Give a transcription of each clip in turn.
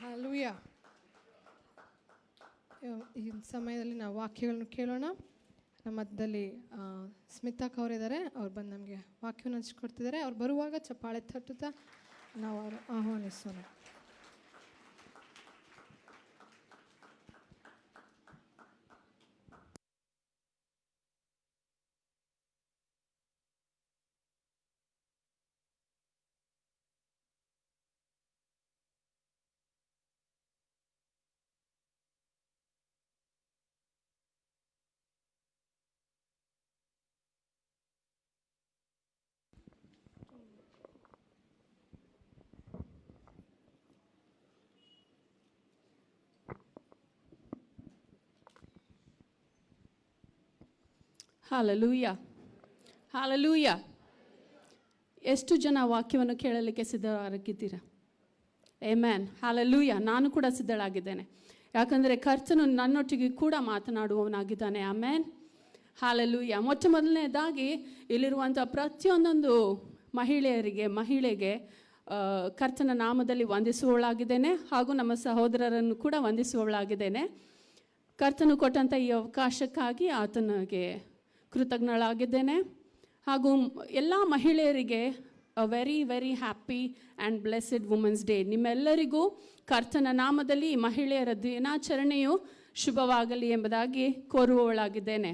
Hallelujah. ಈ ಸಮಯದಲ್ಲಿ ನಾವು ವಾಕ್ಯಗಳನ್ನು ಕೇಳೋಣ. ನಮ್ಮ ಮಧ್ಯದಲ್ಲಿ ಸ್ಮಿತಾ ಅವರಿದ್ದಾರೆ. ಅವ್ರು ಬಂದು ನಮಗೆ ವಾಕ್ಯವನ್ನು ಹಂಚಿಕೊಡ್ತಿದ್ದಾರೆ. ಅವ್ರು ಬರುವಾಗ ಚಪ್ಪಾಳೆ ತಟ್ಟುತ್ತಾ ನಾವು ಅವರು ಆಹ್ವಾನಿಸೋಣ. Hallelujah, hallelujah. ಎಷ್ಟು ಜನ ವಾಕ್ಯವನ್ನು ಕೇಳಲಿಕ್ಕೆ ಸಿದ್ಧರಾಗಿದ್ದೀರಾ? Amen, hallelujah. ನಾನು ಕೂಡ ಸಿದ್ಧಳಾಗಿದ್ದೇನೆ, ಯಾಕಂದರೆ ಕರ್ತನು ನನ್ನೊಟ್ಟಿಗೆ ಕೂಡ ಮಾತನಾಡುವವನಾಗಿದ್ದಾನೆ. Amen, hallelujah. ಮೊಟ್ಟ ಮೊದಲನೇದಾಗಿ ಇಲ್ಲಿರುವಂಥ ಪ್ರತಿಯೊಂದೊಂದು ಮಹಿಳೆಗೆ ಕರ್ತನ ನಾಮದಲ್ಲಿ ವಂದಿಸುವವಳಾಗಿದ್ದೇನೆ, ಹಾಗೂ ನಮ್ಮ ಸಹೋದರರನ್ನು ಕೂಡ ವಂದಿಸುವವಳಾಗಿದ್ದೇನೆ. ಕರ್ತನು ಕೊಟ್ಟಂಥ ಈ ಅವಕಾಶಕ್ಕಾಗಿ ಆತನಿಗೆ ಕೃತಜ್ಞಳಾಗಿದ್ದೇನೆ. ಹಾಗೂ ಎಲ್ಲ ಮಹಿಳೆಯರಿಗೆ very very happy and blessed women's day. ನಿಮ್ಮೆಲ್ಲರಿಗೂ ಕರ್ತನ ನಾಮದಲ್ಲಿ ಮಹಿಳೆಯರ ದಿನಾಚರಣೆಯು ಶುಭವಾಗಲಿ ಎಂಬುದಾಗಿ ಕೋರುವವಳಾಗಿದ್ದೇನೆ.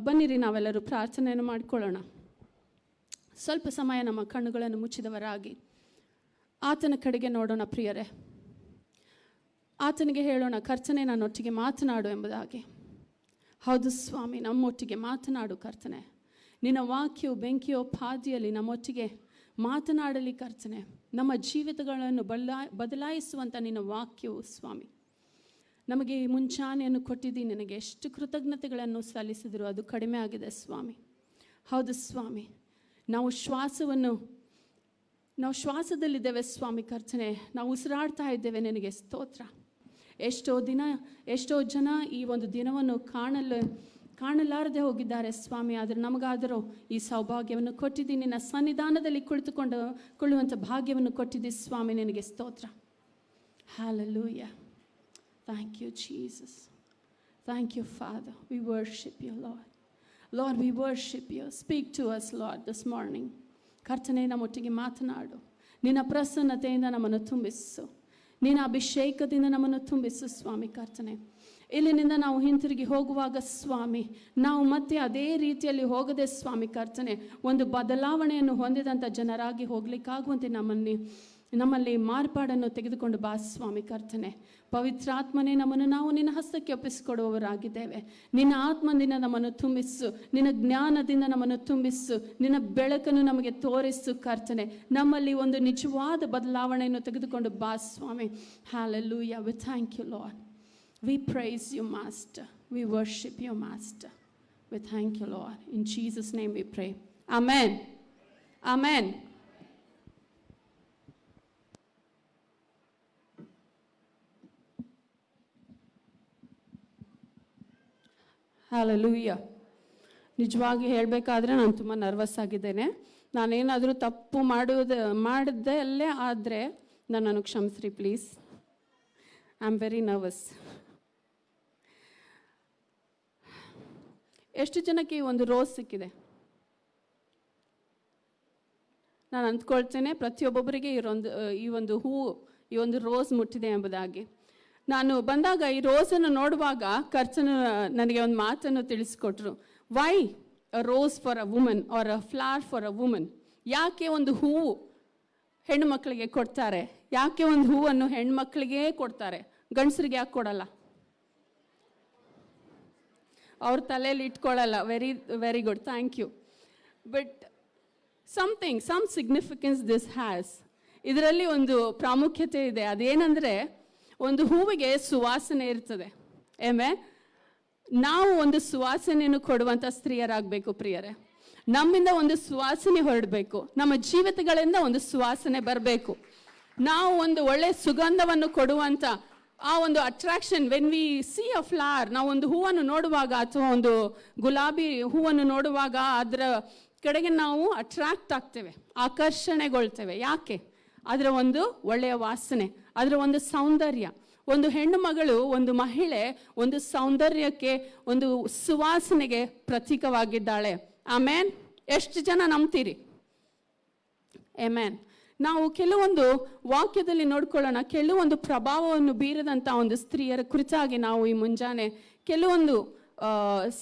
ಬನ್ನಿರಿ, ನಾವೆಲ್ಲರೂ ಪ್ರಾರ್ಥನೆಯನ್ನು ಮಾಡಿಕೊಳ್ಳೋಣ. ಸ್ವಲ್ಪ ಸಮಯ ನಮ್ಮ ಕಣ್ಣುಗಳನ್ನು ಮುಚ್ಚಿದವರಾಗಿ ಆತನ ಕಡೆಗೆ ನೋಡೋಣ ಪ್ರಿಯರೇ. ಆತನಿಗೆ ಹೇಳೋಣ, ಕರ್ತನೆ ನನ್ನೊಟ್ಟಿಗೆ ಮಾತನಾಡು ಎಂಬುದಾಗಿ. ಹೌದು ಸ್ವಾಮಿ, ನಮ್ಮೊಟ್ಟಿಗೆ ಮಾತನಾಡು ಕರ್ತನೆ. ನಿನ್ನ ವಾಕ್ಯವು ಬೆಂಕಿಯೋ ಪಾದಿಯಲ್ಲಿ ನಮ್ಮೊಟ್ಟಿಗೆ ಮಾತನಾಡಲಿ ಕರ್ತನೆ. ನಮ್ಮ ಜೀವಿತಗಳನ್ನು ಬದಲಾಯಿಸುವಂಥ ನಿನ್ನ ವಾಕ್ಯವು ಸ್ವಾಮಿ ನಮಗೆ ಈ ಮುಂಚಾನೆಯನ್ನು ಕೊಟ್ಟಿದ್ದೀನಿ. ನಿನಗೆ ಎಷ್ಟು ಕೃತಜ್ಞತೆಗಳನ್ನು ಸಲ್ಲಿಸಿದ್ರು ಅದು ಕಡಿಮೆ ಆಗಿದೆ ಸ್ವಾಮಿ. ಹೌದು ಸ್ವಾಮಿ, ನಾವು ಶ್ವಾಸದಲ್ಲಿದ್ದೇವೆ ಸ್ವಾಮಿ ಕರ್ತನೆ. ನಾವು ಉಸಿರಾಡ್ತಾ ಇದ್ದೇವೆ, ನಿನಗೆ ಸ್ತೋತ್ರ. ಎಷ್ಟೋ ಜನ ಈ ಒಂದು ದಿನವನ್ನು ಕಾಣಲಾರದೆ ಹೋಗಿದ್ದಾರೆ ಸ್ವಾಮಿ. ಆದರೆ ನಮಗಾದರೂ ಈ ಸೌಭಾಗ್ಯವನ್ನು ಕೊಟ್ಟಿದ್ದೀನಿ. ನಿನ್ನ ಸನ್ನಿಧಾನದಲ್ಲಿ ಕುಳಿತುಕೊಳ್ಳುವಂಥ ಭಾಗ್ಯವನ್ನು ಕೊಟ್ಟಿದ್ದಿ ಸ್ವಾಮಿ, ನಿನಗೆ ಸ್ತೋತ್ರ. Hallelujah. Thank you Jesus. Thank you Father. We worship you Lord. Lord, we worship you. Speak to us Lord this morning. ಕರ್ತನೆ, ನಮ್ಮೊಟ್ಟಿಗೆ ಮಾತನಾಡು. ನಿನ್ನ ಪ್ರಸನ್ನತೆಯಿಂದ ನಮ್ಮನ್ನು ತುಂಬಿಸು. ನಿನ್ನ ಅಭಿಷೇಕದಿಂದ ನಮ್ಮನ್ನು ತುಂಬಿಸು ಸ್ವಾಮಿ ಕರ್ತನೆ. ಇಲ್ಲಿನಿಂದ ನಾವು ಹಿಂತಿರುಗಿ ಹೋಗುವಾಗ ಸ್ವಾಮಿ, ನಾವು ಮತ್ತೆ ಅದೇ ರೀತಿಯಲ್ಲಿ ಹೋಗದೆ ಸ್ವಾಮಿ ಕರ್ತನೆ, ಒಂದು ಬದಲಾವಣೆಯನ್ನು ಹೊಂದಿದಂಥ ಜನರಾಗಿ ಹೋಗ್ಲಿಕ್ಕಾಗುವಂತೆ ನಮ್ಮಲ್ಲಿ ಮಾರ್ಪಾಡನ್ನು ತೆಗೆದುಕೊಂಡು ಬಾ ಸ್ವಾಮಿ ಕರ್ತನೆ. ಪವಿತ್ರಾತ್ಮನೇ, ನಾವು ನಿನ್ನ ಹಸ್ತಕ್ಕೆ ಒಪ್ಪಿಸಿಕೊಡುವವರಾಗಿದ್ದೇವೆ. ನಿನ್ನ ಆತ್ಮದಿಂದ ನಮ್ಮನ್ನು ತುಂಬಿಸು. ನಿನ್ನ ಜ್ಞಾನದಿಂದ ನಮ್ಮನ್ನು ತುಂಬಿಸು. ನಿನ್ನ ಬೆಳಕನ್ನು ನಮಗೆ ತೋರಿಸು ಕರ್ತನೆ. ನಮ್ಮಲ್ಲಿ ಒಂದು ನಿಜವಾದ ಬದಲಾವಣೆಯನ್ನು ತೆಗೆದುಕೊಂಡು ಬಾ ಸ್ವಾಮಿ. Hallelujah. We thank you Lord. We praise you master. We worship you master. We thank you Lord. In Jesus name we pray. Amen, amen. Hallelujah. ನಿಜವಾಗಿ ಹೇಳಬೇಕಾದ್ರೆ ನಾನು ತುಂಬ ನರ್ವಸ್ ಆಗಿದ್ದೇನೆ. ನಾನೇನಾದರೂ ತಪ್ಪು ಮಾಡಿದ್ದಲ್ಲೇ ಆದರೆ ನನ್ನನ್ನು ಕ್ಷಮಿಸ್ರಿ please. I am very nervous. ಎಷ್ಟು ಜನಕ್ಕೆ ಈ ಒಂದು ರೋಸ್ ಸಿಕ್ಕಿದೆ? ನಾನು ಅಂದ್ಕೊಳ್ತೇನೆ ಪ್ರತಿಯೊಬ್ಬೊಬ್ಬರಿಗೆ ಈ ಒಂದು ರೋಸ್ ಮುಟ್ಟಿದೆ ಎಂಬುದಾಗಿ. ನಾನು ಬಂದಾಗ ಈ ರೋಸನ್ನು ನೋಡುವಾಗ ಕರ್ತನು ನನಗೆ ಒಂದು ಮಾತನ್ನು ತಿಳಿಸ್ಕೊಟ್ರು. Why a rose for a woman or a flower for a woman? ಯಾಕೆ ಒಂದು ಹೂವು ಹೆಣ್ಣು ಮಕ್ಕಳಿಗೆ ಕೊಡ್ತಾರೆ? ಯಾಕೆ ಒಂದು ಹೂವನ್ನು ಹೆಣ್ಮಕ್ಳಿಗೆ ಕೊಡ್ತಾರೆ, ಗಂಡಸರಿಗೆ ಯಾಕೆ ಕೊಡಲ್ಲ? ಅವ್ರ ತಲೆಯಲ್ಲಿ ಇಟ್ಕೊಳ್ಳಲ್ಲ. Very good, thank you. But some significance this has. ಇದರಲ್ಲಿ ಒಂದು ಪ್ರಾಮುಖ್ಯತೆ ಇದೆ. ಅದೇನೆಂದರೆ, ಒಂದು ಹೂವಿಗೆ ಸುವಾಸನೆ ಇರ್ತದೆ. ನಾವು ಒಂದು ಸುವಾಸನೆಯನ್ನು ಕೊಡುವಂಥ ಸ್ತ್ರೀಯರಾಗಬೇಕು ಪ್ರಿಯರೇ. ನಮ್ಮಿಂದ ಒಂದು ಸುವಾಸನೆ ಹೊರಡಬೇಕು. ನಮ್ಮ ಜೀವಿತಗಳಿಂದ ಒಂದು ಸುವಾಸನೆ ಬರಬೇಕು. ನಾವು ಒಂದು ಒಳ್ಳೆ ಸುಗಂಧವನ್ನು ಕೊಡುವಂಥ ಆ ಒಂದು attraction. When we C a flower, ನಾವು ಒಂದು ಹೂವನ್ನು ನೋಡುವಾಗ ಅಥವಾ ಒಂದು ಗುಲಾಬಿ ಹೂವನ್ನು ನೋಡುವಾಗ ಅದರ ಕಡೆಗೆ ನಾವು ಅಟ್ರಾಕ್ಟ್ ಆಗ್ತೇವೆ, ಆಕರ್ಷಣೆಗೊಳ್ತೇವೆ. ಯಾಕೆ? ಅದರ ಒಂದು ಒಳ್ಳೆಯ ವಾಸನೆ, ಅದರ ಒಂದು ಸೌಂದರ್ಯ. ಒಂದು ಹೆಣ್ಣು ಮಗಳು, ಒಂದು ಮಹಿಳೆ ಒಂದು ಸೌಂದರ್ಯಕ್ಕೆ, ಒಂದು ಸುವಾಸನೆಗೆ ಪ್ರತೀಕವಾಗಿದ್ದಾಳೆ. ಆಮೇನ್. ಎಷ್ಟು ಜನ ನಂಬ್ತೀರಿ? ಆಮೇನ್. ನಾವು ಕೆಲವೊಂದು ವಾಕ್ಯದಲ್ಲಿ ನೋಡ್ಕೊಳ್ಳೋಣ, ಕೆಲವೊಂದು ಪ್ರಭಾವವನ್ನು ಬೀರದಂಥ ಒಂದು ಸ್ತ್ರೀಯರ ಕುರಿತಾಗಿ ನಾವು ಈ ಮುಂಜಾನೆ ಕೆಲವೊಂದು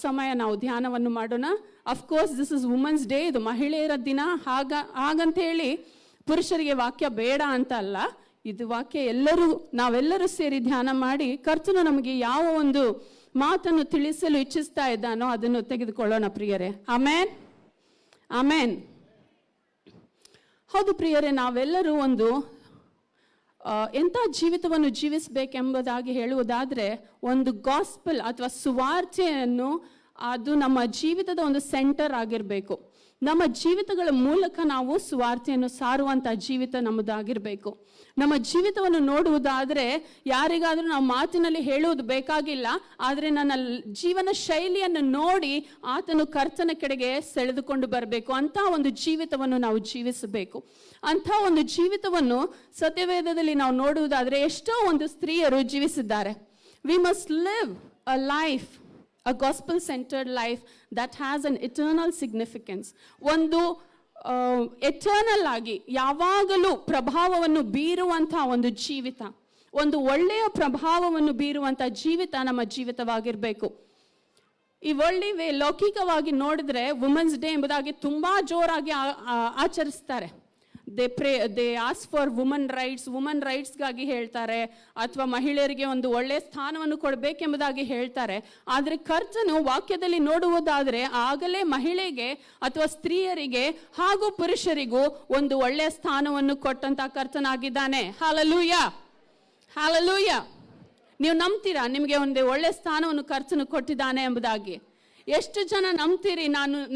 ಸಮಯ ನಾವು ಧ್ಯಾನವನ್ನು ಮಾಡೋಣ. Of course this is women's day, ಇದು ಮಹಿಳೆಯರ ದಿನ. ಹಾಗಂತೇಳಿ ಪುರುಷರಿಗೆ ವಾಕ್ಯ ಬೇಡ ಅಂತ ಅಲ್ಲ, ಇದು ವಾಕ್ಯ ನಾವೆಲ್ಲರೂ ಸೇರಿ ಧ್ಯಾನ ಮಾಡಿ ಕರ್ತನು ನಮಗೆ ಯಾವ ಒಂದು ಮಾತನ್ನು ತಿಳಿಸಲು ಇಚ್ಛಿಸ್ತಾ ಇದ್ದಾನೋ ಅದನ್ನು ತೆಗೆದುಕೊಳ್ಳೋಣ ಪ್ರಿಯರೇ. ಆಮೇನ್, ಆಮೇನ್. ಹೌದು ಪ್ರಿಯರೇ, ನಾವೆಲ್ಲರೂ ಒಂದು ಎಂಥ ಜೀವಿತವನ್ನು ಜೀವಿಸಬೇಕೆಂಬುದಾಗಿ ಹೇಳುವುದಾದರೆ, ಒಂದು ಗಾಸ್ಪಲ್ ಅಥವಾ ಸುವಾರ್ತೆಯನ್ನು ಅದು ನಮ್ಮ ಜೀವಿತದ ಒಂದು ಸೆಂಟರ್ ಆಗಿರಬೇಕು. ನಮ್ಮ ಜೀವಿತಗಳ ಮೂಲಕ ನಾವು ಸುವಾರ್ತೆಯನ್ನು ಸಾರುವಂಥ ಜೀವಿತ ನಮ್ಮದಾಗಿರಬೇಕು. ನಮ್ಮ ಜೀವಿತವನ್ನು ನೋಡುವುದಾದರೆ ಯಾರಿಗಾದರೂ ನಾವು ಮಾತಿನಲ್ಲಿ ಹೇಳುವುದು ಬೇಕಾಗಿಲ್ಲ, ಆದರೆ ನನ್ನ ಜೀವನ ಶೈಲಿಯನ್ನು ನೋಡಿ ಆತನು ಕರ್ತನ ಕಡೆಗೆ ಸೆಳೆದುಕೊಂಡು ಬರಬೇಕು. ಅಂಥ ಒಂದು ಜೀವಿತವನ್ನು ನಾವು ಜೀವಿಸಬೇಕು. ಅಂಥ ಒಂದು ಜೀವಿತವನ್ನು ಸತ್ಯವೇದದಲ್ಲಿ ನಾವು ನೋಡುವುದಾದರೆ ಎಷ್ಟೋ ಒಂದು ಸ್ತ್ರೀಯರು ಜೀವಿಸಿದ್ದಾರೆ. We must live a life, a gospel centered life that has an eternal significance. ಒಂದು ಎಟರ್ನಲ್ ಆಗಿ ಯಾವಾಗಲೂ ಪ್ರಭಾವವನ್ನು ಬೀರುವಂಥ ಒಂದು ಜೀವಿತ, ಒಂದು ಒಳ್ಳೆಯ ಪ್ರಭಾವವನ್ನು ಬೀರುವಂಥ ಜೀವಿತ ನಮ್ಮ ಜೀವಿತವಾಗಿರಬೇಕು. ಈ ವರ್ಲ್ಡ್ ವೇ ಲೌಕಿಕವಾಗಿ ನೋಡಿದ್ರೆ ವುಮೆನ್ಸ್ ಡೇ ಎಂಬುದಾಗಿ ತುಂಬಾ ಜೋರಾಗಿ ಆಚರಿಸ್ತಾರೆ. ದೇ ಆಸ್ ಫಾರ್ ವುಮನ್ ರೈಟ್ಸ್ಗಾಗಿ ಹೇಳ್ತಾರೆ, ಅಥವಾ ಮಹಿಳೆಯರಿಗೆ ಒಂದು ಒಳ್ಳೆಯ ಸ್ಥಾನವನ್ನು ಕೊಡಬೇಕೆಂಬುದಾಗಿ ಹೇಳ್ತಾರೆ. ಆದರೆ ಕರ್ತನು ವಾಕ್ಯದಲ್ಲಿ ನೋಡುವುದಾದರೆ ಆಗಲೇ ಮಹಿಳೆಗೆ ಅಥವಾ ಸ್ತ್ರೀಯರಿಗೆ ಹಾಗೂ ಪುರುಷರಿಗೂ ಒಂದು ಒಳ್ಳೆಯ ಸ್ಥಾನವನ್ನು ಕೊಟ್ಟಂತ ಕರ್ತನಾಗಿದ್ದಾನೆ. Hallelujah, hallelujah. ನೀವು ನಂಬ್ತೀರಾ ನಿಮಗೆ ಒಂದು ಒಳ್ಳೆಯ ಸ್ಥಾನವನ್ನು ಕರ್ತನು ಕೊಟ್ಟಿದ್ದಾನೆ ಎಂಬುದಾಗಿ? ಎಷ್ಟು ಜನ ನಂಬ್ತೀರಿ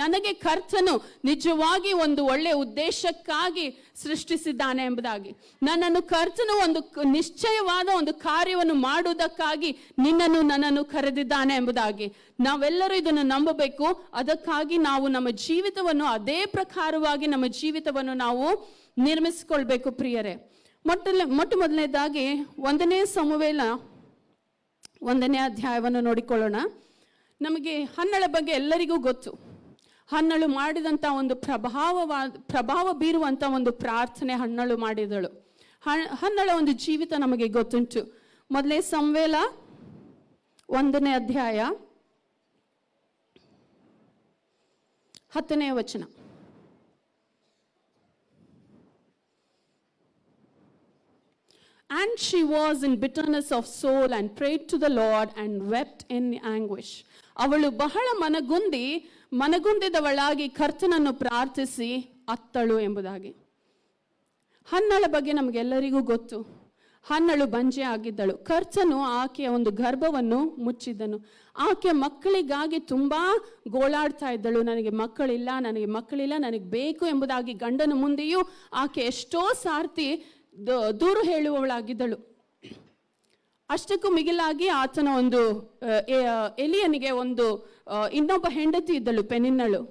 ನನಗೆ ಕರ್ತನು ನಿಜವಾಗಿ ಒಂದು ಒಳ್ಳೆಯ ಉದ್ದೇಶಕ್ಕಾಗಿ ಸೃಷ್ಟಿಸಿದ್ದಾನೆ ಎಂಬುದಾಗಿ? ನನ್ನನ್ನು ಕರ್ತನು ಒಂದು ನಿಶ್ಚಯವಾದ ಒಂದು ಕಾರ್ಯವನ್ನು ಮಾಡುವುದಕ್ಕಾಗಿ ನನ್ನನ್ನು ಕರೆದಿದ್ದಾನೆ ಎಂಬುದಾಗಿ ನಾವೆಲ್ಲರೂ ಇದನ್ನು ನಂಬಬೇಕು. ಅದಕ್ಕಾಗಿ ನಾವು ನಮ್ಮ ಜೀವಿತವನ್ನು ಅದೇ ಪ್ರಕಾರವಾಗಿ ನಮ್ಮ ಜೀವಿತವನ್ನು ನಾವು ನಿರ್ಮಿಸಿಕೊಳ್ಬೇಕು ಪ್ರಿಯರೇ. ಮೊಟ್ಟ ಮೊದಲನೇದಾಗಿ 1ನೇ ಸಮುವೇಲ 1ನೇ ಅಧ್ಯಾಯವನ್ನು ನೋಡಿಕೊಳ್ಳೋಣ. ನಮಗೆ ಹನ್ನಳ ಬಗ್ಗೆ ಎಲ್ಲರಿಗೂ ಗೊತ್ತು. ಹನ್ನಳು ಮಾಡಿದಂಥ ಒಂದು ಪ್ರಭಾವ ಬೀರುವಂಥ ಒಂದು ಪ್ರಾರ್ಥನೆ ಹನ್ನಳು ಮಾಡಿದಳು. ಹನ್ನಳ ಒಂದು ಜೀವಿತ ನಮಗೆ ಗೊತ್ತುಂಟು. 1ನೇ ಸಮುವೇಲ 1ನೇ ಅಧ್ಯಾಯ 10ನೇ ವಚನ. And she was in bitterness of soul and prayed to the Lord and wept in anguish. ಅವಳು ಬಹಳ ಮನಗುಂದಿದವಳಾಗಿ ಕರ್ತನನ್ನು ಪ್ರಾರ್ಥಿಸಿ ಅತ್ತಳು ಎಂಬುದಾಗಿ. ಹನ್ನಳ ಬಗ್ಗೆ ನಮಗೆಲ್ಲರಿಗೂ ಗೊತ್ತು. ಹನ್ನಳು ಬಂಜೆ ಆಗಿದ್ದಳು. ಕರ್ತನು ಆಕೆಯ ಒಂದು ಗರ್ಭವನ್ನು ಮುಚ್ಚಿದ್ದನು. ಆಕೆ ಮಕ್ಕಳಿಗಾಗಿ ತುಂಬಾ ಗೋಳಾಡ್ತಾ ಇದ್ದಳು. ನನಗೆ ಮಕ್ಕಳಿಲ್ಲ, ನನಗೆ ಬೇಕು ಎಂಬುದಾಗಿ ಗಂಡನ ಮುಂದೆಯೂ ಆಕೆ ಎಷ್ಟೋ ಸಾರ್ತಿ ದೂರು ಹೇಳುವವಳಾಗಿದ್ದಳು. ಅಷ್ಟಕ್ಕೂ ಮಿಗಿಲಾಗಿ ಆತನ ಒಂದು ಎಲಿಯನಿಗೆ ಒಂದು ಇನ್ನೊಬ್ಬ ಹೆಂಡತಿ ಇದ್ದಳು, ಪೆನಿನ್ನಳು.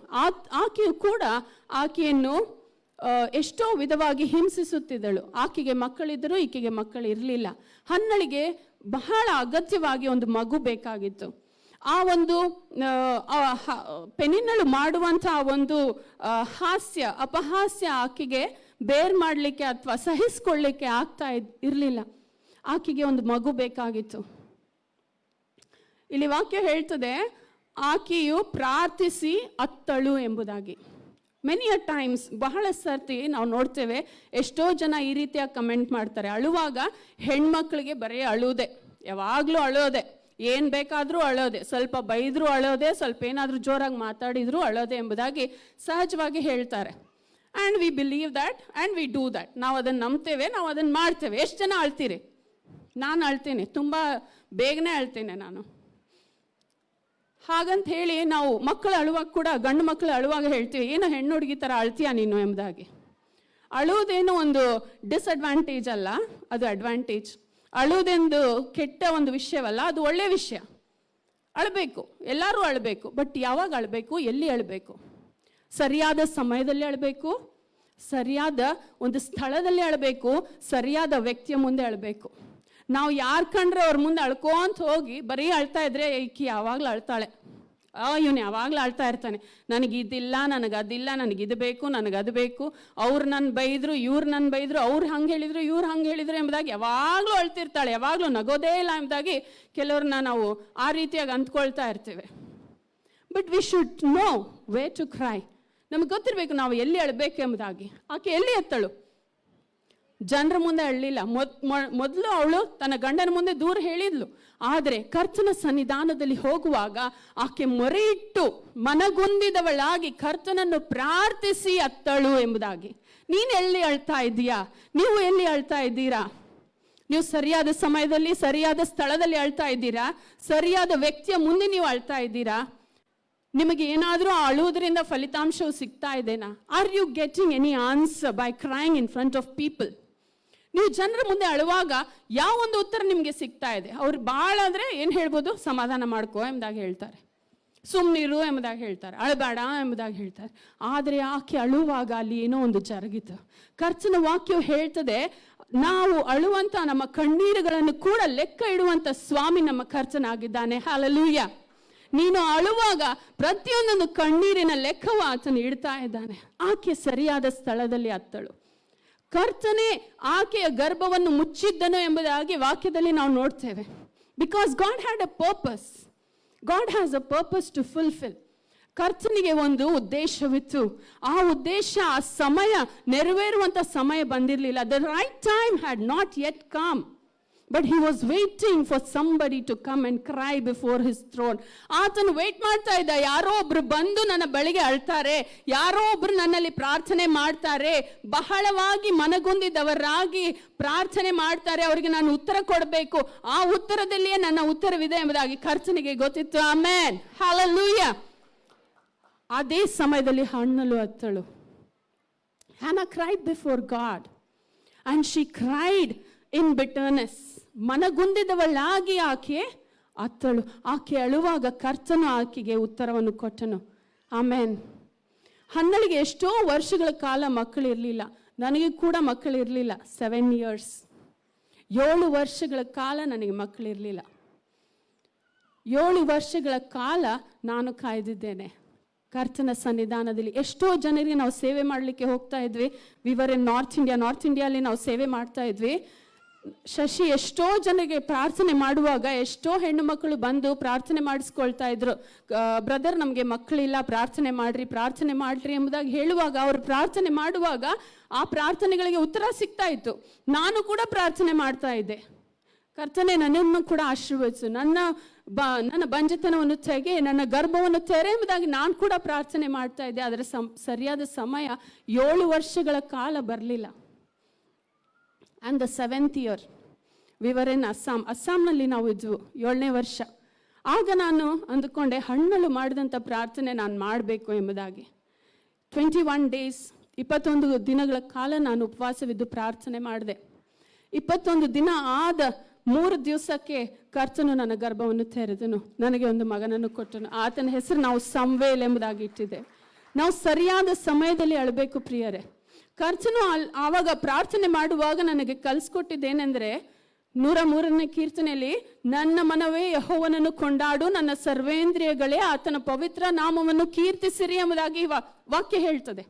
ಆಕೆಯು ಕೂಡ ಆಕೆಯನ್ನು ಎಷ್ಟೋ ವಿಧವಾಗಿ ಹಿಂಸಿಸುತ್ತಿದ್ದಳು. ಆಕೆಗೆ ಮಕ್ಕಳಿದ್ದರೂ ಈಕೆಗೆ ಮಕ್ಕಳು ಇರಲಿಲ್ಲ. ಹನ್ನಳಿಗೆ ಬಹಳ ಅಗತ್ಯವಾಗಿ ಒಂದು ಮಗು ಬೇಕಾಗಿತ್ತು. ಆ ಒಂದು ಪೆನಿನ್ನಳು ಮಾಡುವಂತಹ ಒಂದು ಅಪಹಾಸ್ಯ ಆಕೆಗೆ ಬೇರ್ ಮಾಡಲಿಕ್ಕೆ ಅಥವಾ ಸಹಿಸಿಕೊಳ್ಳಲಿಕ್ಕೆ ಆಗ್ತಾ ಇರಲಿಲ್ಲ. ಆಕೆಗೆ ಒಂದು ಮಗು ಬೇಕಾಗಿತ್ತು. ಇಲ್ಲಿ ವಾಕ್ಯ ಹೇಳ್ತದೆ, ಆಕೆಯು ಪ್ರಾರ್ಥಿಸಿ ಅತ್ತಳು ಎಂಬುದಾಗಿ. ಮೆನಿ ಅ ಟೈಮ್ಸ್, ಬಹಳ ಸರ್ತಿ ನಾವು ನೋಡ್ತೇವೆ, ಎಷ್ಟೋ ಜನ ಈ ರೀತಿಯಾಗಿ ಕಮೆಂಟ್ ಮಾಡ್ತಾರೆ. ಅಳುವಾಗ ಹೆಣ್ಮಕ್ಳಿಗೆ ಬರೀ ಅಳುವುದೇ, ಯಾವಾಗಲೂ ಅಳೋದೆ, ಏನು ಬೇಕಾದರೂ ಅಳೋದೆ, ಸ್ವಲ್ಪ ಬೈದರೂ ಅಳೋದೆ, ಸ್ವಲ್ಪ ಏನಾದರೂ ಜೋರಾಗಿ ಮಾತಾಡಿದರೂ ಅಳೋದೆ ಎಂಬುದಾಗಿ ಸಹಜವಾಗಿ ಹೇಳ್ತಾರೆ. And we believe that and we do that. ನಾವು ಅದನ್ನು ನಂಬ್ತೇವೆ, ನಾವು ಅದನ್ನು ಮಾಡ್ತೇವೆ. ಎಷ್ಟು ಜನ ಅಳ್ತೀರಿ? ನಾನು ಅಳ್ತೇನೆ, ತುಂಬ ಬೇಗನೆ ಅಳ್ತೇನೆ ನಾನು. ಹಾಗಂತ ಹೇಳಿ ನಾವು ಮಕ್ಕಳು ಅಳುವಾಗ ಕೂಡ, ಗಂಡು ಮಕ್ಕಳು ಅಳುವಾಗ ಹೇಳ್ತೀವಿ, ಏನೋ ಹೆಣ್ಣು ಹುಡುಗಿ ಥರ ಅಳ್ತೀಯ ನೀನು ಎಂಬುದಾಗಿ. ಅಳುವುದೇನೋ ಒಂದು ಡಿಸ್ಅಡ್ವಾಂಟೇಜ್ ಅಲ್ಲ, ಅದು ಅಡ್ವಾಂಟೇಜ್. ಅಳುವುದೆಂದು ಕೆಟ್ಟ ಒಂದು ವಿಷಯವಲ್ಲ, ಅದು ಒಳ್ಳೆಯ ವಿಷಯ. ಅಳಬೇಕು, ಎಲ್ಲರೂ ಅಳಬೇಕು. ಬಟ್ ಯಾವಾಗ ಅಳಬೇಕು, ಎಲ್ಲಿ ಅಳಬೇಕು? ಸರಿಯಾದ ಸಮಯದಲ್ಲಿ ಅಳಬೇಕು, ಸರಿಯಾದ ಒಂದು ಸ್ಥಳದಲ್ಲಿ ಅಳಬೇಕು, ಸರಿಯಾದ ವ್ಯಕ್ತಿಯ ಮುಂದೆ ಅಳಬೇಕು. ನಾವು ಯಾರು ಕಂಡ್ರೆ ಅವ್ರ ಮುಂದೆ ಅಳ್ಕೋಂತ ಹೋಗಿ ಬರೀ ಅಳ್ತಾ ಇದ್ರೆ ಈಕಿ ಯಾವಾಗಲೂ ಅಳ್ತಾಳೆ, ಇವನು ಯಾವಾಗಲೂ ಅಳ್ತಾ ಇರ್ತಾನೆ, ನನಗೆ ಇದಿಲ್ಲ, ನನಗೆ ಅದಿಲ್ಲ, ನನಗೆ ಇದು ಬೇಕು, ನನಗೆ ಅದು ಬೇಕು, ಅವ್ರು ನನ್ನ ಬೈದರು, ಇವ್ರು ನನ್ನ ಬೈದರು, ಅವ್ರು ಹಂಗೆ ಹೇಳಿದ್ರು, ಇವ್ರು ಹಂಗೆ ಹೇಳಿದ್ರು ಎಂಬುದಾಗಿ ಯಾವಾಗಲೂ ಅಳ್ತಿರ್ತಾಳೆ, ಯಾವಾಗಲೂ ನಗೋದೇ ಇಲ್ಲ ಎಂಬುದಾಗಿ ಕೆಲವ್ರನ್ನ ನಾವು ಆ ರೀತಿಯಾಗಿ ಅಂದ್ಕೊಳ್ತಾ ಇರ್ತೇವೆ. But we should no way to cry. ನಮಗೆ ಗೊತ್ತಿರಬೇಕು ನಾವು ಎಲ್ಲಿ ಅಳಬೇಕು ಎಂಬುದಾಗಿ. ಆಕೆ ಎಲ್ಲಿ ಎತ್ತಳು? ಜನರ ಮುಂದೆ ಅಳ್ಳಿಲ್ಲ. ಮೊದಲು ಅವಳು ತನ್ನ ಗಂಡನ ಮುಂದೆ ದೂರ ಹೇಳಿದ್ಲು. ಆದರೆ ಕರ್ತನ ಸನ್ನಿಧಾನದಲ್ಲಿ ಹೋಗುವಾಗ ಆಕೆ ಮೊರೆ ಇಟ್ಟು ಮನಗುಂದಿದವಳಾಗಿ ಕರ್ತನನ್ನು ಪ್ರಾರ್ಥಿಸಿ ಅತ್ತಳು ಎಂಬುದಾಗಿ. ನೀನು ಎಲ್ಲಿ ಅಳ್ತಾ ಇದ್ದೀಯಾ? ನೀವು ಎಲ್ಲಿ ಅಳ್ತಾ ಇದ್ದೀರಾ? ನೀವು ಸರಿಯಾದ ಸಮಯದಲ್ಲಿ ಸರಿಯಾದ ಸ್ಥಳದಲ್ಲಿ ಅಳ್ತಾ ಇದ್ದೀರಾ? ಸರಿಯಾದ ವ್ಯಕ್ತಿಯ ಮುಂದೆ ನೀವು ಅಳ್ತಾ ಇದ್ದೀರಾ? ನಿಮಗೆ ಏನಾದರೂ ಅಳುವುದರಿಂದ ಫಲಿತಾಂಶವು ಸಿಗ್ತಾ ಇದೆನಾ? Are you getting any answer by crying in front of people? ನೀವು ಜನರ ಮುಂದೆ ಅಳುವಾಗ ಯಾವ ಒಂದು ಉತ್ತರ ನಿಮಗೆ ಸಿಗ್ತಾ ಇದೆ? ಅವ್ರು ಭಾಳ ಅಂದರೆ ಏನು ಹೇಳ್ಬೋದು? ಸಮಾಧಾನ ಮಾಡ್ಕೋ ಎಂಬುದಾಗಿ ಹೇಳ್ತಾರೆ, ಸುಮ್ಮನಿರು ಎಂಬುದಾಗಿ ಹೇಳ್ತಾರೆ, ಅಳಬೇಡ ಎಂಬುದಾಗಿ ಹೇಳ್ತಾರೆ. ಆದರೆ ಆಕೆ ಅಳುವಾಗ ಅಲ್ಲಿ ಏನೋ ಒಂದು ಜರುಗಿತು. ಕರ್ತನ ವಾಕ್ಯವು ಹೇಳ್ತದೆ, ನಾವು ಅಳುವಂಥ ನಮ್ಮ ಕಣ್ಣೀರುಗಳನ್ನು ಕೂಡ ಲೆಕ್ಕ ಇಡುವಂಥ ಸ್ವಾಮಿ ನಮ್ಮ ಕರ್ತನಾಗಿದ್ದಾನೆ. ಹಲ್ಲೆಲೂಯಾ. ನೀನು ಅಳುವಾಗ ಪ್ರತಿಯೊಂದೊಂದು ಕಣ್ಣೀರಿನ ಲೆಕ್ಕವು ಆತನು ಇಡ್ತಾ ಇದ್ದಾನೆ. ಆಕೆ ಸರಿಯಾದ ಸ್ಥಳದಲ್ಲಿ ಅತ್ತಳು. ಕರ್ತನೇ ಆಕೆಯ ಗರ್ಭವನ್ನು ಮುಚ್ಚಿದ್ದನು ಎಂಬುದಾಗಿ ವಾಕ್ಯದಲ್ಲಿ ನಾವು ನೋಡ್ತೇವೆ. Because God had a purpose. God has a purpose to fulfil. ಕರ್ತನಿಗೆ ಒಂದು ಉದ್ದೇಶವಿತ್ತು. ಆ ಉದ್ದೇಶ, ಆ ಸಮಯ ನೆರವೇರುವಂಥ ಸಮಯ ಬಂದಿರಲಿಲ್ಲ. The right time had not yet come. But he was waiting for somebody to come and cry before his throne. ಆತನು ವೇಟ್ ಮಾಡ್ತಾ ಇದ್ದ, ಯಾರೋ ಒಬ್ರು ಬಂದು ನನ್ನ ಬಳಿಗೆ ಅಳ್ತಾರೆ, ಯಾರೋ ಒಬ್ರು ನನ್ನಲ್ಲಿ ಪ್ರಾರ್ಥನೆ ಮಾಡ್ತಾರೆ, ಬಹಳವಾಗಿ ಮನಗುಂದಿದವರಾಗಿ ಪ್ರಾರ್ಥನೆ ಮಾಡ್ತಾರೆ, ಅವರಿಗೆ ನಾನು ಉತ್ತರ ಕೊಡಬೇಕು, ಆ ಉತ್ತರದಲ್ಲಿಯೇ ನನ್ನ ಉತ್ತರವಿದೆ ಎಂಬುದಾಗಿ ಕರ್ತನಿಗೆ ಗೊತ್ತಿತ್ತು. Amen, hallelujah. ಅದೇ ಸಮಯದಲ್ಲಿ ಹಣ್ಣಲು ಅತ್ತಳು. Hannah cried before God and she cried in bitterness. ಮನಗುಂದಿದವಳಾಗಿ ಆಕೆ ಅತ್ತಳು. ಆಕೆ ಅಳುವಾಗ ಕರ್ತನು ಆಕೆಗೆ ಉತ್ತರವನ್ನು ಕೊಟ್ಟನು. ಆಮೇನ್. ಹನ್ನಳಿಗೆ ಎಷ್ಟೋ ವರ್ಷಗಳ ಕಾಲ ಮಕ್ಕಳಿರಲಿಲ್ಲ. ನನಗೆ ಕೂಡ ಮಕ್ಕಳಿರಲಿಲ್ಲ. 7 years, 7 ವರ್ಷಗಳ ಕಾಲ ನನಗೆ ಮಕ್ಕಳಿರಲಿಲ್ಲ. 7 ವರ್ಷಗಳ ಕಾಲ ನಾನು ಕಾಯ್ದಿದ್ದೇನೆ ಕರ್ತನ ಸನ್ನಿಧಾನದಲ್ಲಿ. ಎಷ್ಟೋ ಜನರಿಗೆ ನಾವು ಸೇವೆ ಮಾಡಲಿಕ್ಕೆ ಹೋಗ್ತಾ ಇದ್ವಿ. ವಿವರ್ ಇನ್ ನಾರ್ತ್ ಇಂಡಿಯಾಲಿ ನಾವು ಸೇವೆ ಮಾಡ್ತಾ ಇದ್ವಿ. ಶಶಿ ಎಷ್ಟೋ ಜನರಿಗೆ ಪ್ರಾರ್ಥನೆ ಮಾಡುವಾಗ ಎಷ್ಟೋ ಹೆಣ್ಣು ಮಕ್ಕಳು ಬಂದು ಪ್ರಾರ್ಥನೆ ಮಾಡಿಸ್ಕೊಳ್ತಾ ಇದ್ರು. ಬ್ರದರ್, ನಮಗೆ ಮಕ್ಕಳಿಲ್ಲ, ಪ್ರಾರ್ಥನೆ ಮಾಡ್ರಿ ಎಂಬುದಾಗಿ ಹೇಳುವಾಗ, ಅವರು ಪ್ರಾರ್ಥನೆ ಮಾಡುವಾಗ ಆ ಪ್ರಾರ್ಥನೆಗಳಿಗೆ ಉತ್ತರ ಸಿಗ್ತಾ ಇತ್ತು. ನಾನು ಕೂಡ ಪ್ರಾರ್ಥನೆ ಮಾಡ್ತಾ ಇದ್ದೆ, ಕರ್ತನೆ ನನ್ನನ್ನು ಕೂಡ ಆಶೀರ್ವದಿಸು, ನನ್ನ ಬಂಜತನವನ್ನು ತೆಗೆ, ನನ್ನ ಗರ್ಭವನ್ನು ತೆರೆ ಎಂಬುದಾಗಿ ನಾನು ಕೂಡ ಪ್ರಾರ್ಥನೆ ಮಾಡ್ತಾ ಇದ್ದೆ. ಅದರ ಸರಿಯಾದ ಸಮಯ 7 ವರ್ಷಗಳ ಕಾಲ ಬರಲಿಲ್ಲ. And the 7th year, we were in Assam. ಅಸ್ಸಾಂನಲ್ಲಿ ನಾವು ಇದ್ವು 7ನೇ ವರ್ಷ. ಆಗ ನಾನು ಅಂದುಕೊಂಡೆ, ಹಣ್ಣಲು ಮಾಡಿದಂಥ ಪ್ರಾರ್ಥನೆ ನಾನು ಮಾಡಬೇಕು ಎಂಬುದಾಗಿ. 21 days, 21 ದಿನಗಳ ಕಾಲ ನಾನು ಉಪವಾಸವಿದ್ದು ಪ್ರಾರ್ಥನೆ ಮಾಡಿದೆ. 21 ದಿನ ಆದ 3 ದಿವಸಕ್ಕೆ ಕರ್ತನು ನನ್ನ ಗರ್ಭವನ್ನು ತೆರೆದನು, ನನಗೆ ಒಂದು ಮಗನನ್ನು ಕೊಟ್ಟನು. ಆತನ ಹೆಸರು ನಾವು ಸಂವೇಲ್ ಎಂಬುದಾಗಿ ಇಟ್ಟಿದ್ದೆ. ನಾವು ಸರಿಯಾದ ಸಮಯದಲ್ಲಿ ಅಳಬೇಕು ಪ್ರಿಯರೇ. ಕರ್ತನು ಆವಾಗ ಪ್ರಾರ್ಥನೆ ಮಾಡುವಾಗ ನನಗೆ ಕಲಿಸ್ಕೊಟ್ಟಿದ್ದೇನೆಂದರೆ, 103ನೇ ಕೀರ್ತನೆಯಲ್ಲಿ, ನನ್ನ ಮನವೇ ಯೆಹೋವನನ್ನು ಕೊಂಡಾಡು, ನನ್ನ ಸರ್ವೇಂದ್ರಿಯಗಳೇ ಆತನ ಪವಿತ್ರ ನಾಮವನ್ನು ಕೀರ್ತಿಸಿರಿ ಎಂಬುದಾಗಿ ವಾಕ್ಯ ಹೇಳ್ತದೆ.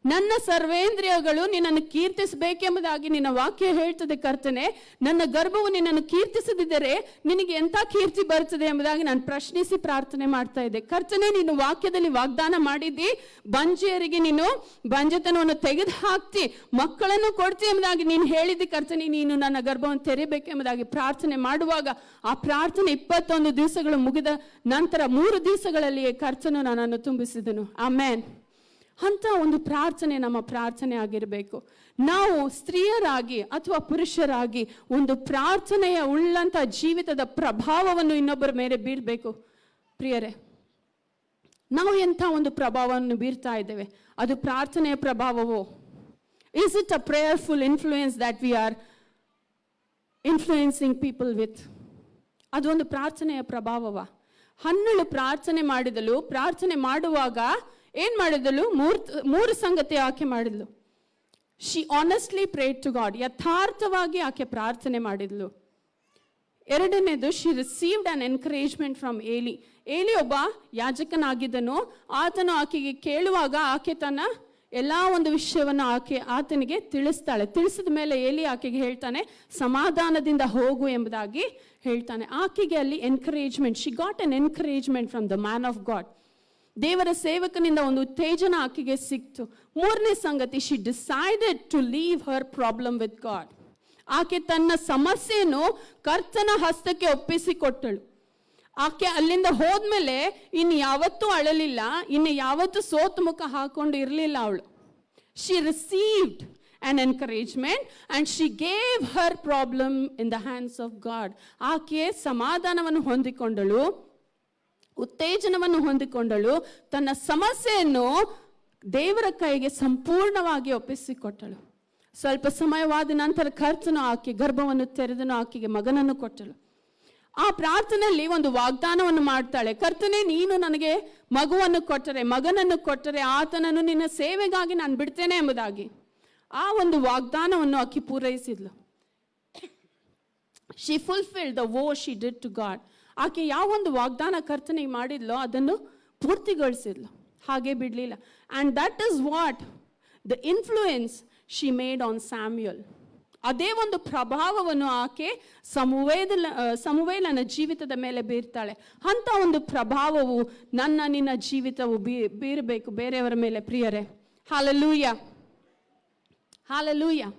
ನನ್ನ ಸರ್ವೇಂದ್ರಿಯಗಳು ನಿನ್ನನ್ನು ಕೀರ್ತಿಸಬೇಕೆಂಬುದಾಗಿ ನಿನ್ನ ವಾಕ್ಯ ಹೇಳ್ತದೆ. ಕರ್ತನೆ, ನನ್ನ ಗರ್ಭವು ನಿನ್ನನ್ನು ಕೀರ್ತಿಸದಿದ್ದರೆ ನಿನಗೆ ಎಂಥ ಕೀರ್ತಿ ಬರ್ತದೆ ಎಂಬುದಾಗಿ ನಾನು ಪ್ರಶ್ನಿಸಿ ಪ್ರಾರ್ಥನೆ ಮಾಡ್ತಾ ಇದ್ದೆ. ಕರ್ತನೆ, ನೀನು ವಾಕ್ಯದಲ್ಲಿ ವಾಗ್ದಾನ ಮಾಡಿದ್ದಿ, ಬಂಜೆಯರಿಗೆ ನೀನು ಬಂಜತನವನ್ನು ತೆಗೆದು ಹಾಕ್ತಿ, ಮಕ್ಕಳನ್ನು ಕೊಡ್ತಿ ಎಂಬುದಾಗಿ ನೀನು ಹೇಳಿದ್ದಿ. ಕರ್ತನೆ, ನೀನು ನನ್ನ ಗರ್ಭವನ್ನು ತೆರೆಯಬೇಕೆಂಬುದಾಗಿ ಪ್ರಾರ್ಥನೆ ಮಾಡುವಾಗ ಆ ಪ್ರಾರ್ಥನೆ 21 ದಿವಸಗಳು ಮುಗಿದ ನಂತರ 3 ದಿವಸಗಳಲ್ಲಿಯೇ ಕರ್ತನು ನನ್ನನ್ನು ತುಂಬಿಸಿದನು. ಆಮೆನ್. ಅಂತ ಒಂದು ಪ್ರಾರ್ಥನೆ ನಮ್ಮ ಪ್ರಾರ್ಥನೆ ಆಗಿರಬೇಕು. ನಾವು ಸ್ತ್ರೀಯರಾಗಿ ಅಥವಾ ಪುರುಷರಾಗಿ ಒಂದು ಪ್ರಾರ್ಥನೆಯ ಉಳ್ಳಂಥ ಜೀವಿತದ ಪ್ರಭಾವವನ್ನು ಇನ್ನೊಬ್ಬರ ಮೇಲೆ ಬೀರಬೇಕು. ಪ್ರಿಯರೇ, ನಾವು ಎಂಥ ಒಂದು ಪ್ರಭಾವವನ್ನು ಬೀರ್ತಾ ಇದ್ದೇವೆ? ಅದು ಪ್ರಾರ್ಥನೆಯ ಪ್ರಭಾವವೋ? Is it a prayerful influence that we are influencing people with? ಅದು ಒಂದು ಪ್ರಾರ್ಥನೆಯ ಪ್ರಭಾವವ? ಹನ್ನಳು ಪ್ರಾರ್ಥನೆ ಮಾಡಿದಳು. ಪ್ರಾರ್ಥನೆ ಮಾಡುವಾಗ ಏನ್ ಮಾಡಿದಳು? 3 ಸಂಗತಿ ಆಕೆ ಮಾಡಿದಳು. She honestly prayed to God. ಯಥಾರ್ಥವಾಗಿ ಆಕೆ ಪ್ರಾರ್ಥನೆ ಮಾಡಿದ್ಲು. ಎರಡನೇದು, she received an encouragement from Eli. Eli ಒಬ್ಬ ಯಾಜಕನಾಗಿದ್ದನು. ಆತನು ಆಕೆಗೆ ಕೇಳುವಾಗ ಆಕೆ ತನ್ನ ಎಲ್ಲ ಒಂದು ವಿಷಯವನ್ನು ಆತನಿಗೆ ತಿಳಿಸ್ತಾಳೆ. ತಿಳಿಸಿದ ಮೇಲೆ ಏಲಿ ಆಕೆಗೆ ಹೇಳ್ತಾನೆ, ಸಮಾಧಾನದಿಂದ ಹೋಗು ಎಂಬುದಾಗಿ ಹೇಳ್ತಾನೆ. ಆಕೆಗೆ ಅಲ್ಲಿ encouragement, she got an encouragement from the man of God. ದೇವರ ಸೇವಕನಿಂದ ಒಂದು ಉತ್ತೇಜನ ಆಕೆಗೆ ಸಿಕ್ತು. ಮೂರನೇ ಸಂಗತಿ, she decided to leave her problem with God. ಆಕೆ ತನ್ನ ಸಮಸ್ಯೆಯನ್ನು ಕರ್ತನ ಹಸ್ತಕ್ಕೆ ಒಪ್ಪಿಸಿಕೊಟ್ಟಳು. ಆಕೆ ಅಲ್ಲಿಂದ ಹೋದ್ಮೇಲೆ ಇನ್ನು ಯಾವತ್ತೂ ಅಳಲಿಲ್ಲ, ಇನ್ನು ಯಾವತ್ತೂ ಸೋತು ಮುಖ ಹಾಕೊಂಡು ಇರಲಿಲ್ಲ ಅವಳು. She received an encouragement and she gave her problem in the hands of God. ಆಕೆ ಸಮಾಧಾನವನ್ನು ಹೊಂದಿಕೊಂಡಳು, ಉತ್ತೇಜನವನ್ನು ಹೊಂದಿಕೊಂಡಳು, ತನ್ನ ಸಮಸ್ಯೆಯನ್ನು ದೇವರ ಕೈಗೆ ಸಂಪೂರ್ಣವಾಗಿ ಒಪ್ಪಿಸಿಕೊಟ್ಟಳು. ಸ್ವಲ್ಪ ಸಮಯವಾದ ನಂತರ ಕರ್ತನು ಆಕೆ ಗರ್ಭವನ್ನು ತೆರೆದನು, ಆಕೆಗೆ ಮಗನನ್ನು ಕೊಟ್ಟಳು. ಆ ಪ್ರಾರ್ಥನೆಯಲ್ಲಿ ಒಂದು ವಾಗ್ದಾನವನ್ನು ಮಾಡ್ತಾಳೆ, ಕರ್ತನೇ ನೀನು ನನಗೆ ಮಗನನ್ನು ಕೊಟ್ಟರೆ ಆತನನ್ನು ನಿನ್ನ ಸೇವೆಗಾಗಿ ನಾನು ಬಿಡ್ತೇನೆ ಎಂಬುದಾಗಿ. ಆ ಒಂದು ವಾಗ್ದಾನವನ್ನು ಆಕೆ ಪೂರೈಸಿದ್ಲು. She fulfilled the vow she did to God. ಆಕೆ ಯಾವ ಒಂದು ವಾಗ್ದಾನ ಕರ್ತನಿಗೆ ಮಾಡಿದ್ಲೋ ಅದನ್ನು ಪೂರ್ತಿಗೊಳಿಸಿದ್ಲು, ಹಾಗೆ ಬಿಡಲಿಲ್ಲ. And that is what the influence she made on Samuel. ಅದೇ ಒಂದು ಪ್ರಭಾವವನ್ನು ಆಕೆ ಸಮುವೇಲನ ಜೀವಿತದ ಮೇಲೆ ಬೀರ್ತಾಳೆ. ಅಂಥ ಒಂದು ಪ್ರಭಾವವು ನಿನ್ನ ಜೀವಿತವು ಬೀರಬೇಕು ಬೇರೆಯವರ ಮೇಲೆ. ಪ್ರಿಯರೇ, hallelujah, hallelujah.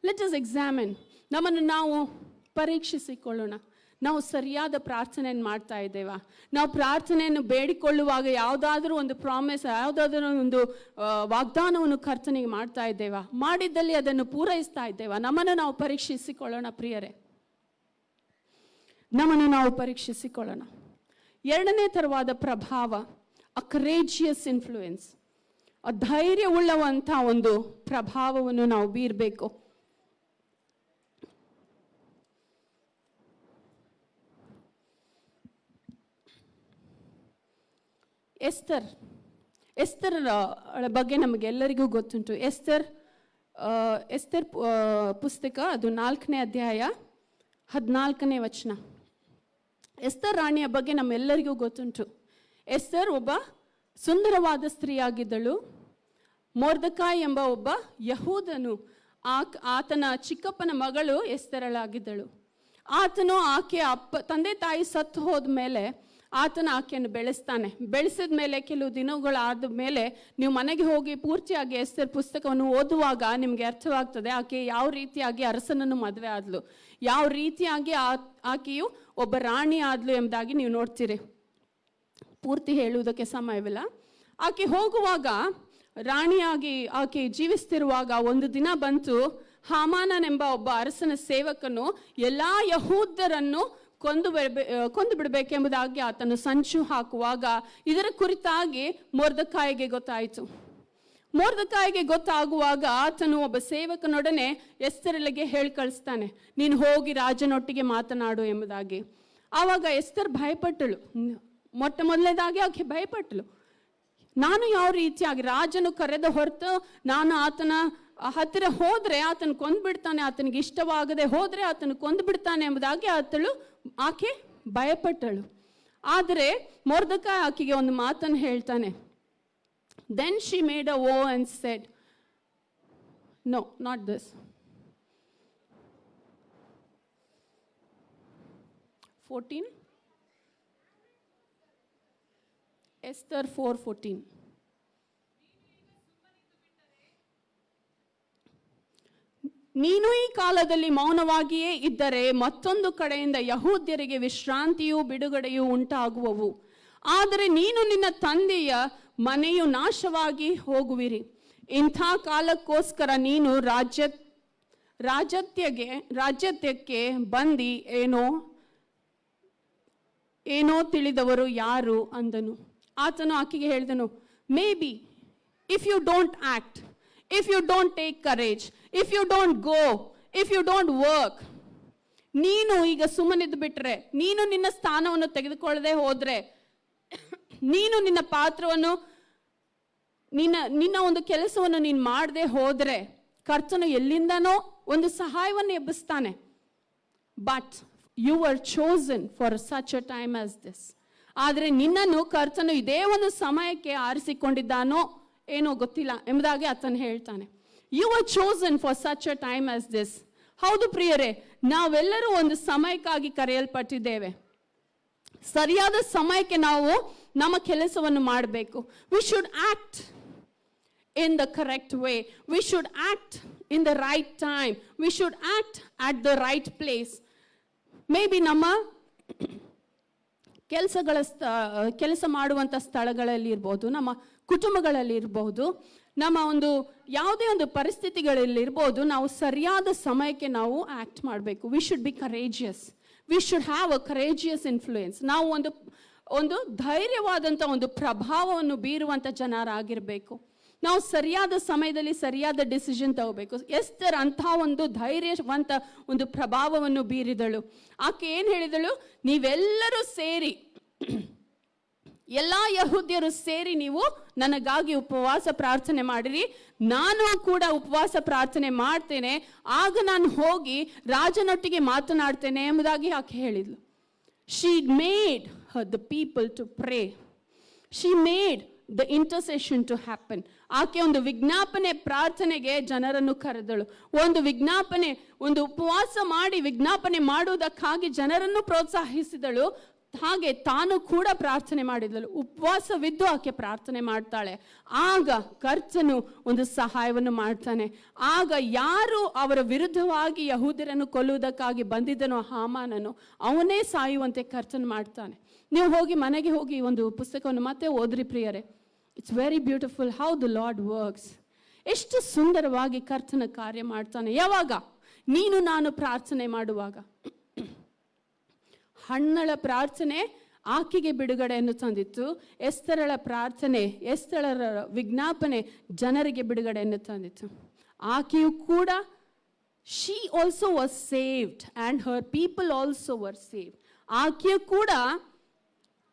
Let us examine. ನಮ್ಮನ್ನು ನಾವು ಪರೀಕ್ಷಿಸಿಕೊಳ್ಳೋಣ. ನಾವು ಸರಿಯಾದ ಪ್ರಾರ್ಥನೆಯನ್ನು ಮಾಡ್ತಾ ಇದ್ದೇವಾ? ನಾವು ಪ್ರಾರ್ಥನೆಯನ್ನು ಬೇಡಿಕೊಳ್ಳುವಾಗ ಯಾವುದಾದ್ರೂ ಒಂದು ಪ್ರಾಮಿಸ್, ಯಾವುದಾದ್ರೂ ಒಂದು ವಾಗ್ದಾನವನ್ನು ಕರ್ತನಿಗೆ ಮಾಡ್ತಾ ಇದ್ದೇವಾ? ಮಾಡಿದ್ದಲ್ಲಿ ಅದನ್ನು ಪೂರೈಸ್ತಾ ಇದ್ದೇವಾ? ನಮ್ಮನ್ನು ನಾವು ಪರೀಕ್ಷಿಸಿಕೊಳ್ಳೋಣ ಪ್ರಿಯರೇ, ನಮ್ಮನ್ನು ನಾವು ಪರೀಕ್ಷಿಸಿಕೊಳ್ಳೋಣ. ಎರಡನೇ ತರವಾದ ಪ್ರಭಾವ, ಅ ಕರೇಜಿಯಸ್ ಇನ್ಫ್ಲೂಯೆನ್ಸ್. ಧೈರ್ಯವುಳ್ಳವಂಥ ಒಂದು ಪ್ರಭಾವವನ್ನು ನಾವು ಬೀರಬೇಕು. ಎಸ್ತರ್ ಬಗ್ಗೆ ನಮಗೆಲ್ಲರಿಗೂ ಗೊತ್ತುಂಟು. ಎಸ್ತರ್ ಪುಸ್ತಕ, ಅದು 4ನೇ ಅಧ್ಯಾಯ 14ನೇ ವಚನ. ಎಸ್ತರ್ ರಾಣಿಯ ಬಗ್ಗೆ ನಮ್ಮೆಲ್ಲರಿಗೂ ಗೊತ್ತುಂಟು. ಎಸ್ತರ್ ಒಬ್ಬ ಸುಂದರವಾದ ಸ್ತ್ರೀಯಾಗಿದ್ದಳು. ಮೊರ್ದೆಕಾಯ್ ಎಂಬ ಒಬ್ಬ ಯಹೂದನು ಆತನ ಚಿಕ್ಕಪ್ಪನ ಮಗಳು ಎಸ್ತರಳಾಗಿದ್ದಳು. ಆತನು ಆಕೆಯ ತಂದೆ ತಾಯಿ ಸತ್ತು ಹೋದ ಮೇಲೆ ಆತನ ಆಕೆಯನ್ನು ಬೆಳೆಸ್ತಾನೆ. ಬೆಳೆಸಿದ ಮೇಲೆ ಕೆಲವು ದಿನಗಳಾದ ಮೇಲೆ ನೀವು ಮನೆಗೆ ಹೋಗಿ ಪೂರ್ತಿಯಾಗಿ ಎಸ್ತರ್ ಪುಸ್ತಕವನ್ನು ಓದುವಾಗ ನಿಮಗೆ ಅರ್ಥವಾಗ್ತದೆ ಆಕೆ ಯಾವ ರೀತಿಯಾಗಿ ಅರಸನನ್ನು ಮದುವೆ ಆದ್ಲು, ಯಾವ ರೀತಿಯಾಗಿ ಆಕೆಯು ಒಬ್ಬ ರಾಣಿ ಆದ್ಲು ಎಂಬುದಾಗಿ ನೀವು ನೋಡ್ತೀರಿ. ಪೂರ್ತಿ ಹೇಳುವುದಕ್ಕೆ ಸಮಯವಿಲ್ಲ. ಆಕೆ ಹೋಗುವಾಗ, ರಾಣಿಯಾಗಿ ಆಕೆ ಜೀವಿಸ್ತಿರುವಾಗ ಒಂದು ದಿನ ಬಂತು, ಹಾಮಾನನೆಂಬ ಒಬ್ಬ ಅರಸನ ಸೇವಕನು ಎಲ್ಲ ಯಹೂದ್ಯರನ್ನು ಕೊಂದು ಬಿಡಬೇಕೆಂಬುದಾಗಿ ಆತನು ಸಂಚು ಹಾಕುವಾಗ ಇದರ ಕುರಿತಾಗಿ ಮೊರ್ದೆಕಾಯಿಗೆ ಗೊತ್ತಾಯಿತು. ಮೊರ್ದೆಕಾಯಿಗೆ ಗೊತ್ತಾಗುವಾಗ ಆತನು ಒಬ್ಬ ಸೇವಕನೊಡನೆ ಎಸ್ತರಳಿಗೆ ಹೇಳಿ ಕಳಿಸ್ತಾನೆ, ನೀನು ಹೋಗಿ ರಾಜನೊಟ್ಟಿಗೆ ಮಾತನಾಡು ಎಂಬುದಾಗಿ. ಆವಾಗ ಎಸ್ತರ್ ಭಯಪಟ್ಟಳು. ಮೊದಲನೇದಾಗಿ ಆಕೆ ಭಯಪಟ್ಟಳು. ನಾನು ಯಾವ ರೀತಿಯಾಗಿ ರಾಜನು ಕರೆದ ಹೊರತು ನಾನು ಆತನ ಹತ್ತಿರ ಹೋದ್ರೆ ಆತನು ಕೊಂದ್ಬಿಡ್ತಾನೆ, ಆತನಿಗೆ ಇಷ್ಟವಾಗದೆ ಹೋದ್ರೆ ಆತನು ಕೊಂದ್ಬಿಡ್ತಾನೆ ಎಂಬುದಾಗಿ ಆಕೆ ಭಯಪಟ್ಟಳು. ಆದರೆ ಮೊರ್ದೆಕಾಯಿ ಆಕೆಗೆ ಒಂದು ಮಾತನ್ನು ಹೇಳ್ತಾನೆ. Then she made a vow and said, no, not this. 14 Esther 4:14. ನೀನು ಈ ಕಾಲದಲ್ಲಿ ಮೌನವಾಗಿಯೇ ಇದ್ದರೆ ಮತ್ತೊಂದು ಕಡೆಯಿಂದ ಯಹೂದ್ಯರಿಗೆ ವಿಶ್ರಾಂತಿಯೂ ಬಿಡುಗಡೆಯೂ ಉಂಟಾಗುವವು. ಆದರೆ ನೀನು ನಿನ್ನ ತಂದೆಯ ಮನೆಯು ನಾಶವಾಗಿ ಹೋಗುವಿರಿ. ಇಂಥ ಕಾಲಕ್ಕೋಸ್ಕರ ನೀನು ರಾಜ್ಯತ್ಯಕ್ಕೆ ಬಂದಿ ಏನೋ ತಿಳಿದವರು ಯಾರು ಅಂದನು. ಆತನು ಆಕೆಗೆ ಹೇಳಿದನು, maybe if you don't act, if you don't take courage, if you don't go, if you don't work, ನೀನು ಈಗ ಸುಮ್ಮನಿದ್ದು ಬಿಟ್ರೆ, ನೀನು ನಿನ್ನ ಸ್ಥಾನವನ್ನು ತೆಗೆದುಕೊಳ್ಳದೆ ಹೋದ್ರೆ, ನೀನು ನಿನ್ನ ಪಾತ್ರವನ್ನು ನಿನ್ನ ಒಂದು ಕೆಲಸವನ್ನು ನೀನು ಮಾಡದೆ ಹೋದ್ರೆ, ಕರ್ತನು ಎಲ್ಲಿಂದನೋ ಒಂದು ಸಹಾಯವನ್ನು ಎಬ್ಬಿಸ್ತಾನೆ. But you are chosen for such a time as this. ಆದರೆ ನಿನ್ನನ್ನು ಕರ್ತನು ಇದೇ ಒಂದು ಸಮಯಕ್ಕೆ ಆರಿಸಿಕೊಂಡಿದ್ದಾನೋ ಏನೋ ಗೊತ್ತಿಲ್ಲ ಎಂಬುದಾಗಿ ಆತನು ಹೇಳ್ತಾನೆ. You are chosen for such a time as this. ಹೌದು ಪ್ರಿಯರೇ, ನಾವೆಲ್ಲರೂ ಒಂದು ಸಮಯಕ್ಕಾಗಿ ಕರೆಯಲ್ಪಟ್ಟಿದ್ದೇವೆ. ಸರಿಯಾದ ಸಮಯಕ್ಕೆ ನಾವು ನಮ್ಮ ಕೆಲಸವನ್ನು ಮಾಡಬೇಕು. We should act in the correct way. We should act in the right time. We should act at the right place. Maybe ನಮ್ಮ ಕೆಲಸ ಮಾಡುವಂಥ ಸ್ಥಳಗಳಲ್ಲಿ ಇರ್ಬೋದು, ನಮ್ಮ ಕುಟುಂಬಗಳಲ್ಲಿ ಇರ್ಬೋದು, ನಮ್ಮ ಒಂದು ಯಾವುದೇ ಒಂದು ಪರಿಸ್ಥಿತಿಗಳಲ್ಲಿ ಇರ್ಬೋದು, ನಾವು ಸರಿಯಾದ ಸಮಯಕ್ಕೆ ನಾವು ಆಕ್ಟ್ ಮಾಡಬೇಕು. V should B courageous. We should have a courageous influence. ನಾವು ಒಂದು ಧೈರ್ಯವಾದಂಥ ಒಂದು ಪ್ರಭಾವವನ್ನು ಬೀರುವಂಥ ಜನರಾಗಿರಬೇಕು. ನಾವು ಸರಿಯಾದ ಸಮಯದಲ್ಲಿ ಸರಿಯಾದ ಡಿಸಿಷನ್ ತಗೋಬೇಕು. ಎಸ್ತರ್ ಅಂಥ ಒಂದು ಧೈರ್ಯವಂತ ಒಂದು ಪ್ರಭಾವವನ್ನು ಬೀರಿದಳು. ಆಕೆ ಏನು ಹೇಳಿದಳು? ನೀವೆಲ್ಲರೂ ಸೇರಿ, ಎಲ್ಲ ಯಹೂದ್ಯರು ಸೇರಿ ನೀವು ನನಗಾಗಿ ಉಪವಾಸ ಪ್ರಾರ್ಥನೆ ಮಾಡಿರಿ, ನಾನು ಕೂಡ ಉಪವಾಸ ಪ್ರಾರ್ಥನೆ ಮಾಡ್ತೇನೆ, ಆಗ ನಾನು ಹೋಗಿ ರಾಜನೊಟ್ಟಿಗೆ ಮಾತನಾಡ್ತೇನೆ ಎಂಬುದಾಗಿ ಆಕೆ ಹೇಳಿದ್ಲು. She made the people to pray. She made the intercession to happen. ಆಕೆ ಒಂದು ವಿಜ್ಞಾಪನೆ ಪ್ರಾರ್ಥನೆಗೆ ಜನರನ್ನು ಕರೆದಳು. ಒಂದು ವಿಜ್ಞಾಪನೆ, ಒಂದು ಉಪವಾಸ ಮಾಡಿ ವಿಜ್ಞಾಪನೆ ಮಾಡುವುದಕ್ಕಾಗಿ ಜನರನ್ನು ಪ್ರೋತ್ಸಾಹಿಸಿದಳು. ಹಾಗೆ ತಾನು ಕೂಡ ಪ್ರಾರ್ಥನೆ ಮಾಡಿದಳು. ಉಪವಾಸವಿದ್ದು ಆಕೆ ಪ್ರಾರ್ಥನೆ ಮಾಡ್ತಾಳೆ. ಆಗ ಕರ್ತನು ಒಂದು ಸಹಾಯವನ್ನು ಮಾಡ್ತಾನೆ. ಆಗ ಯಾರು ಅವರ ವಿರುದ್ಧವಾಗಿ ಯಹೂದ್ಯರನ್ನು ಕೊಲ್ಲುವುದಕ್ಕಾಗಿ ಬಂದಿದ್ದನೋ ಹಾಮಾನನು, ಅವನೇ ಸಾಯುವಂತೆ ಕರ್ತನು ಮಾಡ್ತಾನೆ. ನೀವು ಹೋಗಿ ಮನೆಗೆ ಹೋಗಿ ಒಂದು ಪುಸ್ತಕವನ್ನು ಮತ್ತೆ ಓದ್ರಿ ಪ್ರಿಯರೇ. It's very beautiful how the lord works. ಎಷ್ಟು ಸುಂದರವಾಗಿ ಕರ್ತನ ಕಾರ್ಯ ಮಾಡ್ತಾನೆ. ಯಾವಾಗ? ನೀನು ನಾನು ಪ್ರಾರ್ಥನೆ ಮಾಡುವಾಗ. ಹಣ್ಣಳ ಪ್ರಾರ್ಥನೆ ಆಕೆಗೆ ಬಿಡುಗಡೆಯನ್ನು ತಂದಿತ್ತು. ಎಸ್ತರಳ ಪ್ರಾರ್ಥನೆ, ಎಸ್ತರಳ ವಿಜ್ಞಾಪನೆ ಜನರಿಗೆ ಬಿಡುಗಡೆಯನ್ನು ತಂದಿತ್ತು. ಆಕೆಯು ಕೂಡ, she also was saved and her people also were saved. ಆಕೆಯು ಕೂಡ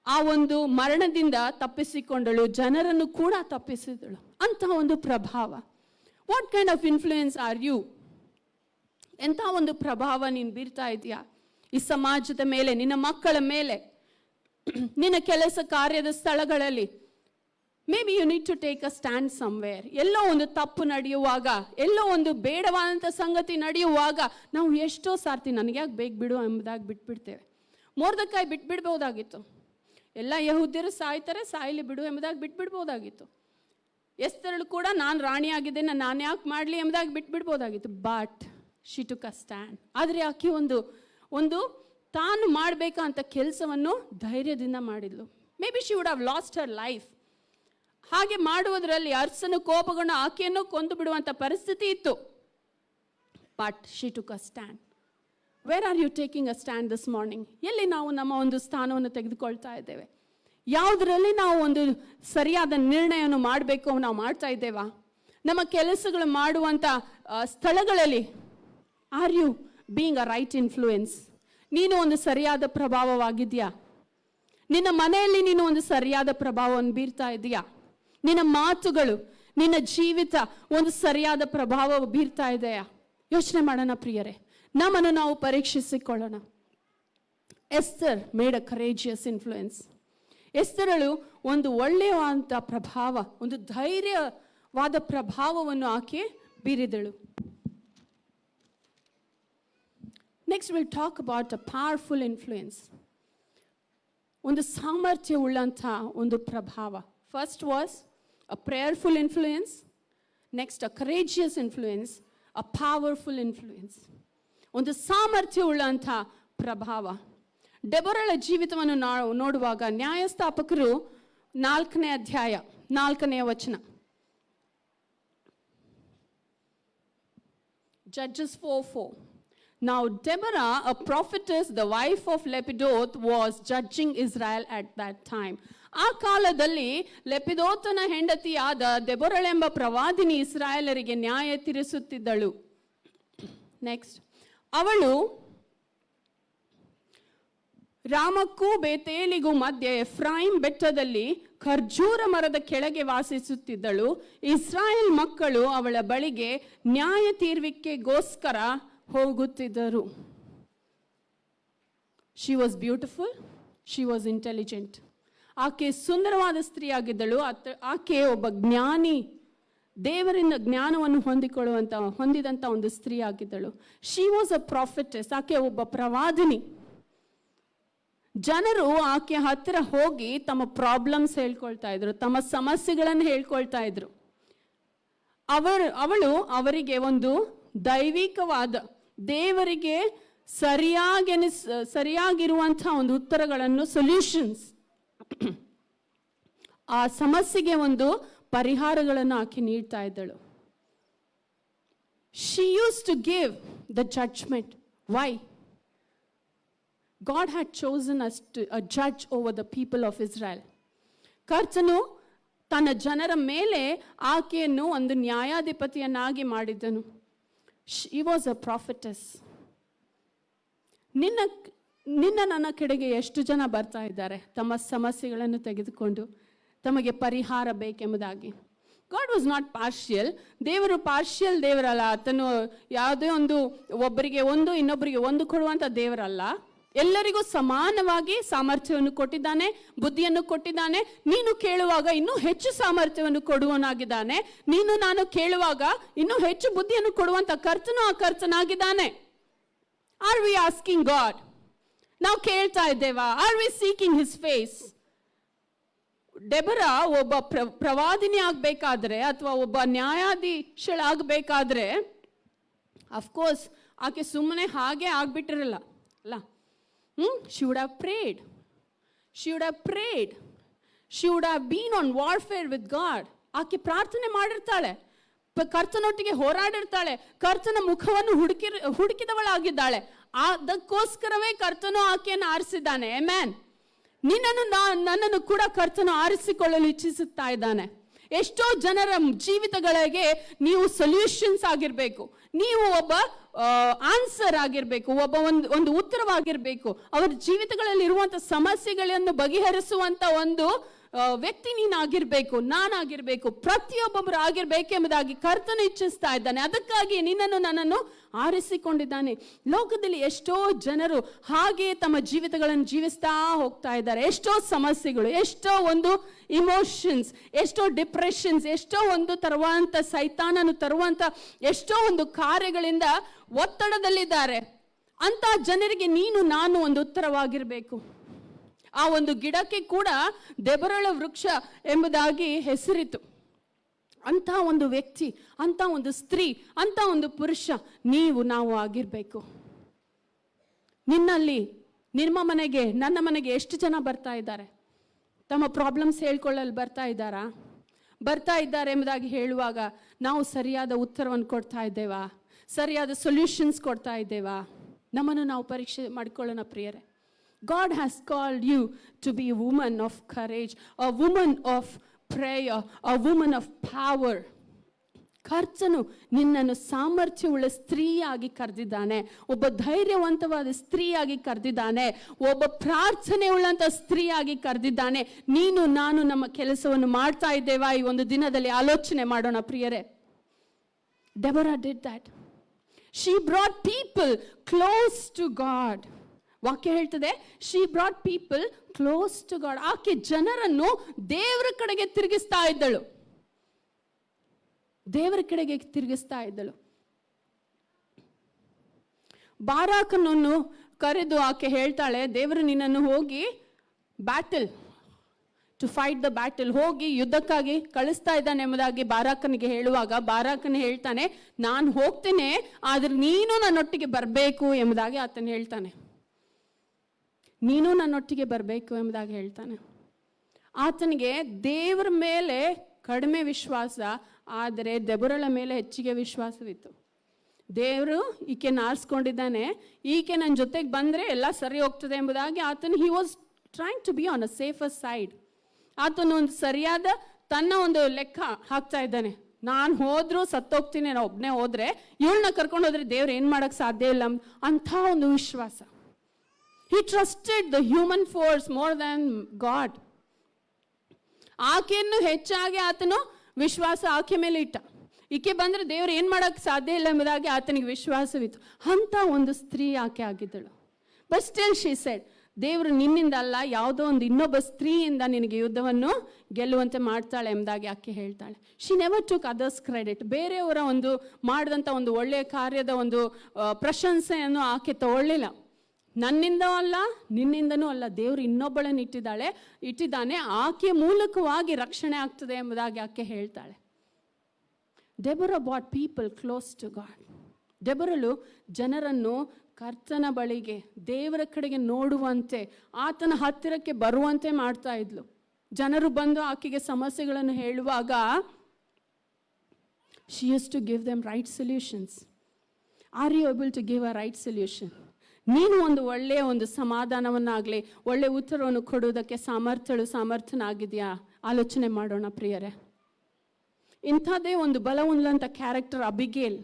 ಆ ಒಂದು ಮರಣದಿಂದ ತಪ್ಪಿಸಿಕೊಂಡಳು, ಜನರನ್ನು ಕೂಡ ತಪ್ಪಿಸಿದಳು. ಅಂತಹ ಒಂದು ಪ್ರಭಾವ. What kind of influence are you? ಎಂಥ ಒಂದು ಪ್ರಭಾವ ನೀನು ಬೀರ್ತಾ ಇದೆಯಾ ಈ ಸಮಾಜದ ಮೇಲೆ, ನಿನ್ನ ಮಕ್ಕಳ ಮೇಲೆ, ನಿನ್ನ ಕೆಲಸ ಕಾರ್ಯದ ಸ್ಥಳಗಳಲ್ಲಿ? Maybe you need to take a stand somewhere. ಎಲ್ಲೋ ಒಂದು ತಪ್ಪು ನಡೆಯುವಾಗ, ಎಲ್ಲೋ ಒಂದು ಬೇಡವಾದಂಥ ಸಂಗತಿ ನಡೆಯುವಾಗ ನಾವು ಎಷ್ಟೋ ಸಾರ್ತಿ ನನಗೆ ಯಾಕೆ ಬೇಗ ಬಿಡು ಎಂಬುದಾಗಿ ಬಿಟ್ಬಿಡ್ತೇವೆ. ಮೊರ್ದೆಕೈ ಬಿಟ್ಬಿಡ್ಬೋದಾಗಿತ್ತು. ಎಲ್ಲ ಯಹೂದ್ಯರು ಸಾಯ್ತಾರೆ, ಸಾಯಲಿ ಬಿಡು ಎಂಬುದಾಗಿ ಬಿಟ್ಬಿಡ್ಬೋದಾಗಿತ್ತು. ಎಸ್ತರಳು ಕೂಡ ನಾನು ರಾಣಿಯಾಗಿದ್ದೇನೆ, ನಾನು ಯಾಕೆ ಮಾಡಲಿ ಎಂಬುದಾಗಿ ಬಿಟ್ಬಿಡ್ಬೋದಾಗಿತ್ತು. But she took a stand. ಆದರೆ ಆಕೆ ಒಂದು ತಾನು ಮಾಡಬೇಕಂತ ಕೆಲಸವನ್ನು ಧೈರ್ಯದಿಂದ ಮಾಡಿದ್ಲು. Maybe she would have lost her life. ಹಾಗೆ ಮಾಡುವುದರಲ್ಲಿ ಅರಸನು ಕೋಪಗೊಂಡು ಆಕೆಯನ್ನು ಕೊಂದು ಬಿಡುವಂಥ ಪರಿಸ್ಥಿತಿ ಇತ್ತು. But she took a stand. Where are you taking a stand this morning? ಎಲ್ಲಿ ನಾವು ನಮ್ಮ ಒಂದು ಸ್ಥಾನವನ್ನು ತೆಗೆದುಕೊಳ್ತಾ ಇದ್ದೇವೆ? ಯಾವುದರಲ್ಲಿ ನಾವು ಒಂದು ಸರಿಯಾದ ನಿರ್ಣಯವನ್ನು ಮಾಡಬೇಕು ನಾವು ಮಾಡ್ತಾ ಇದ್ದೇವಾ? ನಮ್ಮ ಕೆಲಸಗಳು ಮಾಡುವಂಥ ಸ್ಥಳಗಳಲ್ಲಿ are you being a right influence? ನೀನು ಒಂದು ಸರಿಯಾದ ಪ್ರಭಾವವಾಗಿದೆಯಾ? ನಿನ್ನ ಮನೆಯಲ್ಲಿ ನೀನು ಒಂದು ಸರಿಯಾದ ಪ್ರಭಾವವನ್ನು ಬೀರ್ತಾ ಇದೆಯಾ? ನಿನ್ನ ಮಾತುಗಳು, ನಿನ್ನ ಜೀವಿತ ಒಂದು ಸರಿಯಾದ ಪ್ರಭಾವ ಬೀರ್ತಾ ಇದೆಯಾ? ಯೋಚನೆ ಮಾಡೋಣ ಪ್ರಿಯರೇ, ನಮ್ಮನ್ನು ನಾವು ಪರೀಕ್ಷಿಸಿಕೊಳ್ಳೋಣ. Esther made a courageous influence. ಎಸ್ತರಳು ಒಂದು ಒಳ್ಳೆಯವಾದಂಥ ಪ್ರಭಾವ, ಒಂದು ಧೈರ್ಯವಾದ ಪ್ರಭಾವವನ್ನು ಆಕೆ ಬೀರಿದಳು. Next will talk about a powerful influence. ಒಂದು ಸಾಮರ್ಥ್ಯವುಳ್ಳಂಥ ಒಂದು ಪ್ರಭಾವ. First was a prayerful influence, next a courageous influence, a powerful influence. ಒಂದು ಸಾಮರ್ಥ್ಯವುಳ್ಳಂಥ ಪ್ರಭಾವ. ಡೆಬೋರಳ ಜೀವಿತವನ್ನು ನಾವು ನೋಡುವಾಗ ನ್ಯಾಯಸ್ಥಾಪಕರು 4ನೇ ಅಧ್ಯಾಯ 4ನೇ ವಚನ. Judges 4:4. Now Deborah, a prophetess, the wife of Lepidoth, was judging Israel at that time. ಆ ಕಾಲದಲ್ಲಿ ಲೆಪಿದೋತನ ಹೆಂಡತಿಯಾದ ದೆಬೋರಳೆಂಬ ಪ್ರವಾದಿನಿ ಇಸ್ರಾಯೇಲರಿಗೆ ನ್ಯಾಯ ತೀರಿಸುತ್ತಿದ್ದಳು. ನೆಕ್ಸ್ಟ್, ಅವಳು ರಾಮಕ್ಕೂ ಬೇತೇಲಿಗೂ ಮಧ್ಯೆ ಎಫ್ರಾಯಿಂ ಬೆಟ್ಟದಲ್ಲಿ ಖರ್ಜೂರ ಮರದ ಕೆಳಗೆ ವಾಸಿಸುತ್ತಿದ್ದಳು. ಇಸ್ರಾಯೇಲ್ ಮಕ್ಕಳು ಅವಳ ಬಳಿಗೆ ನ್ಯಾಯ ತೀರ್ವಿಕೆಗೋಸ್ಕರ ಹೋಗುತ್ತಿದ್ದರು. She was beautiful, she was intelligent. ಆಕೆ ಸುಂದರವಾದ ಸ್ತ್ರೀ ಆಗಿದ್ದಳು. ಆಕೆ ಒಬ್ಬ ಜ್ಞಾನಿ, ದೇವರಿಂದ ಜ್ಞಾನವನ್ನು ಹೊಂದಿದಂಥ ಒಂದು ಸ್ತ್ರೀ ಆಗಿದ್ದಳು. ಶಿ ವಾಸ್ ಅ ಪ್ರಾಫಿಟೆಸ್, ಆಕೆ ಒಬ್ಬ ಪ್ರವಾದಿನಿ. ಜನರು ಆಕೆ ಹತ್ತಿರ ಹೋಗಿ ತಮ್ಮ ಪ್ರಾಬ್ಲಮ್ಸ್ ಹೇಳ್ಕೊಳ್ತಾ ಇದ್ರು, ತಮ್ಮ ಸಮಸ್ಯೆಗಳನ್ನು ಹೇಳ್ಕೊಳ್ತಾ ಇದ್ರು. ಅವರಿಗೆ ಒಂದು ದೈವಿಕವಾದ, ದೇವರಿಗೆ ಸರಿಯಾಗಿರುವಂತಹ ಒಂದು ಉತ್ತರಗಳನ್ನು, ಸೊಲ್ಯೂಷನ್ಸ್, ಆ ಸಮಸ್ಯೆಗೆ ಒಂದು ಪರಿಹಾರಗಳನ್ನು ಆಕೆ ನೀಡ್ತಾ ಇದ್ದಳು. She used to give the judgment. Why? God had chosen us to a judge over the people of Israel. ಕರ್ತನು ತನ್ನ ಜನರ ಮೇಲೆ ಆಕೆಯನ್ನು ಒಂದು ನ್ಯಾಯಾಧಿಪತಿಯನ್ನಾಗಿ ಮಾಡಿದ್ದನು. She was a prophetess. ನನ್ನ ಕಡೆಗೆ ಎಷ್ಟು ಜನ ಬರ್ತಾ ಇದ್ದಾರೆ ತಮ್ಮ ಸಮಸ್ಯೆಗಳನ್ನು ತೆಗೆದುಕೊಂಡು ತಮಗೆ ಪರಿಹಾರ ಬೇಕೆಂಬುದಾಗಿ. God was not partial. ದೇವರು ಪಾರ್ಷಿಯಲ್ ದೇವರಲ್ಲ. ಆತನು ಯಾವುದೇ ಒಬ್ಬರಿಗೆ ಒಂದು ಇನ್ನೊಬ್ಬರಿಗೆ ಒಂದು ಕೊಡುವಂಥ ದೇವರಲ್ಲ. ಎಲ್ಲರಿಗೂ ಸಮಾನವಾಗಿ ಸಾಮರ್ಥ್ಯವನ್ನು ಕೊಟ್ಟಿದ್ದಾನೆ, ಬುದ್ಧಿಯನ್ನು ಕೊಟ್ಟಿದ್ದಾನೆ. ನೀನು ಕೇಳುವಾಗ ಇನ್ನೂ ಹೆಚ್ಚು ಸಾಮರ್ಥ್ಯವನ್ನು ಕೊಡುವನಾಗಿದ್ದಾನೆ. ನೀನು ನಾನು ಕೇಳುವಾಗ ಇನ್ನೂ ಹೆಚ್ಚು ಬುದ್ಧಿಯನ್ನು ಕೊಡುವಂತ ಕರ್ತನು ಆ ಕರ್ತನಾಗಿದ್ದಾನೆ. Are we asking God? ನಾವು ಕೇಳ್ತಾ ಇದ್ದೇವಾ? Are we seeking his face? Deborah ಒಬ್ಬ ಪ್ರವಾದಿನಿ ಆಗ್ಬೇಕಾದ್ರೆ ಅಥವಾ ಒಬ್ಬ ನ್ಯಾಯಾಧೀಶಳಾಗಬೇಕಾದ್ರೆ ಅಫ್ಕೋರ್ಸ್ ಆಕೆ ಸುಮ್ಮನೆ ಹಾಗೆ ಆಗ್ಬಿಟ್ಟಿರಲ್ಲ ಅಲ್ಲ. She would have prayed. She would have prayed. She would have been on warfare with God. ಆಕೆ ಪ್ರಾರ್ಥನೆ ಮಾಡಿರ್ತಾಳೆ, ಕರ್ತನೊಟ್ಟಿಗೆ ಹೋರಾಡಿರ್ತಾಳೆ, ಕರ್ತನ ಮುಖವನ್ನು ಹುಡುಕಿದವಳಾಗಿದ್ದಾಳೆ. ಅದಕ್ಕೋಸ್ಕರವೇ ಕರ್ತನು ಆಕೆಯನ್ನು ಆರಿಸಿದ್ದಾನೆ. ಆಮೆನ್. ನನ್ನನ್ನು ಕೂಡ ಕರ್ತನು ಆರಿಸಿಕೊಳ್ಳಲು ಇಚ್ಛಿಸುತ್ತಾ ಇದ್ದಾನೆ. ಎಷ್ಟೋ ಜನರ ಜೀವಿತಗಳಿಗೆ ನೀವು ಸೊಲ್ಯೂಷನ್ಸ್ ಆಗಿರ್ಬೇಕು, ನೀವು ಒಬ್ಬ ಆನ್ಸರ್ ಆಗಿರ್ಬೇಕು, ಒಂದು ಉತ್ತರವಾಗಿರ್ಬೇಕು. ಅವರ ಜೀವಿತಗಳಲ್ಲಿ ಇರುವಂತ ಸಮಸ್ಯೆಗಳನ್ನು ಬಗೆಹರಿಸುವಂತ ಒಂದು ವ್ಯಕ್ತಿ ನೀನಾಗಿರ್ಬೇಕು, ನಾನಾಗಿರ್ಬೇಕು, ಪ್ರತಿಯೊಬ್ಬೊಬ್ಬರು ಆಗಿರ್ಬೇಕೆಂಬುದಾಗಿ ಕರ್ತನು ಇಚ್ಛಿಸ್ತಾ ಇದ್ದಾನೆ. ಅದಕ್ಕಾಗಿ ನಿನ್ನನ್ನು ನನ್ನನ್ನು ಆರಿಸಿಕೊಂಡಿದ್ದಾನೆ. ಲೋಕದಲ್ಲಿ ಎಷ್ಟೋ ಜನರು ಹಾಗೆ ತಮ್ಮ ಜೀವಿತಗಳನ್ನು ಜೀವಿಸ್ತಾ ಹೋಗ್ತಾ ಇದ್ದಾರೆ. ಎಷ್ಟೋ ಸಮಸ್ಯೆಗಳು, ಎಷ್ಟೋ ಒಂದು ಇಮೋಷನ್ಸ್, ಎಷ್ಟೋ ಡಿಪ್ರೆಷನ್ಸ್, ಎಷ್ಟೋ ಒಂದು ತರುವಂತ ಸೈತಾನನು ತರುವಂತ ಎಷ್ಟೋ ಒಂದು ಕಾರ್ಯಗಳಿಂದ ಒತ್ತಡದಲ್ಲಿದ್ದಾರೆ. ಅಂತ ಜನರಿಗೆ ನೀನು ನಾನು ಒಂದು ಉತ್ತರವಾಗಿರ್ಬೇಕು. ಆ ಒಂದು ಗಿಡಕ್ಕೆ ಕೂಡ ದೆಬರಳ ವೃಕ್ಷ ಎಂಬುದಾಗಿ ಹೆಸರಿತು. ಅಂತ ಒಂದು ವ್ಯಕ್ತಿ, ಅಂತ ಒಂದು ಸ್ತ್ರೀ, ಅಂತ ಒಂದು ಪುರುಷ ನಾವು ಆಗಿರ್ಬೇಕು. ನಿಮ್ಮ ಮನೆಗೆ, ನನ್ನ ಮನೆಗೆ ಎಷ್ಟು ಜನ ಬರ್ತಾ ಇದ್ದಾರೆ? ತಮ್ಮ ಪ್ರಾಬ್ಲಮ್ಸ್ ಹೇಳ್ಕೊಳ್ಳಲು ಬರ್ತಾ ಇದ್ದಾರೆ ಎಂಬುದಾಗಿ ಹೇಳುವಾಗ ನಾವು ಸರಿಯಾದ ಉತ್ತರವನ್ನು ಕೊಡ್ತಾ ಇದ್ದೇವಾ? ಸರಿಯಾದ ಸೊಲ್ಯೂಷನ್ಸ್ ಕೊಡ್ತಾ ಇದ್ದೇವಾ? ನಮ್ಮನ್ನು ನಾವು ಪರೀಕ್ಷೆ ಮಾಡಿಕೊಳ್ಳೋಣ ಪ್ರಿಯರೇ. God has called you to be a woman of courage, a woman of prayer, a woman of power. ಕರ್ತನು ನಿನ್ನನ್ನು ಸಾಮರ್ಥ್ಯವುಳ್ಳ ಸ್ತ್ರೀಯಾಗಿ ಕರೆದಿದ್ದಾನೆ, ಒಬ್ಬ ಧೈರ್ಯವಂತವಾದ ಸ್ತ್ರೀಯಾಗಿ ಕರೆದಿದ್ದಾನೆ, ಒಬ್ಬ ಪ್ರಾರ್ಥನೆ ಉಳ್ಳಂತ ಸ್ತ್ರೀಯಾಗಿ ಕರೆದಿದ್ದಾನೆ. ನಾನು ನಮ್ಮ ಕೆಲಸವನ್ನು ಮಾಡ್ತಾ ಇದ್ದೇವಾ? ಈ ಒಂದು ದಿನದಲ್ಲಿ ಆಲೋಚನೆ ಮಾಡೋಣ ಪ್ರಿಯರೇ. ಡೆಬರಾ did that. She brought people close to God. ವಾಕ್ಯ ಹೇಳ್ತದೆ, she brought people close to God. ಆಕೆ ಜನರನ್ನು ದೇವರ ಕಡೆಗೆ ತಿರುಗಿಸ್ತಾ ಇದ್ದಳು, ದೇವರ ಕಡೆಗೆ ತಿರುಗಿಸ್ತಾ ಇದ್ದಳು. ಬಾರಾಕನನ್ನು ಕರೆದು ಆಕೆ ಹೇಳ್ತಾಳೆ, ದೇವರು ನಿನ್ನನ್ನು ಹೋಗಿ ಟು ಫೈಟ್ ದ ಬ್ಯಾಟಲ್, ಹೋಗಿ ಯುದ್ಧಕ್ಕಾಗಿ ಕಳಿಸ್ತಾ ಇದ್ದಾನೆ ಎಂಬುದಾಗಿ ಬಾರಾಕನಿಗೆ ಹೇಳುವಾಗ, ಬಾರಾಕನ ಹೇಳ್ತಾನೆ, ನಾನು ಹೋಗ್ತೇನೆ, ಆದ್ರೆ ನೀನು ನನ್ನೊಟ್ಟಿಗೆ ಬರಬೇಕು ಎಂಬುದಾಗಿ ಆತನು ಹೇಳ್ತಾನೆ. ನೀನು ನನ್ನೊಟ್ಟಿಗೆ ಬರಬೇಕು ಎಂಬುದಾಗಿ ಹೇಳ್ತಾನೆ. ಆತನಿಗೆ ದೇವರ ಮೇಲೆ ಕಡಿಮೆ ವಿಶ್ವಾಸ, ಆದರೆ ದೆಬೊರಳ ಮೇಲೆ ಹೆಚ್ಚಿಗೆ ವಿಶ್ವಾಸವಿತ್ತು. ದೇವರು ಈಕೆನ ಆರಿಸ್ಕೊಂಡಿದ್ದಾನೆ, ಈಕೆ ನನ್ನ ಜೊತೆಗೆ ಬಂದರೆ ಎಲ್ಲ ಸರಿ ಹೋಗ್ತದೆ ಎಂಬುದಾಗಿ ಆತನು he was trying to be on a safer side. ಆತನು ಒಂದು ಸರಿಯಾದ ತನ್ನ ಒಂದು ಲೆಕ್ಕ ಹಾಕ್ತಾ ಇದ್ದಾನೆ. ನಾನು ಹೋದ್ರೂ ಸತ್ತೋಗ್ತೀನಿ, ನಾನು ಒಬ್ಬನೇ ಹೋದ್ರೆ, ಇವಳನ್ನ ಕರ್ಕೊಂಡು ಹೋದ್ರೆ ದೇವ್ರು ಏನು ಮಾಡೋಕ್ಕೆ ಸಾಧ್ಯ ಇಲ್ಲ ಅಂತ ಒಂದು ವಿಶ್ವಾಸ. He trusted the human force more than God. ಆಕೆಯನ್ನು ಹೆಚ್ಚಾಗಿ ಆತನು ವಿಶ್ವಾಸ ಆಕೆ ಮೇಲೆ ಇಟ್ಟ. ಈಕೆ ಬಂದರೆ ದೇವರು ಏನು ಮಾಡೋಕ್ಕೆ ಸಾಧ್ಯ ಇಲ್ಲ ಎಂಬುದಾಗಿ ಆತನಿಗೆ ವಿಶ್ವಾಸವಿತ್ತು. ಅಂಥ ಒಂದು ಸ್ತ್ರೀ ಆಕೆ ಆಗಿದ್ದಳು. ಬಟ್ ಸ್ಟಿಲ್ ಶಿ ಸೆಡ್, ದೇವರು ನಿನ್ನಿಂದ ಅಲ್ಲ, ಯಾವುದೋ ಒಂದು ಇನ್ನೊಬ್ಬ ಸ್ತ್ರೀಯಿಂದ ನಿನಗೆ ಯುದ್ಧವನ್ನು ಗೆಲ್ಲುವಂತೆ ಮಾಡ್ತಾಳೆ ಎಂಬುದಾಗಿ ಆಕೆ ಹೇಳ್ತಾಳೆ. She never took others credit. ಬೇರೆಯವರ ಒಂದು ಮಾಡಿದಂಥ ಒಂದು ಒಳ್ಳೆಯ ಕಾರ್ಯದ ಒಂದು ಪ್ರಶಂಸೆಯನ್ನು ಆಕೆ ತಗೊಳ್ಳಿಲ್ಲ. ನನ್ನಿಂದ ಅಲ್ಲ, ನಿನ್ನಿಂದನೂ ಅಲ್ಲ, ದೇವರು ಇನ್ನೊಬ್ಬಳನ್ನು ಇಟ್ಟಿದ್ದಾನೆ, ಆಕೆ ಮೂಲಕವಾಗಿ ರಕ್ಷಣೆ ಆಗ್ತದೆ ಎಂಬುದಾಗಿ ಆಕೆ ಹೇಳ್ತಾಳೆ. Deborah brought people close to God. ಡೆಬೊರಳು ಜನರನ್ನು ಕರ್ತನ ಬಳಿಗೆ, ದೇವರ ಕಡೆಗೆ ನೋಡುವಂತೆ, ಆತನ ಹತ್ತಿರಕ್ಕೆ ಬರುವಂತೆ ಮಾಡ್ತಾ ಇದ್ಲು. ಜನರು ಬಂದು ಆಕೆಗೆ ಸಮಸ್ಯೆಗಳನ್ನು ಹೇಳುವಾಗ she used to give them right solutions. Are you able to give a right solution? ನೀನು ಒಂದು ಒಳ್ಳೆಯ ಒಂದು ಸಮಾಧಾನವನ್ನಾಗಲಿ ಒಳ್ಳೆಯ ಉತ್ತರವನ್ನು ಕೊಡುವುದಕ್ಕೆ ಸಮರ್ಥನಾಗಿದೆಯಾ? ಆಲೋಚನೆ ಮಾಡೋಣ ಪ್ರಿಯರೇ. ಇಂಥದ್ದೇ ಒಂದು ಬಲವುಳ್ಳಂಥ ಕ್ಯಾರೆಕ್ಟರ್ ಅಬಿಗೇಲ್.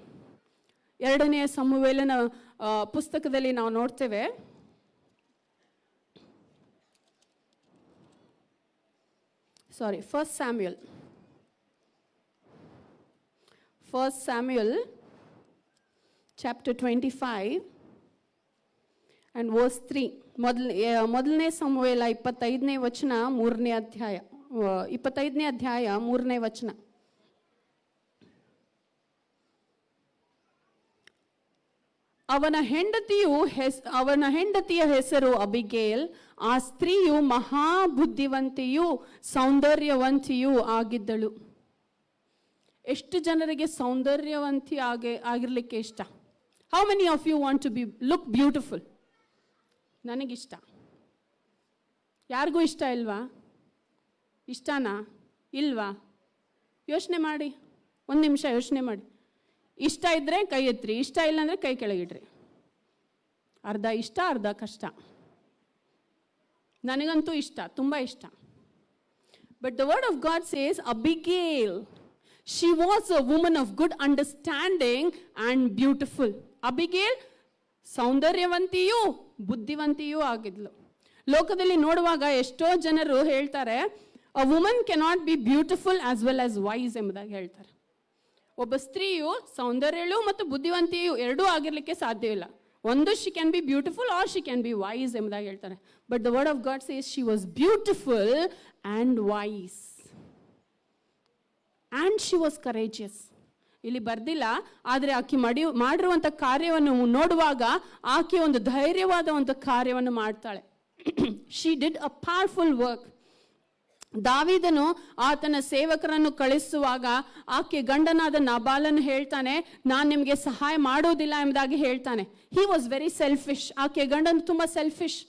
2ನೇ ಸಮುವೇಲನ ಪುಸ್ತಕದಲ್ಲಿ ನಾವು ನೋಡ್ತೇವೆ. First Samuel chapter 25 and verse 3. ಮೊದಲನೇ ಸಮುವೇಲ 25ನೇ ವಚನ 3ನೇ ಅಧ್ಯಾಯ 25ನೇ ಅಧ್ಯಾಯ 3ನೇ ವಚನ. ಅವನ ಹೆಂಡತಿಯ ಹೆಸರು ಅಬಿಗೇಲ್. ಆ ಸ್ತ್ರೀಯು ಮಹಾಬುದ್ಧಿವಂತೆಯೂ ಸೌಂದರ್ಯವಂತಿಯೂ ಆಗಿದ್ದಳು. ಎಷ್ಟು ಜನರಿಗೆ ಸೌಂದರ್ಯವಂತಿ ಆಗಿರ್ಲಿಕ್ಕೆ ಇಷ್ಟ? How many of you want to look beautiful? ನನಗಿಷ್ಟ. ಯಾರಿಗೂ ಇಷ್ಟ ಇಲ್ವಾ? ಇಷ್ಟನಾ? ಇಲ್ವಾ? ಯೋಚನೆ ಮಾಡಿ, 1 ನಿಮಿಷ ಯೋಚನೆ ಮಾಡಿ. ಇಷ್ಟ ಇದ್ದರೆ ಕೈ ಎತ್ತಿರಿ, ಇಷ್ಟ ಇಲ್ಲ ಅಂದರೆ ಕೈ ಕೆಳಗಿಡ್ರಿ. ಅರ್ಧ ಇಷ್ಟ, ಅರ್ಧ ಕಷ್ಟ. ನನಗಂತೂ ಇಷ್ಟ, ತುಂಬ ಇಷ್ಟ. But the word of God says Abigail, she was a woman of good understanding and beautiful. Abigail ಸೌಂದರ್ಯವಂತಿಯೂ ಬುದ್ಧಿವಂತಿಯೂ ಆಗಿದ್ಲು. ಲೋಕದಲ್ಲಿ ನೋಡುವಾಗ ಎಷ್ಟೋ ಜನರು ಹೇಳ್ತಾರೆ, a woman cannot be beautiful as well as wise ಎಂಬುದಾಗಿ ಹೇಳ್ತಾರೆ. ಒಬ್ಬ ಸ್ತ್ರೀಯು ಸೌಂದರ್ಯಳು ಮತ್ತು ಬುದ್ಧಿವಂತಿಯು ಎರಡೂ ಆಗಿರಲಿಕ್ಕೆ ಸಾಧ್ಯವಿಲ್ಲ. ಒಂದು she can be beautiful or she can be wise ಎಂಬುದಾಗಿ ಹೇಳ್ತಾರೆ. But the word of God says she was beautiful and wise and she was courageous. ಇಲ್ಲಿ ಬರ್ದಿಲ್ಲ, ಆದರೆ ಆಕೆ ಮಾಡಿರುವಂಥ ಕಾರ್ಯವನ್ನು ನೋಡುವಾಗ ಆಕೆ ಒಂದು ಧೈರ್ಯವಾದ ಒಂದು ಕಾರ್ಯವನ್ನು ಮಾಡ್ತಾಳೆ. She did a powerful work. ದಾವೀದನು ಆತನ ಸೇವಕರನ್ನು ಕಳಿಸುವಾಗ ಆಕೆ ಗಂಡನಾದ ನಬಾಲನ್ನು ಹೇಳ್ತಾನೆ, ನಾನು ನಿಮಗೆ ಸಹಾಯ ಮಾಡೋದಿಲ್ಲ ಎಂಬುದಾಗಿ ಹೇಳ್ತಾನೆ. He was very selfish. ಆಕೆ ಗಂಡನು ತುಂಬ ಸೆಲ್ಫಿಶ್.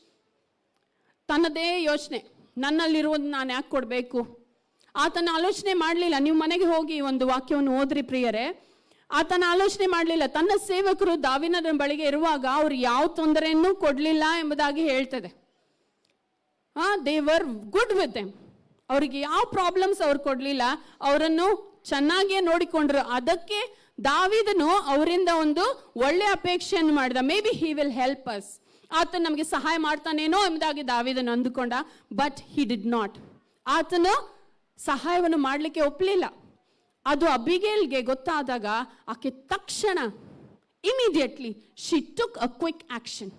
ತನ್ನದೇ ಯೋಚನೆ, ನನ್ನಲ್ಲಿರುವುದು ನಾನು ಯಾಕೆ ಕೊಡಬೇಕು? ಆತನ ಆಲೋಚನೆ ಮಾಡಲಿಲ್ಲ. ನೀವು ಮನೆಗೆ ಹೋಗಿ ಒಂದು ವಾಕ್ಯವನ್ನು ಓದ್ರಿ ಪ್ರಿಯರೇ. ಆತನ ಆಲೋಚನೆ ಮಾಡಲಿಲ್ಲ. ತನ್ನ ಸೇವಕರು ದಾವೀದನ ಬಳಿಗೆ ಇರುವಾಗ ಅವ್ರು ಯಾವ ತೊಂದರೆಯನ್ನೂ ಕೊಡಲಿಲ್ಲ ಎಂಬುದಾಗಿ ಹೇಳ್ತದೆ. They were good with them. ಅವರಿಗೆ ಯಾವ ಪ್ರಾಬ್ಲಮ್ಸ್ ಅವ್ರು ಕೊಡಲಿಲ್ಲ, ಅವರನ್ನು ಚೆನ್ನಾಗಿಯೇ ನೋಡಿಕೊಂಡ್ರು. ಅದಕ್ಕೆ ದಾವೀದನು ಅವರಿಂದ ಒಂದು ಒಳ್ಳೆ ಅಪೇಕ್ಷೆಯನ್ನು ಮಾಡಿದ. May be he will help us, ಆತನು ನಮಗೆ ಸಹಾಯ ಮಾಡ್ತಾನೇನೋ ಎಂಬುದಾಗಿ ದಾವೀದನು ಅಂದುಕೊಂಡ. But he did not. ಆತನು ಸಹಾಯವನ್ನು ಮಾಡಲಿಕ್ಕೆ ಒಪ್ಪಲಿಲ್ಲ. ಅದು ಅಬಿಗೇಲ್ಗೆ ಗೊತ್ತಾದಾಗ ಆಕೆ ತಕ್ಷಣ immediately she took a quick action.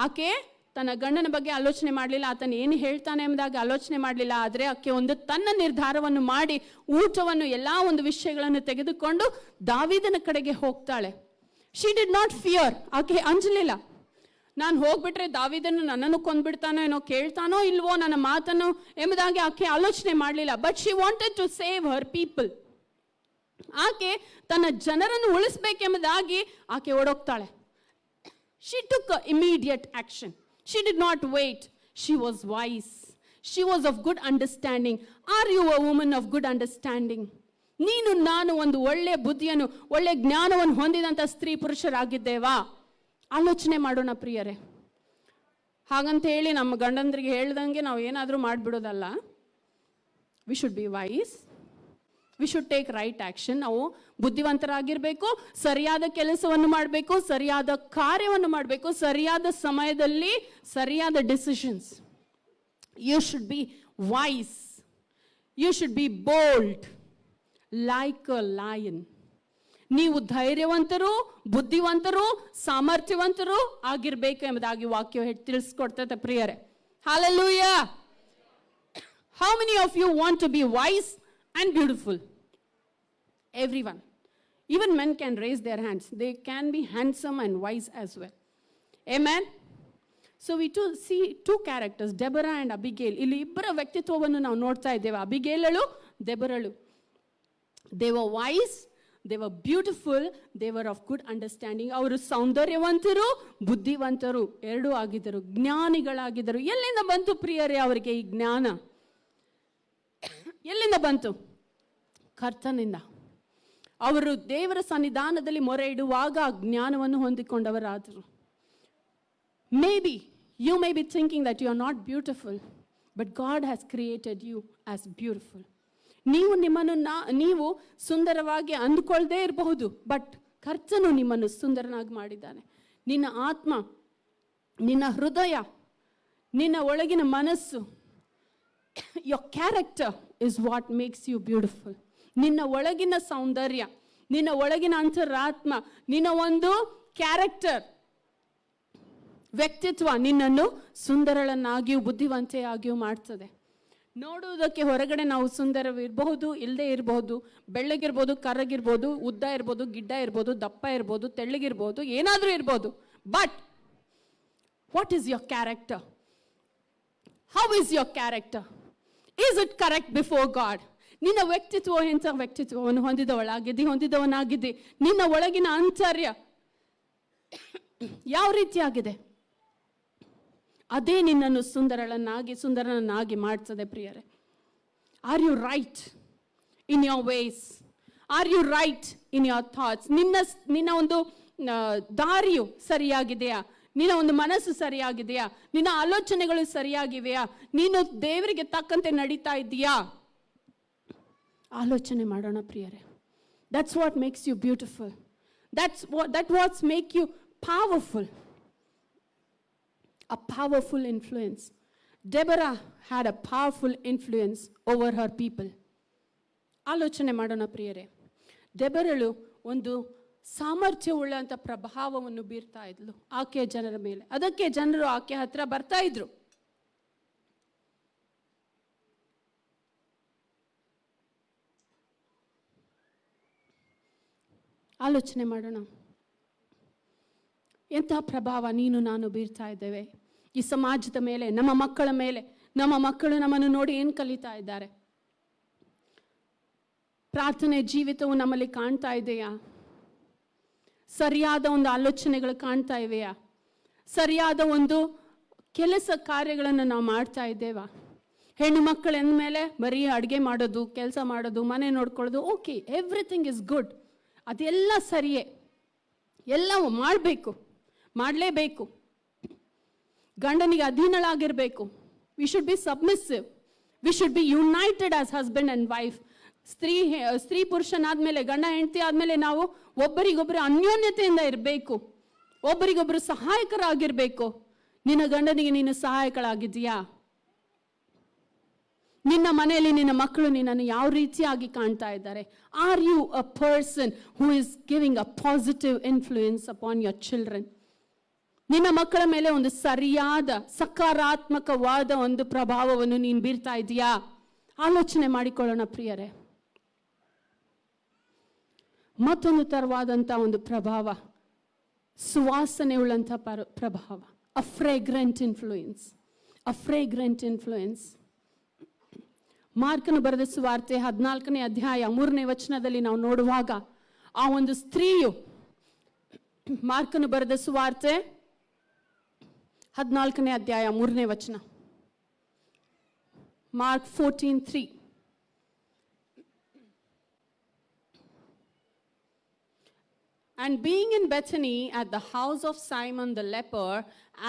ಆಕೆ ತನ್ನ ಗಂಡನ ಬಗ್ಗೆ ಆಲೋಚನೆ ಮಾಡಲಿಲ್ಲ, ಆತನು ಏನು ಹೇಳ್ತಾನೆ ಎಂಬುದಾಗಿ ಆಲೋಚನೆ ಮಾಡಲಿಲ್ಲ. ಆದರೆ ಆಕೆ ಒಂದು ತನ್ನ ನಿರ್ಧಾರವನ್ನು ಮಾಡಿ ಊಟವನ್ನು ಎಲ್ಲ ಒಂದು ವಿಷಯಗಳನ್ನು ತೆಗೆದುಕೊಂಡು ದಾವೀದನ ಕಡೆಗೆ ಹೋಗ್ತಾಳೆ. She did not fear. ಆಕೆ ಅಂಜಲಿಲ್ಲ. ನಾನು ಹೋಗ್ಬಿಟ್ರೆ ದಾವೀದನು ನನ್ನನ್ನು ಕೊಂದ್ಬಿಡ್ತಾನೋ ಏನೋ, ಕೇಳ್ತಾನೋ ಇಲ್ವೋ ನನ್ನ ಮಾತನ್ನು ಎಂಬುದಾಗಿ ಆಕೆ ಆಲೋಚನೆ ಮಾಡಲಿಲ್ಲ. But she wanted to save her people. ಆಕೆ ತನ್ನ ಜನರನ್ನು ಉಳಿಸ್ಬೇಕೆಂಬುದಾಗಿ ಆಕೆ ಓಡೋಗ್ತಾಳೆ. She took immediate action. She did not wait. She was wise. She was of good understanding. Are you a woman of good understanding? ನೀನು ನಾನು ಒಂದು ಒಳ್ಳೆಯ ಬುದ್ಧಿಯನ್ನು, ಒಳ್ಳೆಯ ಜ್ಞಾನವನ್ನು ಹೊಂದಿದಂಥ ಸ್ತ್ರೀ ಪುರುಷರಾಗಿದ್ದೇವಾ? ಆಲೋಚನೆ ಮಾಡೋಣ ಪ್ರಿಯರೇ. ಹಾಗಂತ ಹೇಳಿ ನಮ್ಮ ಗಂಡಂದ್ರಿಗೆ ಹೇಳ್ದಂಗೆ ನಾವು ಏನಾದರೂ ಮಾಡಿಬಿಡೋದಲ್ಲ. We should be wise we should take right action. ನಾವು ಬುದ್ಧಿವಂತರಾಗಿರಬೇಕು, ಸರಿಯಾದ ಕೆಲಸವನ್ನು ಮಾಡಬೇಕು, ಸರಿಯಾದ ಕಾರ್ಯವನ್ನು ಮಾಡಬೇಕು, ಸರಿಯಾದ ಸಮಯದಲ್ಲಿ ಸರಿಯಾದ decisions. You should be wise, you should be bold like a lion. ನೀವು ಧೈರ್ಯವಂತರು, ಬುದ್ಧಿವಂತರು, ಸಾಮರ್ಥ್ಯವಂತರು ಆಗಿರಬೇಕು ಎಂಬುದಾಗಿ ವಾಕ್ಯ ತಿಳಿಸ್ಕೊಡ್ತದೆ ಪ್ರಿಯರೇ. Hallelujah. How many of you want to be wise and beautiful? Everyone. Even men can raise their hands. They can be handsome and wise as well. Amen. So we see two characters, Deborah and Abigail. ಇಲ್ಲಿ ಇಬ್ಬರ ವ್ಯಕ್ತಿತ್ವವನ್ನು ನಾವು ನೋಡ್ತಾ ಇದ್ದೇವೆ, ಅಬಿಗೇಲಳು, ದೆಬರಳು. They were wise, they were beautiful, they were of good understanding. ಅವರು ಸೌಂದರ್ಯವಂತರು, ಬುದ್ಧಿವಂತರು ಎರಡೂ ಆಗಿದ್ದರು, ಜ್ಞಾನಿಗಳಾಗಿದ್ದರು. ಎಲ್ಲಿಂದ ಬಂತು ಪ್ರಿಯರೇ ಅವರಿಗೆ ಈ ಜ್ಞಾನ? ಎಲ್ಲಿಂದ ಬಂತು? ಕರ್ತನಿಂದ. ಅವರು ದೇವರ ಸನ್ನಿಧಾನದಲ್ಲಿ ಮೊರೆ ಇಡುವಾಗ ಆ ಜ್ಞಾನವನ್ನು ಹೊಂದಿಕೊಂಡವರಾದರು. Maybe you may be thinking that you are not beautiful, but God has created you as beautiful. ನೀವು ನೀವು ಸುಂದರವಾಗಿ ಅಂದುಕೊಳ್ಳದೇ ಇರಬಹುದು, ಬಟ್ ಕರ್ತನು ನಿಮ್ಮನ್ನು ಸುಂದರನಾಗಿ ಮಾಡಿದ್ದಾನೆ. ನಿನ್ನ ಆತ್ಮ, ನಿನ್ನ ಹೃದಯ, ನಿನ್ನ ಒಳಗಿನ ಮನಸ್ಸು, your character is what makes you beautiful. ನಿನ್ನ ಒಳಗಿನ ಸೌಂದರ್ಯ, ನಿನ್ನ ಒಳಗಿನ ಅಂತರಾತ್ಮ, ನಿನ್ನ ಒಂದು ಕ್ಯಾರೆಕ್ಟರ್, ವ್ಯಕ್ತಿತ್ವ ನಿನ್ನನ್ನು ಸುಂದರಳನ್ನಾಗಿಯೂ ಬುದ್ಧಿವಂತೆಯಾಗಿಯೂ ಮಾಡ್ತದೆ. ನೋಡುವುದಕ್ಕೆ ಹೊರಗಡೆ ನಾವು ಸುಂದರವಿರಬಹುದು, ಇಲ್ಲದೆ ಇರಬಹುದು, ಬೆಳ್ಳಗಿರ್ಬೋದು, ಕರ್ರಗಿರ್ಬೋದು, ಉದ್ದ ಇರ್ಬೋದು, ಗಿಡ್ಡ ಇರ್ಬೋದು, ದಪ್ಪ ಇರ್ಬೋದು, ತೆಳ್ಳಗಿರ್ಬೋದು, ಏನಾದರೂ ಇರ್ಬೋದು. But what is your character? How is your character? Is it correct before god? ನಿನ್ನ ವ್ಯಕ್ತಿತ್ವ ಎಂಥ ವ್ಯಕ್ತಿತ್ವವನ್ನು ಹೊಂದಿದವನಾಗಿದ್ದಿ? ನಿನ್ನ ಒಳಗಿನ ಆಂತರ್ಯ ಯಾವ ರೀತಿಯಾಗಿದೆ? ಅದೇ ನಿನ್ನನ್ನು ಸುಂದರನನ್ನಾಗಿ ಮಾಡ್ತದೆ ಪ್ರಿಯರೇ. Are you right in your ways? Are you right in your thoughts? ನಿನ್ನ ಒಂದು ದಾರಿಯು ಸರಿಯಾಗಿದೆಯಾ? ನಿನ್ನ ಒಂದು ಮನಸ್ಸು ಸರಿಯಾಗಿದೆಯಾ? ನಿನ್ನ ಆಲೋಚನೆಗಳು ಸರಿಯಾಗಿವೆಯಾ? ನೀನು ದೇವರಿಗೆ ತಕ್ಕಂತೆ ನಡೀತಾ ಇದ್ದೀಯಾ? ಆಲೋಚನೆ ಮಾಡೋಣ ಪ್ರಿಯರೇ. That's what makes you beautiful. That what's make you powerful. A powerful influence. Deborah had a powerful influence over her people. ಆಲೋಚನೆ ಮಾಡೋಣ ಪ್ರಿಯರೇ. ಡೆಬರಳು ಒಂದು ಸಾಮರ್ಥ್ಯವುಳ್ಳಂಥ ಪ್ರಭಾವವನ್ನು ಬೀರ್ತಾ ಇದ್ಲು ಆಕೆಯ ಜನರ ಮೇಲೆ. ಅದಕ್ಕೆ ಜನರು ಆಕೆ ಹತ್ರ ಬರ್ತಾ ಇದ್ರು. ಆಲೋಚನೆ ಮಾಡೋಣ, ಎಂಥ ಪ್ರಭಾವ ನೀನು ನಾನು ಬೀರ್ತಾ ಇದ್ದೇವೆ ಈ ಸಮಾಜದ ಮೇಲೆ, ನಮ್ಮ ಮಕ್ಕಳ ಮೇಲೆ. ನಮ್ಮ ಮಕ್ಕಳು ನಮ್ಮನ್ನು ನೋಡಿ ಏನು ಕಲಿತಾ ಇದ್ದಾರೆ? ಪ್ರಾರ್ಥನೆ ಜೀವಿತವು ನಮ್ಮಲ್ಲಿ ಕಾಣ್ತಾ ಇದೆಯಾ? ಸರಿಯಾದ ಒಂದು ಆಲೋಚನೆಗಳು ಕಾಣ್ತಾ ಇವೆಯಾ? ಸರಿಯಾದ ಒಂದು ಕೆಲಸ ಕಾರ್ಯಗಳನ್ನು ನಾವು ಮಾಡ್ತಾ ಇದ್ದೇವಾ? ಹೆಣ್ಣು ಮಕ್ಕಳು ಎಂದಮೇಲೆ ಬರೀ ಅಡುಗೆ ಮಾಡೋದು, ಕೆಲಸ ಮಾಡೋದು, ಮನೆ ನೋಡ್ಕೊಳ್ಳೋದು, ಓಕೆ, ಎವ್ರಿಥಿಂಗ್ ಇಸ್ ಗುಡ್, ಅದೆಲ್ಲ ಸರಿಯೇ, ಎಲ್ಲವೂ ಮಾಡಲೇಬೇಕು. ಗಂಡನಿಗೆ ಅಧೀನಳಾಗಿರಬೇಕು. We should be submissive. We should be united as husband and wife. ಸ್ತ್ರೀ ಪುರುಷನಾದ್ಮೇಲೆ, ಗಂಡ ಹೆಂಡತಿ ಆದಮೇಲೆ ನಾವು ಒಬ್ಬರಿಗೊಬ್ಬರು ಅನ್ಯೋನ್ಯತೆಯಿಂದ ಇರಬೇಕು, ಒಬ್ಬರಿಗೊಬ್ಬರು ಸಹಾಯಕರಾಗಿರಬೇಕು. ನಿನ್ನ ಗಂಡನಿಗೆ ನೀನು ಸಹಾಯಕಳಾಗಿದ್ದೀಯಾ? ನಿನ್ನ ಮನೆಯಲ್ಲಿ ನಿನ್ನ ಮಕ್ಕಳು ನಿನ್ನನ್ನು ಯಾವ ರೀತಿಯಾಗಿ ಕಾಣ್ತಾ ಇದ್ದಾರೆ? Are you a person who is giving a positive influence upon your children? ನಿನ್ನ ಮಕ್ಕಳ ಮೇಲೆ ಒಂದು ಸರಿಯಾದ ಸಕಾರಾತ್ಮಕವಾದ ಒಂದು ಪ್ರಭಾವವನ್ನು ನೀನು ಬೀರ್ತಾ ಇದೆಯಾ? ಆಲೋಚನೆ ಮಾಡಿಕೊಳ್ಳೋಣ ಪ್ರಿಯರೇ. ಮತ್ತೊಂದು ತರವಾದಂಥ ಒಂದು ಪ್ರಭಾವ, ಸುವಾಸನೆ ಉಳ್ಳಂಥ ಪ್ರಭಾವ, ಅ ಫ್ರೇಗ್ರೆಂಟ್ ಇನ್ಫ್ಲೂಯೆನ್ಸ್. ಮಾರ್ಕನು ಬರೆದ ಸುವಾರ್ತೆ 14ನೇ ಅಧ್ಯಾಯ 3ನೇ ವಚನದಲ್ಲಿ ನಾವು ನೋಡುವಾಗ ಆ ಒಂದು ಸ್ತ್ರೀಯು, ಮಾರ್ಕನು ಬರೆದ ಸುವಾರ್ತೆ 14ನೇ ಅಧ್ಯಾಯ 3ನೇ ವಚನ, Mark 14:3. And being in Bethany at the house of Simon the leper,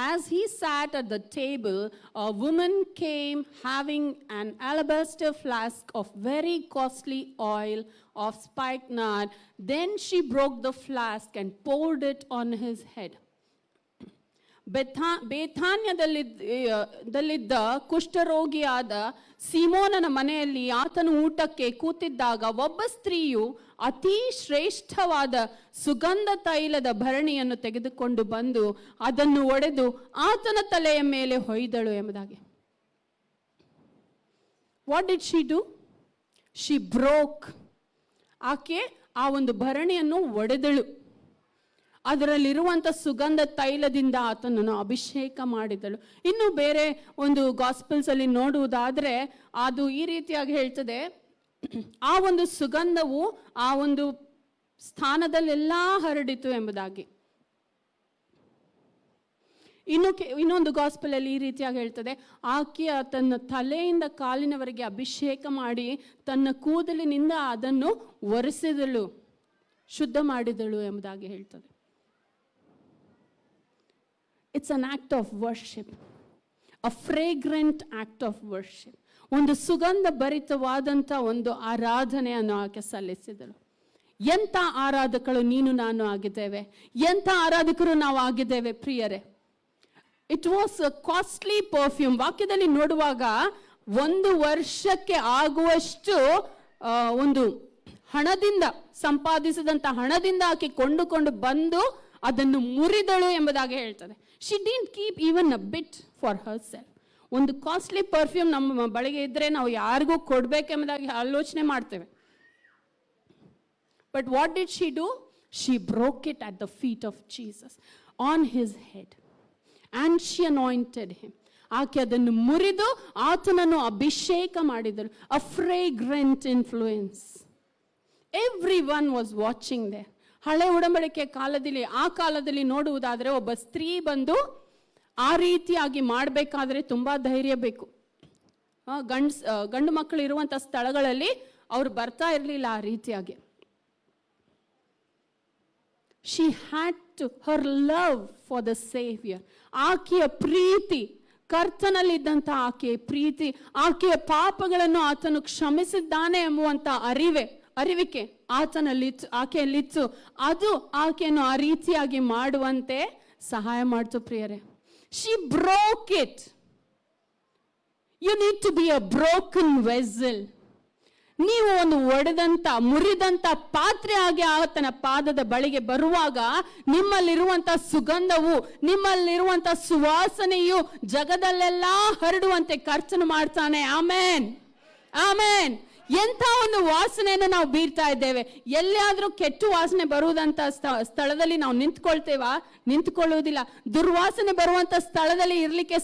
as he sat at the table, a woman came having an alabaster flask of very costly oil of spikenard. Then she broke the flask and poured it on his head. ಬೇಥಾನ್ಯದಲ್ಲಿದ್ದ ಕುಷ್ಠರೋಗಿಯಾದ ಸೀಮೋನನ ಮನೆಯಲ್ಲಿ ಆತನು ಊಟಕ್ಕೆ ಕೂತಿದ್ದಾಗ ಒಬ್ಬ ಸ್ತ್ರೀಯು ಅತಿ ಶ್ರೇಷ್ಠವಾದ ಸುಗಂಧ ತೈಲದ ಭರಣಿಯನ್ನು ತೆಗೆದುಕೊಂಡು ಬಂದು ಅದನ್ನು ಒಡೆದು ಆತನ ತಲೆಯ ಮೇಲೆ ಹೊಯ್ದಳು ಎಂಬುದಾಗಿ. What did she do? She broke. ಆಕೆ ಆ ಒಂದು ಭರಣಿಯನ್ನು ಒಡೆದಳು. ಅದರಲ್ಲಿರುವಂಥ ಸುಗಂಧ ತೈಲದಿಂದ ಆತನನ್ನು ಅಭಿಷೇಕ ಮಾಡಿದಳು. ಇನ್ನು ಬೇರೆ ಒಂದು ಗಾಸ್ಪಲ್ಸ್ ಅಲ್ಲಿ ನೋಡುವುದಾದ್ರೆ ಅದು ಈ ರೀತಿಯಾಗಿ ಹೇಳ್ತದೆ, ಆ ಒಂದು ಸುಗಂಧವು ಆ ಒಂದು ಸ್ಥಾನದಲ್ಲೆಲ್ಲ ಹರಡಿತು ಎಂಬುದಾಗಿ. ಇನ್ನೊಂದು ಗಾಸ್ಪಲ್ ಅಲ್ಲಿ ಈ ರೀತಿಯಾಗಿ ಹೇಳ್ತದೆ, ಆಕೆಯ ತನ್ನ ತಲೆಯಿಂದ ಕಾಲಿನವರೆಗೆ ಅಭಿಷೇಕ ಮಾಡಿ ತನ್ನ ಕೂದಲಿನಿಂದ ಅದನ್ನು ಒರೆಸಿದಳು, ಶುದ್ಧ ಮಾಡಿದಳು ಎಂಬುದಾಗಿ ಹೇಳ್ತದೆ. It's an act of worship, a fragrant act of worship. ಒಂದು ಸುಗಂಧ ಭರಿತವಾದಂಥ ಒಂದು ಆರಾಧನೆಯನ್ನು ಆಕೆ ಸಲ್ಲಿಸಿದಳು. ಎಂಥ ಆರಾಧಕರು ನೀನು ನಾನು ಆಗಿದ್ದೇವೆ, ಎಂಥ ಆರಾಧಕರು ನಾವು ಆಗಿದ್ದೇವೆ ಪ್ರಿಯರೇ. It was a costly perfume. ವಾಕ್ಯದಲ್ಲಿ ನೋಡುವಾಗ 1 ವರ್ಷಕ್ಕೆ ಆಗುವಷ್ಟು ಒಂದು ಹಣದಿಂದ ಸಂಪಾದಿಸಿದಂಥ ಹಣದಿಂದ ಆಕೆ ಕೊಂಡುಕೊಂಡು ಬಂದು ಅದನ್ನು ಮುರಿದಳು ಎಂಬುದಾಗಿ ಹೇಳ್ತದೆ. She didn't keep even a bit for herself. ಒಂದು ಕಾಸ್ಟ್ಲಿ ಪರ್ಫ್ಯೂಮ್ ನಮ್ಮ ಬಳಿಗೆ ಇದ್ರೆ ನಾವು ಯಾರಿಗೂ ಕೊಡ್ಬೇಕೆಂಬುದಾಗಿ ಆಲೋಚನೆ ಮಾಡ್ತೇವೆ. But what did she do? She broke it at the feet of Jesus on his head and she anointed him. ಆಕೆ ಅದನ್ನು ಮುರಿದು ಆತನನ್ನು ಅಭಿಷೇಕ ಮಾಡಿದಳು. A fragrant influence. Everyone was watching there. ಹಳೆ ಒಡಂಬಡಿಕೆ ಕಾಲದಲ್ಲಿ, ಆ ಕಾಲದಲ್ಲಿ ನೋಡುವುದಾದರೆ ಒಬ್ಬ ಸ್ತ್ರೀ ಬಂದು ಆ ರೀತಿಯಾಗಿ ಮಾಡಬೇಕಾದ್ರೆ ತುಂಬಾ ಧೈರ್ಯ ಬೇಕು. ಗಂಡು ಮಕ್ಕಳು ಇರುವಂಥ ಸ್ಥಳಗಳಲ್ಲಿ ಅವ್ರು ಬರ್ತಾ ಇರಲಿಲ್ಲ ಆ ರೀತಿಯಾಗಿ. She had to her love for the saviour. ಆಕೆಯ ಪ್ರೀತಿ, ಕರ್ತನಲ್ಲಿದ್ದಂಥ ಆಕೆಯ ಪ್ರೀತಿ, ಆಕೆಯ ಪಾಪಗಳನ್ನು ಆತನು ಕ್ಷಮಿಸಿದ್ದಾನೆ ಎಂಬುವಂಥ ಅರಿವಿಕೆ ಆಕೆಯಲ್ಲಿತ್ತು. ಅದು ಆಕೆಯನ್ನು ಆ ರೀತಿಯಾಗಿ ಮಾಡುವಂತೆ ಸಹಾಯ ಮಾಡ್ತು ಪ್ರಿಯರೇ. She broke it. You need to be a broken vessel. ನೀವು ಒಂದು ಒಡೆದಂತ ಮುರಿದಂತ ಪಾತ್ರೆ ಆಗಿ ಆತನ ಪಾದದ ಬಳಿಗೆ ಬರುವಾಗ ನಿಮ್ಮಲ್ಲಿರುವಂತ ಸುಗಂಧವು, ನಿಮ್ಮಲ್ಲಿರುವಂತ ಸುವಾಸನೆಯು ಜಗದಲ್ಲೆಲ್ಲ ಹರಡುವಂತೆ ಕರ್ತನು ಮಾಡ್ತಾನೆ. ಆಮೇನ್, ಆಮೇನ್. ಎಂಥ ಒಂದು ವಾಸನೆಯನ್ನು ನಾವು ಬೀರ್ತಾ ಇದ್ದೇವೆ. ಎಲ್ಲಿಯಾದ್ರೂ ಕೆಟ್ಟ ವಾಸನೆ ಬರುವುದಂತ ಸ್ಥಳದಲ್ಲಿ ನಾವು ನಿಂತ್ಕೊಳ್ಳುವುದಿಲ್ಲ. ದುರ್ವಾಸನೆ ಬರುವಂತ ಸ್ಥಳದಲ್ಲಿ ಇರ್ಲಿಕ್ಕೆ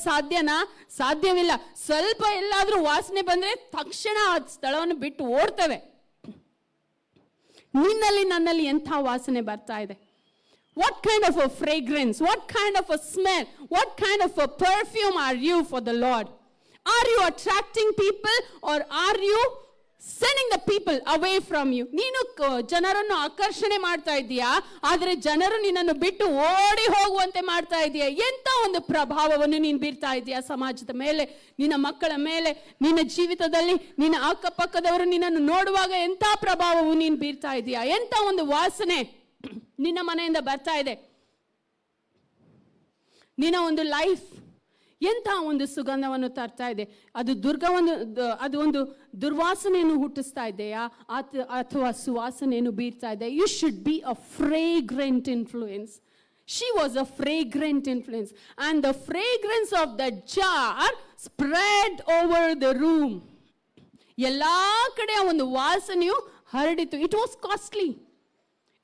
ಸಾಧ್ಯವಿಲ್ಲ. ಸ್ವಲ್ಪ ಎಲ್ಲಾದ್ರೂ ವಾಸನೆ ಬಂದ್ರೆ ತಕ್ಷಣ ಆ ಸ್ಥಳವನ್ನು ಬಿಟ್ಟು ಓಡ್ತೇವೆ. ನಿನ್ನಲ್ಲಿ ನನ್ನಲ್ಲಿ ಎಂಥ ವಾಸನೆ ಬರ್ತಾ ಇದೆ? What kind of a fragrance, what kind of a smell, what kind of a perfume are you for the Lord? Are you attracting people or are you sending the people away from you? ನೀನು ಜನರನ್ನು ಆಕರ್ಷಣೆ ಮಾಡ್ತಾ ಇದೀಯಾ, ಆದರೆ ಜನರು ನಿನ್ನನ್ನು ಬಿಟ್ಟು ಓಡಿ ಹೋಗುವಂತೆ ಮಾಡ್ತಾ ಇದೀಯಾ? ಎಂತ ಒಂದು ಪ್ರಭಾವವನ್ನು ನೀನು ಬೀರ್ತಾ ಇದೀಯಾ ಸಮಾಜದ ಮೇಲೆ, ನಿನ್ನ ಮಕ್ಕಳ ಮೇಲೆ, ನಿನ್ನ ಜೀವಿತದಲ್ಲಿ ನಿನ್ನ ಅಕ್ಕಪಕ್ಕದವರು ನಿನ್ನನ್ನು ನೋಡುವಾಗ ಎಂತ ಪ್ರಭಾವವು ನೀನು ಬೀರ್ತಾ ಇದೀಯಾ? ಎಂತ ಒಂದು ವಾಸನೆ ನಿನ್ನ ಮನೆಯಿಂದ ಬರ್ತಾ ಇದೆ? ನಿನ್ನ ಒಂದು ಲೈಫ್ ಎಂಥ ಒಂದು ಸುಗಂಧವನ್ನು ತರ್ತಾ ಇದೆ? ಅದು ಒಂದು ದುರ್ವಾಸನೆಯನ್ನು ಹುಟ್ಟಿಸ್ತಾ ಇದೆಯಾ ಅಥವಾ ಸುವಾಸನೆಯನ್ನು ಬೀರ್ತಾ ಇದೆ? You should be a fragrant influence. She was a fragrant influence, and the fragrance of the jar spread over the room. ಎಲ್ಲಾ ಕಡೆ ಆ ಒಂದು ವಾಸನೆಯು ಹರಡಿತು. It was costly.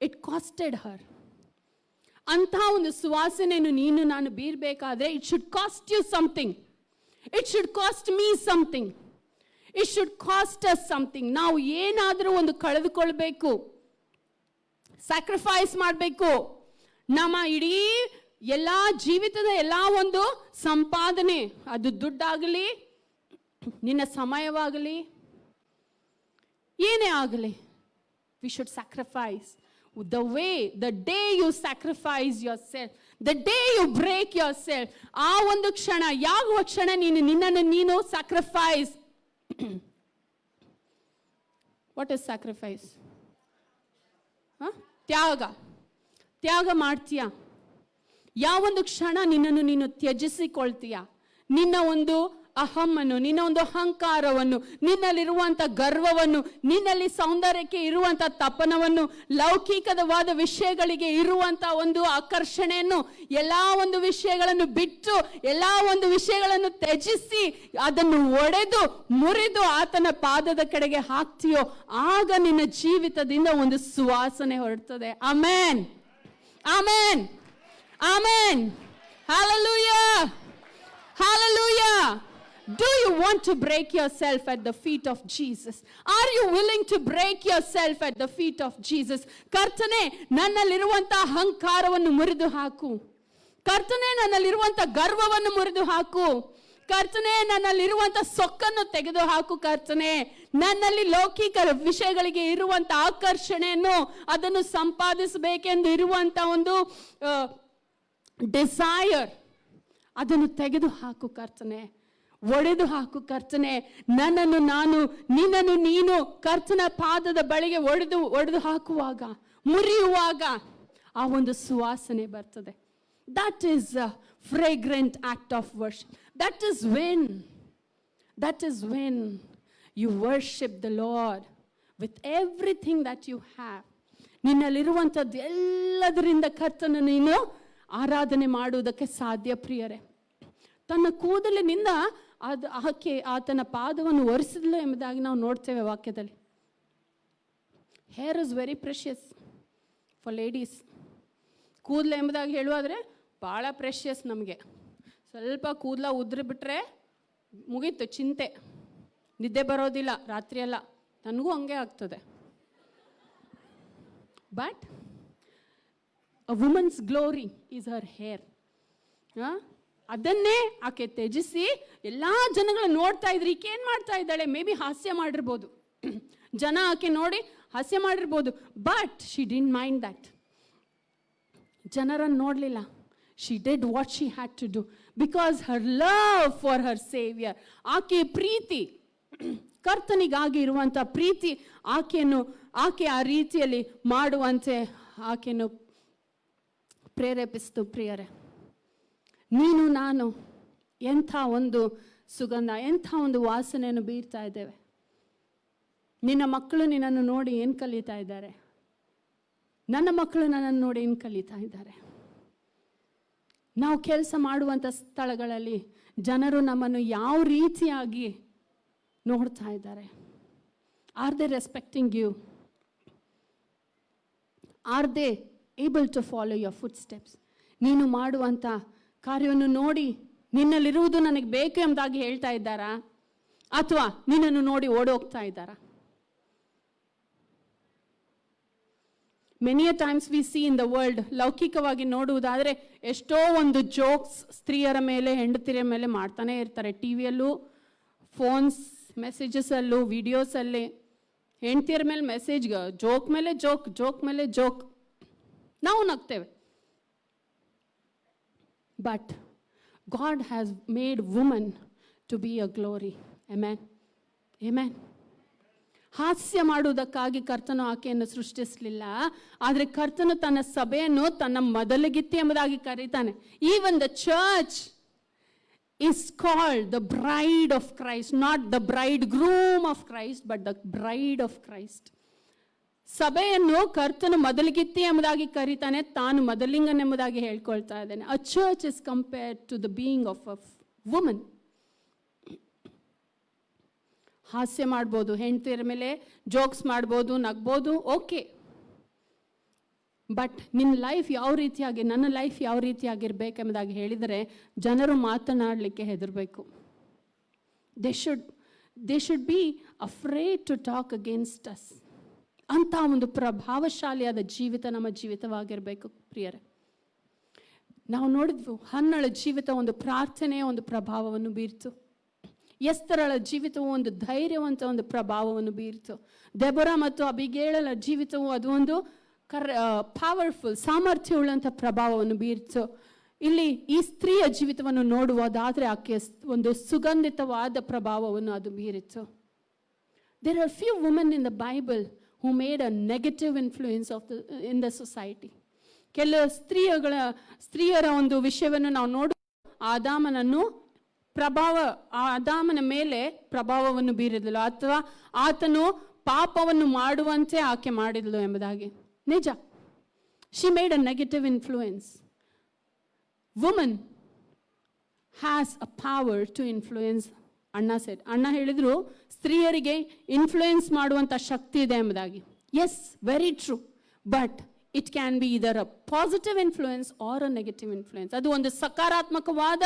It costed her. ಅಂತ ಒಂದು ಸುವಾಸನೆಯನ್ನು ನೀನು ನಾನು ಬೀರ್ಬೇಕಾದ್ರೆ it should cost you something. It should cost me something. It should cost us something. ನಾವು ಏನಾದರೂ ಒಂದು ಕಳೆದುಕೊಳ್ಬೇಕು, ಸ್ಯಾಕ್ರಿಫೈಸ್ ಮಾಡಬೇಕು. ನಮ್ಮ ಇಡೀ ಎಲ್ಲ ಜೀವಿತದ ಎಲ್ಲ ಒಂದು ಸಂಪಾದನೆ, ಅದು ದುಡ್ಡಾಗಲಿ, ನಿನ್ನ ಸಮಯವಾಗಲಿ, ಏನೇ ಆಗಲಿ, we should sacrifice. the day you sacrifice yourself, the day you break yourself, ಆ ಒಂದು ಕ್ಷಣ, ಯಾವ ಕ್ಷಣ ನಿನ್ನನ್ನು ನೀನು sacrifice. What is sacrifice? ತ್ಯಾಗ ಮಾಡ್ತೀಯ. ಯಾವೊಂದು ಕ್ಷಣ ನಿನ್ನನ್ನು ನೀನು ತ್ಯಜಿಸಿಕೊಳ್ತೀಯ, ನಿನ್ನ ಒಂದು ಅಹಮ್ಮನ್ನು, ನಿನ್ನ ಒಂದು ಅಹಂಕಾರವನ್ನು, ನಿನ್ನಲ್ಲಿರುವಂಥ ಗರ್ವವನ್ನು, ನಿನ್ನಲ್ಲಿ ಸೌಂದರ್ಯಕ್ಕೆ ಇರುವಂಥ ತಪನವನ್ನು, ಲೌಕಿಕವಾದ ವಿಷಯಗಳಿಗೆ ಇರುವಂಥ ಒಂದು ಆಕರ್ಷಣೆಯನ್ನು, ಎಲ್ಲ ಒಂದು ವಿಷಯಗಳನ್ನು ಬಿಟ್ಟು, ಎಲ್ಲ ಒಂದು ವಿಷಯಗಳನ್ನು ತ್ಯಜಿಸಿ, ಅದನ್ನು ಒಡೆದು ಮುರಿದು ಆತನ ಪಾದದ ಕಡೆಗೆ ಹಾಕ್ತೀಯೋ, ಆಗ ನಿನ್ನ ಜೀವಿತದಿಂದ ಒಂದು ಸುವಾಸನೆ ಹೊರಡ್ತದೆ. Amen, amen, amen. Hallelujah, hallelujah. Do you want to break yourself at the feet of Jesus? Are you willing to break yourself at the feet of Jesus? ಕರ್ತನೇ, ನನ್ನಲ್ಲಿರುವಂತ ಅಹಂಕಾರವನ್ನು ಮುರಿದು ಹಾಕು. ಕರ್ತನೇ, ನನ್ನಲ್ಲಿರುವಂತ ಗರ್ವವನ್ನು ಮುರಿದು ಹಾಕು. ಕರ್ತನೇ, ನನ್ನಲ್ಲಿರುವಂತ ಸೊಕ್ಕನ್ನು ತೆಗೆದು ಹಾಕು. ಕರ್ತನೇ, ನನ್ನಲ್ಲಿ ಲೌಕಿಕ ವಿಷಯಗಳಿಗೆ ಇರುವಂತ ಆಕರ್ಷಣೆಯನ್ನು, ಅದನ್ನು ಸಂಪಾದಿಸಬೇಕೆಂದು ಇರುವಂತ ಒಂದು ಡಿಸೈರ್, ಅದನ್ನು ತೆಗೆದು ಹಾಕು ಕರ್ತನೇ, ಒಡೆದು ಹಾಕು ಕರ್ತನೇ. ನಿನ್ನನ್ನು ನೀನು ಕರ್ತನ ಪಾದದ ಬಳಿಗೆ ಒಡೆದು ಹಾಕುವಾಗ, ಮುರಿಯುವಾಗ ಆ ಒಂದು ಸುವಾಸನೆ ಬರ್ತದೆ. That is a fragrant act of worship. That is when you worship the Lord with everything that you have. ನಿನ್ನಲ್ಲಿರುವಂಥದ್ದು ಎಲ್ಲದರಿಂದ ಕರ್ತನ ನೀನು ಆರಾಧನೆ ಮಾಡುವುದಕ್ಕೆ ಸಾಧ್ಯ. ಪ್ರಿಯರೇ, ತನ್ನ ಕೂದಲಿನಿಂದ ಆತನ ಪಾದವನ್ನು ಒರೆಸಿದ್ಲು ಎಂಬುದಾಗಿ ನಾವು ನೋಡ್ತೇವೆ ವಾಕ್ಯದಲ್ಲಿ. Hair is very precious for ladies. ಕೂದಲು ಎಂಬುದಾಗಿ ಹೇಳುವಾದರೆ ಭಾಳ ಪ್ರೆಷಿಯಸ್ ನಮಗೆ. ಸ್ವಲ್ಪ ಕೂದಲ ಉದ್ರಿ ಬಿಟ್ರೆ ಮುಗೀತು ಚಿಂತೆ, ನಿದ್ದೆ ಬರೋದಿಲ್ಲ ರಾತ್ರಿಯೆಲ್ಲ. ನನಗೂ ಹಂಗೆ ಆಗ್ತದೆ. But a woman's glory is her hair. ಅದನ್ನೇ ಆಕೆ ತ್ಯಜಿಸಿ ಎಲ್ಲ ಜನಗಳು ನೋಡ್ತಾ ಇದ್ರು, ಈಕೆ ಏನು ಮಾಡ್ತಾ ಇದ್ದಾಳೆ, ಮೇ ಬಿ ಹಾಸ್ಯ ಮಾಡಿರ್ಬೋದು, ಜನ ಆಕೆ ನೋಡಿ ಹಾಸ್ಯ ಮಾಡಿರ್ಬೋದು. But she didn't mind that. ಜನರನ್ನು ನೋಡಲಿಲ್ಲ. She did what she had to do because her love for her saviour. ಆಕೆ ಪ್ರೀತಿ, ಕರ್ತನಿಗಾಗಿ ಇರುವಂಥ ಪ್ರೀತಿ ಆಕೆ ಆ ರೀತಿಯಲ್ಲಿ ಮಾಡುವಂತೆ ಆಕೆಯನ್ನು ಪ್ರೇರೇಪಿಸ್ತು. ಪ್ರಿಯರೇ, ನೀನು ನಾನು ಎಂಥ ಒಂದು ಸುಗಂಧ, ಎಂಥ ಒಂದು ವಾಸನೆಯನ್ನು ಬೀರ್ತಾ ಇದ್ದೇವೆ. ನಿನ್ನ ಮಕ್ಕಳು ನಿನ್ನನ್ನು ನೋಡಿ ಏನು ಕಲಿತಾ ಇದ್ದಾರೆ? ನನ್ನ ಮಕ್ಕಳು ನನ್ನನ್ನು ನೋಡಿ ಏನು ಕಲಿತಾ ಇದ್ದಾರೆ? ನಾವು ಕೆಲಸ ಮಾಡುವಂಥ ಸ್ಥಳಗಳಲ್ಲಿ ಜನರು ನಮ್ಮನ್ನು ಯಾವ ರೀತಿಯಾಗಿ ನೋಡ್ತಾ ಇದ್ದಾರೆ? Are they respecting you? Are they able to follow your footsteps? ನೀನು ಮಾಡುವಂಥ ಕಾರ್ಯವನ್ನು ನೋಡಿ ನಿನ್ನಲ್ಲಿರುವುದು ನನಗೆ ಬೇಕು ಎಂಬುದಾಗಿ ಹೇಳ್ತಾ ಇದ್ದಾರಾ, ಅಥವಾ ನಿನ್ನನ್ನು ನೋಡಿ ಓಡೋಗ್ತಾ ಇದ್ದಾರಾ? Many times we see in the world, ಲೌಕಿಕವಾಗಿ ನೋಡುವುದಾದರೆ ಎಷ್ಟೋ ಒಂದು ಜೋಕ್ಸ್ ಸ್ತ್ರೀಯರ ಮೇಲೆ, ಹೆಂಡತಿಯರ ಮೇಲೆ ಮಾಡ್ತಾನೆ ಇರ್ತಾರೆ. ಟಿವಿಯಲ್ಲೂ, ಫೋನ್ಸ್ ಮೆಸೇಜಸಲ್ಲೂ, ವಿಡಿಯೋಸಲ್ಲಿ ಹೆಂಡತಿಯರ ಮೇಲೆ ಮೆಸೇಜ್, ಜೋಕ್ ಮೇಲೆ ಜೋಕ್, ಜೋಕ್ ಮೇಲೆ ಜೋಕ್. ನಾವು ನಗ್ತೇವೆ. But God has made woman to be a glory. Amen, amen. ಹಾಸ್ಯ ಮಾಡುವುದಕ್ಕಾಗಿ ಕರ್ತನು ಆಕೆಯನ್ನು ಸೃಷ್ಟಿಸಲಿಲ್ಲ, ಆದರೆ ಕರ್ತನು ತನ್ನ ಸಭೆಯನ್ನು ತನ್ನ ಮೊದಲಿಗಿತ್ತಿ ಎಂಬುದಾಗಿ ಕರೀತಾನೆ. Even the church is called the bride of Christ, not the bridegroom of Christ, but the bride of Christ. ಸಭೆಯನ್ನು ಕರ್ತನು ಮೊದಲಿಗಿತ್ತಿ ಎಂಬುದಾಗಿ ಕರೀತಾನೆ, ತಾನು ಮೊದಲಿಂಗನೆಂಬುದಾಗಿ ಹೇಳ್ಕೊಳ್ತಾ ಇದ್ದಾನೆ. A church is compared to the being of a woman. ಹಾಸ್ಯ ಮಾಡ್ಬೋದು, ಹೆಂಡತಿಯರ ಮೇಲೆ ಜೋಕ್ಸ್ ಮಾಡ್ಬೋದು, ನಗ್ಬೋದು, ಓಕೆ. ಬಟ್ ನಿನ್ನ ಲೈಫ್ ಯಾವ ರೀತಿಯಾಗಿ, ನನ್ನ ಲೈಫ್ ಯಾವ ರೀತಿಯಾಗಿರ್ಬೇಕೆಂಬುದಾಗಿ ಹೇಳಿದರೆ ಜನರು ಮಾತನಾಡಲಿಕ್ಕೆ ಹೆದರಬೇಕು. They should be afraid to talk against us. ಅಂಥ ಒಂದು ಪ್ರಭಾವಶಾಲಿಯಾದ ಜೀವಿತ ನಮ್ಮ ಜೀವಿತವಾಗಿರಬೇಕು. ಪ್ರಿಯರೇ, ನಾವು ನೋಡಿದ್ವು ಹನ್ನಳ ಜೀವಿತ ಒಂದು ಪ್ರಾರ್ಥನೆಯ ಒಂದು ಪ್ರಭಾವವನ್ನು ಬೀರ್ತು. ಎಸ್ತರಳ ಜೀವಿತವು ಒಂದು ಧೈರ್ಯವಂತ ಒಂದು ಪ್ರಭಾವವನ್ನು ಬೀರ್ತು. ದೆಬೋರಾ ಮತ್ತು ಅಬಿಗೇಲಳ ಜೀವಿತವು ಅದು ಒಂದು ಪವರ್ಫುಲ್, ಸಾಮರ್ಥ್ಯವುಳ್ಳಂಥ ಪ್ರಭಾವವನ್ನು ಬೀರಿತು. ಇಲ್ಲಿ ಈ ಸ್ತ್ರೀಯ ಜೀವಿತವನ್ನು ನೋಡುವುದಾದರೆ ಆಕೆ ಒಂದು ಸುಗಂಧಿತವಾದ ಪ್ರಭಾವವನ್ನು ಅದು ಬೀರಿತು. There are few women in the Bible who made a negative influence in the society. ಕೆಲವು ಸ್ತ್ರೀಯರ ಒಂದು ವಿಷಯವನ್ನು ನಾವು ನೋಡು, ಆದಾಮನ ಮೇಲೆ ಪ್ರಭಾವವನ್ನು ಬೀರಿದಳು, ಅಥವಾ ಆತನು ಪಾಪವನ್ನು ಮಾಡುವಂತೆ ಆಕೆ ಮಾಡಿದಳು ಎಂಬುದಾಗಿ ನಿಜ. She made a negative influence. Woman has a power to influence. ಅಣ್ಣ ಹೇಳಿದ್ರು ಸ್ತ್ರೀಯರಿಗೆ ಇನ್ಫ್ಲೂಯೆನ್ಸ್ ಮಾಡುವಂಥ ಶಕ್ತಿ ಇದೆ ಎಂಬುದಾಗಿ. Yes, very true. But it can be either a positive influence or a negative influence. ಅದು ಒಂದು ಸಕಾರಾತ್ಮಕವಾದ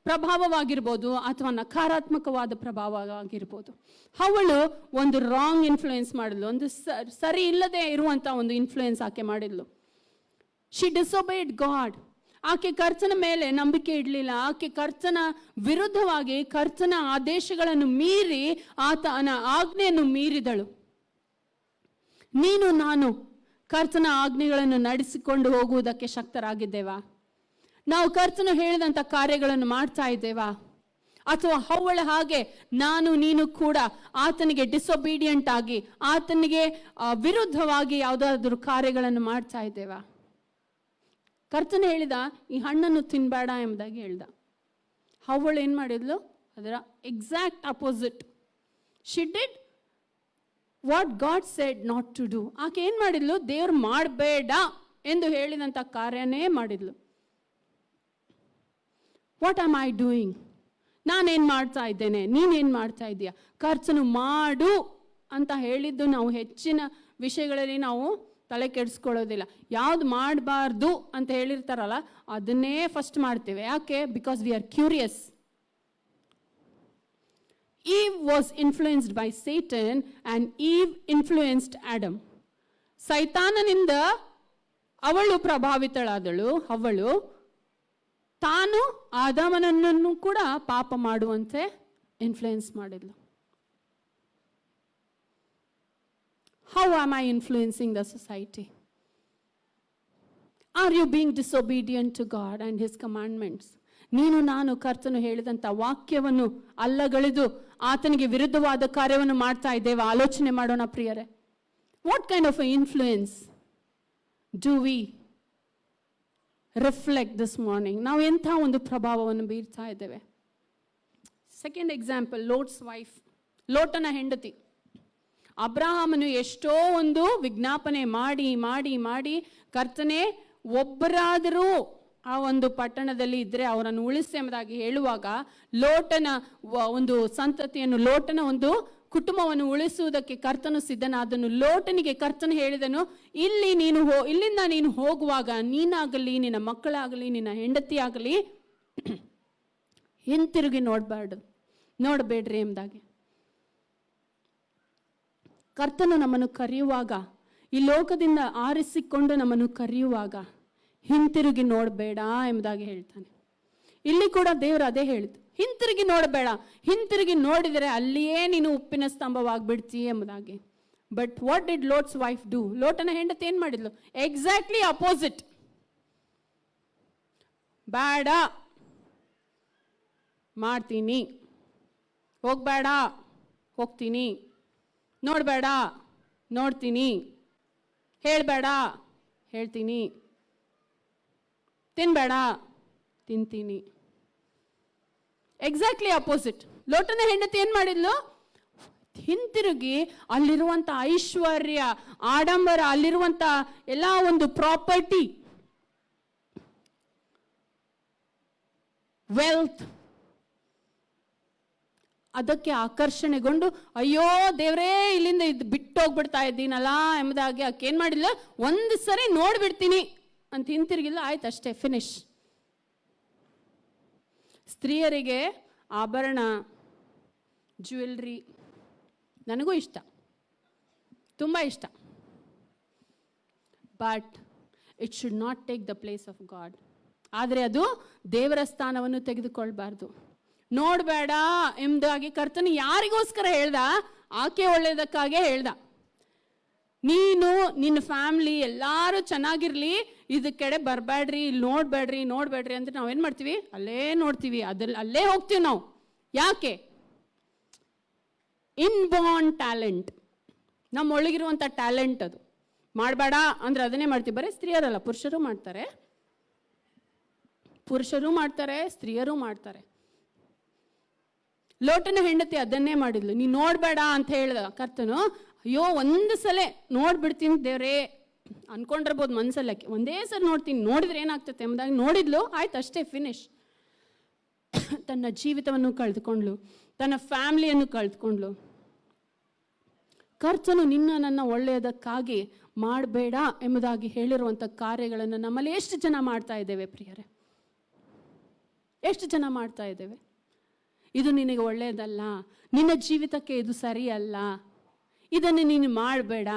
ಪ್ರಭಾವವಾಗಿರ್ಬೋದು ಅಥವಾ ನಕಾರಾತ್ಮಕವಾದ ಪ್ರಭಾವವಾಗಿರ್ಬೋದು. ಅವಳು ಒಂದು ರಾಂಗ್ ಇನ್ಫ್ಲೂಯೆನ್ಸ್ ಮಾಡಿದ್ಲು, ಒಂದು ಸರಿ ಇಲ್ಲದೆ ಇರುವಂಥ ಒಂದು ಇನ್ಫ್ಲೂಯೆನ್ಸ್ ಆಕೆ ಮಾಡಿದ್ಲು. She disobeyed God. ಆಕೆ ಕರ್ತನ ಮೇಲೆ ನಂಬಿಕೆ ಇಡಲಿಲ್ಲ. ಆಕೆ ಕರ್ತನ ವಿರುದ್ಧವಾಗಿ ಕರ್ತನ ಆದೇಶಗಳನ್ನು ಮೀರಿ ಆತನ ಆಜ್ಞೆಯನ್ನು ಮೀರಿದಳು. ನೀನು ನಾನು ಕರ್ತನ ಆಜ್ಞೆಗಳನ್ನು ನಡೆಸಿಕೊಂಡು ಹೋಗುವುದಕ್ಕೆ ಶಕ್ತರಾಗಿದ್ದೇವಾ? ನಾವು ಕರ್ತನು ಹೇಳಿದಂಥ ಕಾರ್ಯಗಳನ್ನು ಮಾಡ್ತಾ ಇದ್ದೇವಾ? ಅಥವಾ ಅವಳ ಹಾಗೆ ನಾನು ನೀನು ಕೂಡ ಆತನಿಗೆ ಡಿಸೊಬೀಡಿಯಂಟ್ ಆಗಿ ಆತನಿಗೆ ವಿರುದ್ಧವಾಗಿ ಯಾವುದಾದ್ರೂ ಕಾರ್ಯಗಳನ್ನು ಮಾಡ್ತಾ ಇದ್ದೇವಾ? ಕರ್ತನ ಹೇಳಿದ ಈ ಹಣ್ಣನ್ನು ತಿನ್ಬೇಡ ಎಂಬುದಾಗಿ ಹೇಳ್ದ. ಅವಳು ಏನು ಮಾಡಿದ್ಲು? ಅದರ exact opposite. She did what God said not to do. ಆಕೆ ಏನು ಮಾಡಿದ್ಲು? ದೇವ್ರು ಮಾಡಬೇಡ ಎಂದು ಹೇಳಿದಂಥ ಕಾರ್ಯನೇ ಮಾಡಿದ್ಲು. What am I doing? ನಾನೇನು ಮಾಡ್ತಾ ಇದ್ದೇನೆ, ನೀನೇನು ಮಾಡ್ತಾ ಇದೀಯ? ಕರ್ತನು ಮಾಡು ಅಂತ ಹೇಳಿದ್ದು ನಾವು ಹೆಚ್ಚಿನ ವಿಷಯಗಳಲ್ಲಿ ನಾವು ತಲೆ ಕೆಡಿಸ್ಕೊಳ್ಳೋದಿಲ್ಲ. ಯಾವ್ದು ಮಾಡಬಾರ್ದು ಅಂತ ಹೇಳಿರ್ತಾರಲ್ಲ ಅದನ್ನೇ ಫಸ್ಟ್ ಮಾಡ್ತೇವೆ. ಯಾಕೆ? Because we are curious. Eve was influenced by Satan and Eve influenced Adam. ಸೈತಾನನಿಂದ ಅವಳು ಪ್ರಭಾವಿತಳಾದಳು. ಅವಳು ತಾನು ಆದಾಮನನ್ನು ಕೂಡ ಪಾಪ ಮಾಡುವಂತೆ influence ಮಾಡಿದ್ಳು. How am I influencing the society? Are you being disobedient to God and His commandments? ನೀನು ನಾನು ಕರ್ತನು ಹೇಳಿದಂಥ ವಾಕ್ಯವನ್ನು ಅಲ್ಲಗಳೆದು ಆತನಿಗೆ ವಿರುದ್ಧವಾದ ಕಾರ್ಯವನ್ನು ಮಾಡ್ತಾ ಇದ್ದೇವೆ? ಆಲೋಚನೆ ಮಾಡೋಣ ಪ್ರಿಯರೇ. What kind of influence do we reflect this morning? ನಾವು ಎಂಥ ಒಂದು ಪ್ರಭಾವವನ್ನು ಬೀರ್ತಾ ಇದ್ದೇವೆ? ಸೆಕೆಂಡ್ ಎಕ್ಸಾಂಪಲ್, ಲೋಟ್ಸ್ ವೈಫ್, ಲೋಟನ ಹೆಂಡತಿ. ಅಬ್ರಹಾಮನು ಎಷ್ಟೋ ಒಂದು ವಿಜ್ಞಾಪನೆ ಮಾಡಿ ಮಾಡಿ ಮಾಡಿ ಕರ್ತನೆ ಒಬ್ಬರಾದರೂ ಆ ಒಂದು ಪಟ್ಟಣದಲ್ಲಿ ಇದ್ದರೆ ಅವರನ್ನು ಉಳಿಸಿ ಎಂಬುದಾಗಿ ಹೇಳುವಾಗ ಲೋಟನ ಒಂದು ಸಂತತಿಯನ್ನು, ಲೋಟನ ಒಂದು ಕುಟುಂಬವನ್ನು ಉಳಿಸುವುದಕ್ಕೆ ಕರ್ತನು ಸಿದ್ಧನಾದನು. ಲೋಟನಿಗೆ ಕರ್ತನು ಹೇಳಿದನು, ಇಲ್ಲಿಂದ ನೀನು ಹೋಗುವಾಗ ನೀನಾಗಲಿ, ನಿನ್ನ ಮಕ್ಕಳಾಗಲಿ, ನಿನ್ನ ಹೆಂಡತಿ ಆಗಲಿ ಹಿಂತಿರುಗಿ ನೋಡಬೇಡ್ರಿ ಎಂಬುದಾಗಿ. ಕರ್ತನು ನಮ್ಮನ್ನು ಕರೆಯುವಾಗ, ಈ ಲೋಕದಿಂದ ಆರಿಸಿಕೊಂಡು ನಮ್ಮನ್ನು ಕರೆಯುವಾಗ ಹಿಂತಿರುಗಿ ನೋಡಬೇಡ ಎಂಬುದಾಗಿ ಹೇಳ್ತಾನೆ. ಇಲ್ಲಿ ಕೂಡ ದೇವರು ಅದೇ ಹೇಳಿದ್ದು, ಹಿಂತಿರುಗಿ ನೋಡಬೇಡ. ಹಿಂತಿರುಗಿ ನೋಡಿದರೆ ಅಲ್ಲಿಯೇ ನೀನು ಉಪ್ಪಿನ ಸ್ತಂಭವಾಗ್ಬಿಡ್ತೀಯ ಎಂಬುದಾಗಿ. But what did Lot's wife do? ಲೋಟನ ಹೆಂಡತಿ ಏನು ಮಾಡಿದ್ಲು? Exactly opposite. ಬೇಡ, ಮಾಡ್ತೀನಿ, ಹೋಗ್ಬೇಡ, ಹೋಗ್ತೀನಿ, ನೋಡಬೇಡ, ನೋಡ್ತೀನಿ, ಹೇಳಬೇಡ, ಹೇಳ್ತೀನಿ, ತಿನ್ಬೇಡ, ತಿಂತೀನಿ. Exactly opposite. ಲೋಟನ ಹೆಂಡತಿ ಏನು ಮಾಡಿದ್ಲು? ಹಿಂತಿರುಗಿ ಅಲ್ಲಿರುವಂಥ ಐಶ್ವರ್ಯ, ಆಡಂಬರ, ಅಲ್ಲಿರುವಂಥ ಎಲ್ಲ ಒಂದು ಪ್ರಾಪರ್ಟಿ, ವೆಲ್ತ್, ಅದಕ್ಕೆ ಆಕರ್ಷಣೆಗೊಂಡು ಅಯ್ಯೋ ದೇವರೇ ಇಲ್ಲಿಂದ ಬಿಟ್ಟು ಹೋಗ್ಬಿಡ್ತಾ ಇದ್ದೀನಲ್ಲ ಎಂಬುದಾಗಿ ಆಕೆ ಏನು ಮಾಡಿಲ್ಲ, ಒಂದು ಸರಿ ನೋಡ್ಬಿಡ್ತೀನಿ ಅಂತ ಹಿಂತಿರುಗಿಲ್ಲ, ಆಯ್ತು ಅಷ್ಟೇ, ಫಿನಿಶ್. ಸ್ತ್ರೀಯರಿಗೆ ಆಭರಣ, ಜ್ಯುವೆಲ್ರಿ ನನಗೂ ಇಷ್ಟ, ತುಂಬ ಇಷ್ಟ. But it should not take the place of god. ಆದರೆ ಅದು ದೇವರ ಸ್ಥಾನವನ್ನು ತೆಗೆದುಕೊಳ್ಬಾರ್ದು. ನೋಡಬೇಡ ಎಂಬುದಾಗಿ ಕರ್ತನು ಯಾರಿಗೋಸ್ಕರ ಹೇಳ್ದ? ಆಕೆ ಒಳ್ಳೆಯದಕ್ಕಾಗೇ ಹೇಳ್ದ. ನೀನು ನಿನ್ನ ಫ್ಯಾಮಿಲಿ ಎಲ್ಲರೂ ಚೆನ್ನಾಗಿರ್ಲಿ, ಇದಕ್ಕೆಡೆ ಬರಬೇಡ್ರಿ, ಇಲ್ಲಿ ನೋಡ್ಬೇಡ್ರಿ ಅಂದ್ರೆ ನಾವೇನು ಮಾಡ್ತೀವಿ? ಅಲ್ಲೇ ನೋಡ್ತೀವಿ, ಅಲ್ಲೇ ಹೋಗ್ತೀವಿ ನಾವು. ಯಾಕೆ? ಇನ್ಬಾರ್ನ್ ಟ್ಯಾಲೆಂಟ್, ನಮ್ಮೊಳಗಿರುವಂಥ ಟ್ಯಾಲೆಂಟ್ ಅದು. ಮಾಡಬೇಡ ಅಂದ್ರೆ ಅದನ್ನೇ ಮಾಡ್ತೀವಿ. ಬರೀ ಸ್ತ್ರೀಯರಲ್ಲ, ಪುರುಷರು ಮಾಡ್ತಾರೆ, ಸ್ತ್ರೀಯರು ಮಾಡ್ತಾರೆ. ಲೋಟನ ಹೆಂಡತಿ ಅದನ್ನೇ ಮಾಡಿದ್ಲು. ನೀನು ನೋಡಬೇಡ ಅಂತ ಹೇಳ್ದ ಕರ್ತನು. ಅಯ್ಯೋ, ಒಂದು ಸಲ ನೋಡ್ಬಿಡ್ತೀನಿ ದೇವ್ರೇ ಅನ್ಕೊಂಡಿರ್ಬೋದು ಮನ್ಸಲ್ಲ. ಒಂದೇ ಸಲ ನೋಡ್ತೀನಿ, ನೋಡಿದ್ರೆ ಏನಾಗ್ತದೆ ಎಂಬುದಾಗಿ ನೋಡಿದ್ಲು, ಆಯ್ತು, ಅಷ್ಟೇ, ಫಿನಿಶ್. ತನ್ನ ಜೀವಿತವನ್ನು ಕಳೆದುಕೊಂಡ್ಲು, ತನ್ನ ಫ್ಯಾಮಿಲಿಯನ್ನು ಕಳೆದುಕೊಂಡ್ಲು. ಕರ್ತನು ನನ್ನ ಒಳ್ಳೆಯದಕ್ಕಾಗಿ ಮಾಡಬೇಡ ಎಂಬುದಾಗಿ ಹೇಳಿರುವಂಥ ಕಾರ್ಯಗಳನ್ನು ನಮ್ಮಲ್ಲಿ ಎಷ್ಟು ಜನ ಮಾಡ್ತಾ ಇದ್ದೇವೆ ಪ್ರಿಯರೇ? ಎಷ್ಟು ಜನ ಮಾಡ್ತಾ ಇದ್ದೇವೆ? ಇದು ನಿನಗೆ ಒಳ್ಳೆಯದಲ್ಲ, ನಿನ್ನ ಜೀವಿತಕ್ಕೆ ಇದು ಸರಿಯಲ್ಲ, ಇದನ್ನು ನೀನು ಮಾಡಬೇಡ.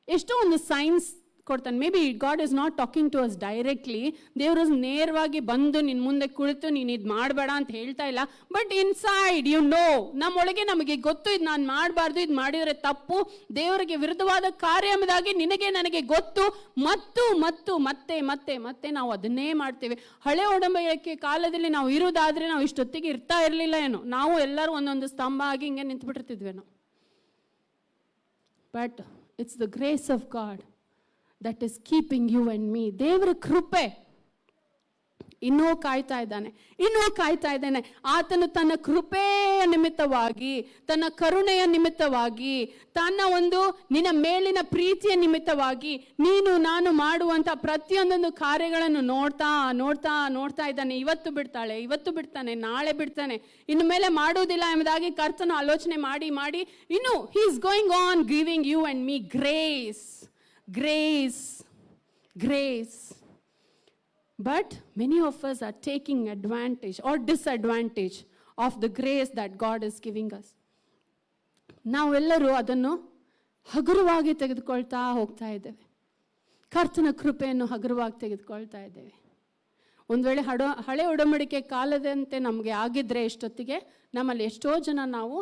ಎಷ್ಟೋ ಒಂದು ಸೈನ್ಸ್ ಕೊಡ್ತಾನೆ. Maybe God is not talking to us directly. ದೇವರು ನೇರವಾಗಿ ಬಂದು ನಿನ್ನ ಮುಂದೆ ಕುಳಿತು ನೀನು ಇದು ಮಾಡಬೇಡ ಅಂತ ಹೇಳ್ತಾ ಇಲ್ಲ. ಬಟ್ ಇನ್ಸೈಡ್ ಯು ನೋ, ನಮ್ಮೊಳಗೆ ನಮಗೆ ಗೊತ್ತು, ಇದು ನಾನು ಮಾಡಬಾರ್ದು, ಇದು ಮಾಡಿದರೆ ತಪ್ಪು, ದೇವರಿಗೆ ವಿರುದ್ಧವಾದ ಕಾರ್ಯ ಎಂಬುದಾಗಿ ನಿನಗೆ ನನಗೆ ಗೊತ್ತು. ಮತ್ತೆ ನಾವು ಅದನ್ನೇ ಮಾಡ್ತೇವೆ. ಹಳೆ ಒಡಂಬಡಿಕೆ ಕಾಲದಲ್ಲಿ ನಾವು ಇರುವುದಾದ್ರೆ ನಾವು ಇಷ್ಟೊತ್ತಿಗೆ ಇರ್ತಾ ಇರಲಿಲ್ಲ ಏನೋ. ನಾವು ಎಲ್ಲರೂ ಒಂದೊಂದು ಸ್ತಂಭ ಆಗಿ ಹಿಂಗೆ ನಿಂತುಬಿಟ್ಟಿರ್ತಿದ್ವೇನೋ. But it's the grace of God that is keeping you and me. ದೇವರ ಕೃಪೆ ಇನ್ನೂ ಕಾಯ್ತಾ ಇದ್ದಾನೆ. ಆತನು ತನ್ನ ಕೃಪೆಯ ನಿಮಿತ್ತವಾಗಿ, ತನ್ನ ಕರುಣೆಯ ನಿಮಿತ್ತವಾಗಿ, ತನ್ನ ಒಂದು ನಿನ್ನ ಮೇಲಿನ ಪ್ರೀತಿಯ ನಿಮಿತ್ತವಾಗಿ ನೀನು ನಾನು ಮಾಡುವಂಥ ಪ್ರತಿಯೊಂದೊಂದು ಕಾರ್ಯಗಳನ್ನು ನೋಡ್ತಾ ಇದ್ದಾನೆ. ಇವತ್ತು ಬಿಡ್ತಾನೆ, ನಾಳೆ ಬಿಡ್ತಾನೆ, ಇನ್ನು ಮೇಲೆ ಮಾಡುವುದಿಲ್ಲ ಎಂಬುದಾಗಿ ಕರ್ತನು ಆಲೋಚನೆ ಮಾಡಿ ಇನ್ನು he is going on giving you and me grace. But many of us are taking advantage or disadvantage of the grace that God is giving us. ನಾವೆಲ್ಲರೂ ಅದನ್ನು ಹಗುರವಾಗಿ ತೆಗೆದುಕೊಳ್ತಾ ಹೋಗ್ತಾ ಇದ್ದೇವೆ. ಕರ್ತನ ಕೃಪೆಯನ್ನು ಹಗುರವಾಗಿ ತೆಗೆದುಕೊಳ್ತಾ ಇದ್ದೇವೆ. ಒಂದು ವೇಳೆ ಹಳೆ ಒಡಂಬಡಿಕೆ ಕಾಲದಂತೆ ನಮಗೆ ಆಗಿದ್ರೆ ಎಷ್ಟೊತ್ತಿಗೆ ನಮ್ಮಲ್ಲಿ ಎಷ್ಟೋ ಜನ ನಾವು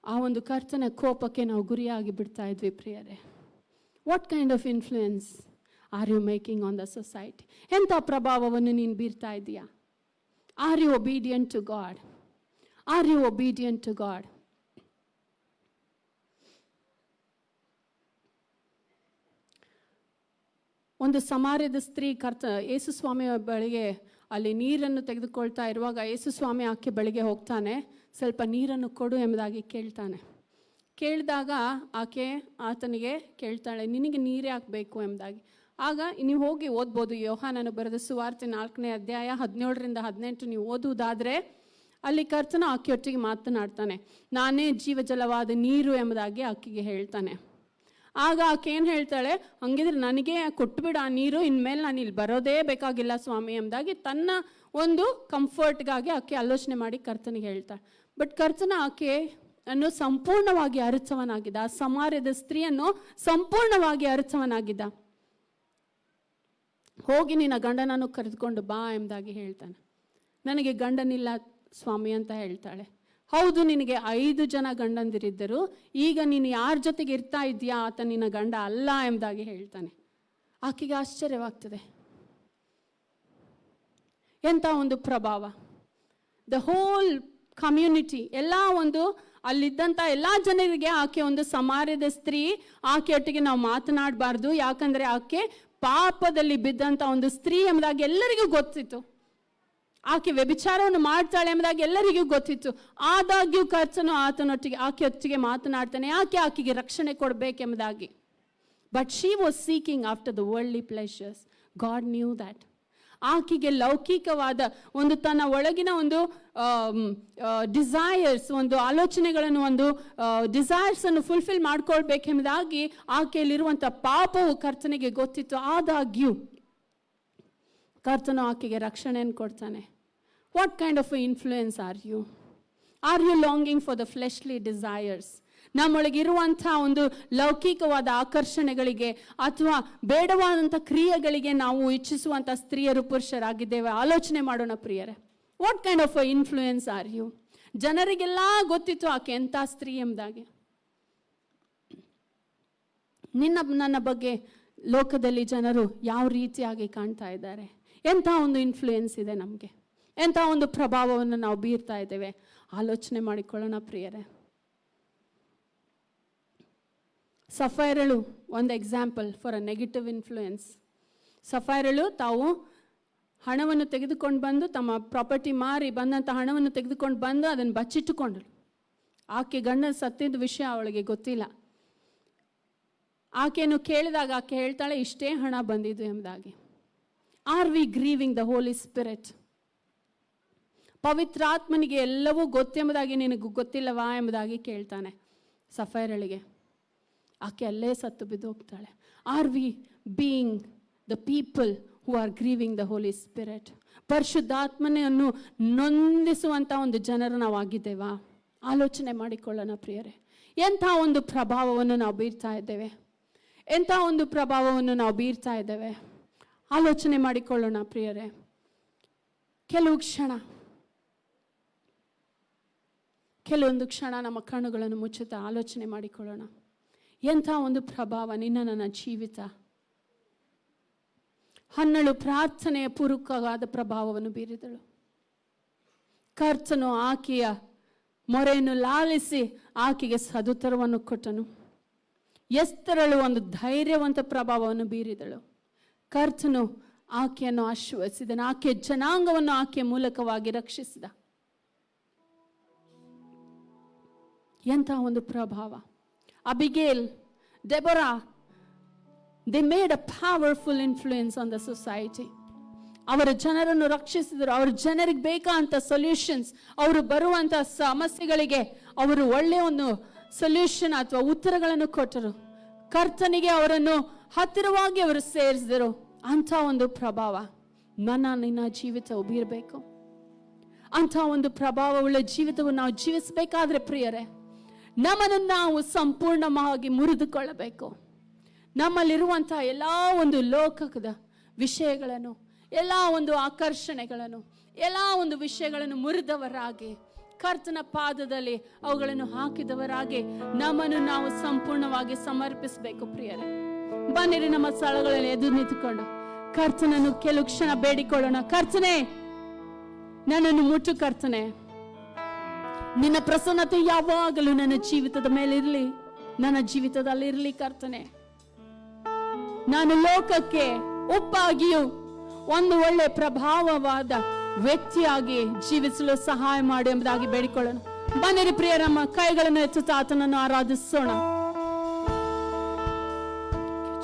ಆ ಒಂದು ಕರ್ತನ ಕೋಪಕ್ಕೆ ನಾವು ಗುರಿಯಾಗಿ ಬಿಡ್ತಾ ಇದ್ವಿ ಪ್ರಿಯರೇ. What kind of influence are you making on the society? ಎಂಥ ಪ್ರಭಾವವನ್ನು ನೀನು ಬೀರ್ತಾ ಇದೆಯಾ? Are you obedient to God? ಒಂದು ಸಮಾರ್ಯದ ಸ್ತ್ರೀ ಯೇಸು ಸ್ವಾಮಿಯ ಬಳಿಗೆ ಅಲ್ಲಿ ನೀರನ್ನು ತೆಗೆದುಕೊಳ್ತಾ ಇರುವಾಗ ಯೇಸು ಸ್ವಾಮಿ ಆಕೆ ಬಳಿಗೆ ಹೋಗ್ತಾನೆ. ಸ್ವಲ್ಪ ನೀರನ್ನು ಕೊಡು ಎಂಬುದಾಗಿ ಕೇಳಿದಾಗ ಆಕೆ ಆತನಿಗೆ ಕೇಳ್ತಾಳೆ, ನಿನಗೆ ನೀರು ಯಾಕೆ ಬೇಕು ಎಂಬುದಾಗಿ. ಆಗ ನೀವು ಹೋಗಿ ಓದ್ಬೋದು, ಯೋಹಾನನು ಬರೆದ ಸುವಾರ್ತೆ 4ನೇ ಅಧ್ಯಾಯ 17-18 ನೀವು ಓದುವುದಾದರೆ ಅಲ್ಲಿ ಕರ್ತನು ಆಕೆಯೊಟ್ಟಿಗೆ ಮಾತನಾಡ್ತಾನೆ. ನಾನೇ ಜೀವಜಲವಾದ ನೀರು ಎಂಬುದಾಗಿ ಆಕೆಗೆ ಹೇಳ್ತಾನೆ. ಆಗ ಆಕೆ ಏನು ಹೇಳ್ತಾಳೆ, ಹಂಗಿದ್ರೆ ನನಗೆ ಕೊಟ್ಟುಬಿಡ ಆ ನೀರು, ಇನ್ಮೇಲೆ ನಾನು ಇಲ್ಲಿ ಬರೋದೇ ಬೇಕಾಗಿಲ್ಲ ಸ್ವಾಮಿ ಎಂಬುದಾಗಿ ತನ್ನ ಒಂದು ಕಂಫರ್ಟ್ಗಾಗಿ ಆಕೆ ಆಲೋಚನೆ ಮಾಡಿ ಕರ್ತನಿಗೆ ಹೇಳ್ತಾಳೆ. ಬಟ್ ಕರ್ತನ ಆಕೆ ಅನ್ನು ಸಂಪೂರ್ಣವಾಗಿ ಅರಚವನಾಗಿದ್ದ. ಆ ಸಮಾರ್ಯದ ಸ್ತ್ರೀಯನ್ನು ಸಂಪೂರ್ಣವಾಗಿ ಅರಚವನಾಗಿದ್ದ. ಹೋಗಿ ನಿನ್ನ ಗಂಡನನ್ನು ಕರೆದುಕೊಂಡು ಬಾ ಎಂಬುದಾಗಿ ಹೇಳ್ತಾನೆ. ನನಗೆ ಗಂಡನಿಲ್ಲ ಸ್ವಾಮಿ ಅಂತ ಹೇಳ್ತಾಳೆ. ಹೌದು, ನಿನಗೆ 5 ಜನ ಗಂಡಂದಿರಿದ್ದರು, ಈಗ ನೀನು ಯಾರ ಜೊತೆಗೆ ಇರ್ತಾ ಇದೆಯಾ ಆತ ನಿನ್ನ ಗಂಡ ಅಲ್ಲ ಎಂಬುದಾಗಿ ಹೇಳ್ತಾನೆ. ಆಕೆಗೆ ಆಶ್ಚರ್ಯವಾಗ್ತದೆ. ಎಂಥ ಒಂದು ಪ್ರಭಾವ! ದ ಹೋಲ್ ಕಮ್ಯುನಿಟಿ, ಎಲ್ಲ ಒಂದು ಅಲ್ಲಿದ್ದಂಥ ಎಲ್ಲ ಜನರಿಗೆ ಆಕೆ ಒಂದು ಸಮಾರ್ಯದ ಸ್ತ್ರೀ, ಆಕೆಯೊಟ್ಟಿಗೆ ನಾವು ಮಾತನಾಡಬಾರ್ದು, ಯಾಕಂದರೆ ಆಕೆ ಪಾಪದಲ್ಲಿ ಬಿದ್ದಂಥ ಒಂದು ಸ್ತ್ರೀ ಎಂಬುದಾಗಿ ಎಲ್ಲರಿಗೂ ಗೊತ್ತಿತ್ತು. ಆಕೆ ವ್ಯಭಿಚಾರವನ್ನು ಮಾಡ್ತಾಳೆ ಎಂಬುದಾಗಿ ಎಲ್ಲರಿಗೂ ಗೊತ್ತಿತ್ತು. ಆದಾಗ್ಯೂ ಕರ್ತನು ಆಕೆಯೊಟ್ಟಿಗೆ ಮಾತನಾಡ್ತಾನೆ, ಆಕೆಗೆ ರಕ್ಷಣೆ ಕೊಡಬೇಕೆಂಬುದಾಗಿ. But she was seeking after the worldly pleasures. God knew that. ಆಕೆಗೆ ಲೌಕಿಕವಾದ ಒಂದು ತನ್ನ ಒಳಗಿನ ಒಂದು ಡಿಸೈರ್ಸ್, ಒಂದು ಆಲೋಚನೆಗಳನ್ನು, ಒಂದು ಡಿಸೈರ್ಸನ್ನು ಫುಲ್ಫಿಲ್ ಮಾಡ್ಕೊಳ್ಬೇಕೆಂಬುದಾಗಿ ಆಕೆಯಲ್ಲಿರುವಂಥ ಪಾಪವು ಕರ್ತನಿಗೆ ಗೊತ್ತಿತ್ತು. ಆದಾಗ್ಯೂ ಕರ್ತನು ಆಕೆಗೆ ರಕ್ಷಣೆಯನ್ನು ಕೊಡ್ತಾನೆ. What kind of influence are you longing for the fleshly desires? ನಮ್ಮೊಳಗಿರುವಂಥ ಒಂದು ಲೌಕಿಕವಾದ ಆಕರ್ಷಣೆಗಳಿಗೆ ಅಥವಾ ಬೇಡವಾದಂಥ ಕ್ರಿಯೆಗಳಿಗೆ ನಾವು ಇಚ್ಛಿಸುವಂಥ ಸ್ತ್ರೀಯರು ಪುರುಷರಾಗಿದ್ದೇವೆ. ಆಲೋಚನೆ ಮಾಡೋಣ ಪ್ರಿಯರೇ. What kind of influence are you? ಜನರಿಗೆಲ್ಲ ಗೊತ್ತಿತ್ತು ಆಕೆ ಎಂಥ ಸ್ತ್ರೀ ಎಂಬುದಾಗಿ. ನನ್ನ ಬಗ್ಗೆ ಲೋಕದಲ್ಲಿ ಜನರು ಯಾವ ರೀತಿಯಾಗಿ ಕಾಣ್ತಾ ಇದ್ದಾರೆ, ಎಂಥ ಒಂದು ಇನ್ಫ್ಲೂಯೆನ್ಸ್ ಇದೆ ನಮಗೆ, ಎಂಥ ಒಂದು ಪ್ರಭಾವವನ್ನು ನಾವು ಬೀರ್ತಾ ಇದ್ದೇವೆ. ಆಲೋಚನೆ ಮಾಡಿಕೊಳ್ಳೋಣ ಪ್ರಿಯರೇ. ಸಫೈರಳು ಒಂದು example for a negative influence. ಸಫೈರಳು ತಾವು ಹಣವನ್ನು ತೆಗೆದುಕೊಂಡು ಬಂದು, ತಮ್ಮ ಪ್ರಾಪರ್ಟಿ ಮಾರಿ ಬಂದಂಥ ಹಣವನ್ನು ತೆಗೆದುಕೊಂಡು ಬಂದು ಅದನ್ನು ಬಚ್ಚಿಟ್ಟುಕೊಂಡಳು. ಆಕೆ ಗಂಡನ ಸತ್ತಿದ್ದ ವಿಷಯ ಅವಳಿಗೆ ಗೊತ್ತಿಲ್ಲ. ಆಕೆಯನ್ನು ಕೇಳಿದಾಗ ಆಕೆ ಹೇಳ್ತಾಳೆ, ಇಷ್ಟೇ ಹಣ ಬಂದಿದ್ದು ಎಂಬುದಾಗಿ. Are we grieving the Holy Spirit? ಪವಿತ್ರಾತ್ಮನಿಗೆ ಎಲ್ಲವೂ ಗೊತ್ತೆಂಬುದಾಗಿ ನಿನಗೆ ಗೊತ್ತಿಲ್ಲವಾ ಎಂಬುದಾಗಿ ಕೇಳ್ತಾನೆ ಸಫೈರಳಿಗೆ. ಆಕೆ ಅಲ್ಲೇ ಸತ್ತು ಬಿದ್ದು ಹೋಗ್ತಾಳೆ. Are we being the people who are grieving the Holy Spirit? ಪರಿಶುದ್ಧಾತ್ಮನೆಯನ್ನು ನೊಂದಿಸುವಂಥ ಒಂದು ಜನರು ನಾವು ಆಗಿದ್ದೇವಾ? ಆಲೋಚನೆ ಮಾಡಿಕೊಳ್ಳೋಣ ಪ್ರಿಯರೇ. ಎಂಥ ಒಂದು ಪ್ರಭಾವವನ್ನು ನಾವು ಬೀರ್ತಾ ಇದ್ದೇವೆ, ಎಂಥ ಒಂದು ಪ್ರಭಾವವನ್ನು ನಾವು ಬೀರ್ತಾ ಇದ್ದೇವೆ. ಆಲೋಚನೆ ಮಾಡಿಕೊಳ್ಳೋಣ ಪ್ರಿಯರೇ. ಕೆಲವೊಂದು ಕ್ಷಣ ನಮ್ಮ ಕಣ್ಣುಗಳನ್ನು ಮುಚ್ಚುತ್ತಾ ಆಲೋಚನೆ ಮಾಡಿಕೊಳ್ಳೋಣ. ಎಂಥ ಒಂದು ಪ್ರಭಾವ ನನ್ನ ಜೀವಿತ. ಹನ್ನಳು ಪ್ರಾರ್ಥನೆಯ ಪೂರ್ವಕವಾದ ಪ್ರಭಾವವನ್ನು ಬೀರಿದಳು. ಕರ್ತನು ಆಕೆಯ ಮೊರೆಯನ್ನು ಲಾಲಿಸಿ ಆಕೆಗೆ ಸದುತ್ತರವನ್ನು ಕೊಟ್ಟನು. ಎಸ್ತರಳು ಒಂದು ಧೈರ್ಯವಂತ ಪ್ರಭಾವವನ್ನು ಬೀರಿದಳು. ಕರ್ತನು ಆಕೆಯನ್ನು ಆಶೀರ್ವದಿಸಿದನು. ಆಕೆಯ ಜನಾಂಗವನ್ನು ಆಕೆಯ ಮೂಲಕವಾಗಿ ರಕ್ಷಿಸಿದ. ಎಂಥ ಒಂದು ಪ್ರಭಾವ. ಅಬಿಗೇಲ್, ಡೆಬೋರಾ, they made a powerful influence on the society. ಅವರ ಜನರನ್ನು ರಕ್ಷಿಸಿದರು. ಅವರ ಜನರಿಗೆ ಬೇಕಾದಂಥ ಸೊಲ್ಯೂಷನ್ಸ್, ಅವರು ಬರುವಂಥ ಸಮಸ್ಯೆಗಳಿಗೆ ಅವರು ಒಳ್ಳೆಯ ಒಂದು ಸೊಲ್ಯೂಷನ್ ಅಥವಾ ಉತ್ತರಗಳನ್ನು ಕೊಟ್ಟರು. ಕರ್ತನಿಗೆ ಅವರನ್ನು ಹತ್ತಿರವಾಗಿ ಅವರು ಸೇರಿಸಿದರು. ಅಂಥ ಒಂದು ಪ್ರಭಾವ ನಿನ್ನ ಜೀವಿತವು ಬೀರಬೇಕು. ಅಂಥ ಒಂದು ಪ್ರಭಾವವುಳ್ಳ ಜೀವಿತವನ್ನು ನಾವು ಜೀವಿಸಬೇಕಾದ್ರೆ ಪ್ರಿಯರೇ, ನಮ್ಮನ್ನು ನಾವು ಸಂಪೂರ್ಣವಾಗಿ ಮುರಿದುಕೊಳ್ಳಬೇಕು. ನಮ್ಮಲ್ಲಿರುವಂಥ ಎಲ್ಲ ಒಂದು ಲೋಕದ ವಿಷಯಗಳನ್ನು, ಎಲ್ಲ ಒಂದು ಆಕರ್ಷಣೆಗಳನ್ನು, ಎಲ್ಲ ಒಂದು ವಿಷಯಗಳನ್ನು ಮುರಿದವರಾಗಿ ಕರ್ತನ ಪಾದದಲ್ಲಿ ಅವುಗಳನ್ನು ಹಾಕಿದವರಾಗಿ ನಮ್ಮನ್ನು ನಾವು ಸಂಪೂರ್ಣವಾಗಿ ಸಮರ್ಪಿಸಬೇಕು ಪ್ರಿಯರೇ. ಬನ್ನಿರಿ, ನಮ್ಮ ಸ್ಥಳಗಳಲ್ಲಿ ಎದುರು ನಿಂತುಕೊಂಡು ಕರ್ತನನ್ನು ಕೆಲವು ಕ್ಷಣ ಬೇಡಿಕೊಳ್ಳೋಣ. ಕರ್ತನೆ, ನನ್ನನ್ನು ಮುಟ್ಟು ಕರ್ತನೆ. ನಿನ್ನ ಪ್ರಸನ್ನತೆ ಯಾವಾಗಲೂ ನನ್ನ ಜೀವಿತದ ಮೇಲೆ ಇರಲಿ, ನನ್ನ ಜೀವಿತದಲ್ಲಿ ಇರಲಿ ಕರ್ತನೆ. ನಾನು ಲೋಕಕ್ಕೆ ಉಪ್ಪಾಗಿಯೂ ಒಂದು ಒಳ್ಳೆ ಪ್ರಭಾವವಾದ ವ್ಯಕ್ತಿಯಾಗಿ ಜೀವಿಸಲು ಸಹಾಯ ಮಾಡಿ ಎಂಬುದಾಗಿ ಬೇಡಿಕೊಳ್ಳೋಣ. ಬನ್ನಿರಿ ಪ್ರಿಯ, ನಮ್ಮ ಕೈಗಳನ್ನು ಎತ್ತುತ್ತಾ ಆತನನ್ನು ಆರಾಧಿಸೋಣ.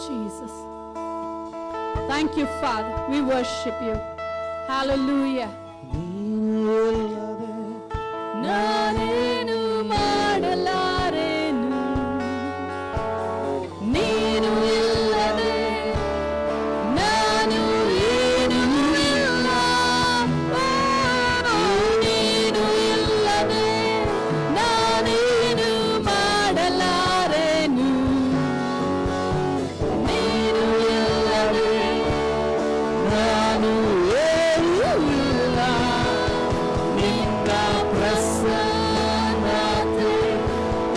Jesus, thank you Father, we worship you. Hallelujah. ನಾನೇನು ಮಾಡಲಾರೆನು, ನೀನು ಇಲ್ಲದೆ ನಾನು ಏನು ಇಲ್ಲ. ನೀನು ಇಲ್ಲದೆ ನಾನೇನು ಮಾಡಲಾರೆನು, ನೀನು ಇಲ್ಲದೆ ನಾನು ಏನು ಇಲ್ಲ. ನಿನ್ನ ಪ್ರಸನ್ನತೆ,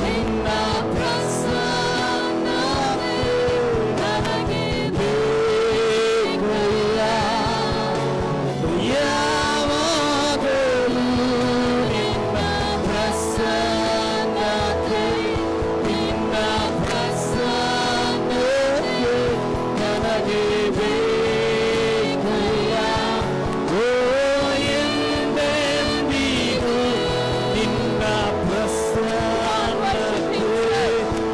ನಿನ್ನ ಪ್ರಸನ್ನತೆ ನನಗೆ ಬೇಕಯ್ಯ. ಯಾವಾಗಲೂ ನಿನ್ನ ಪ್ರಸನ್ನತೆ, ನಿನ್ನ ಪ್ರಸನ್ನತೆ ನನಗೆ ಬೇಕಯ್ಯ. ಓ ಎಂದೆಂದಿಗೂ ನಿನ್ನ ಪ್ರಸನ್ನತೆ,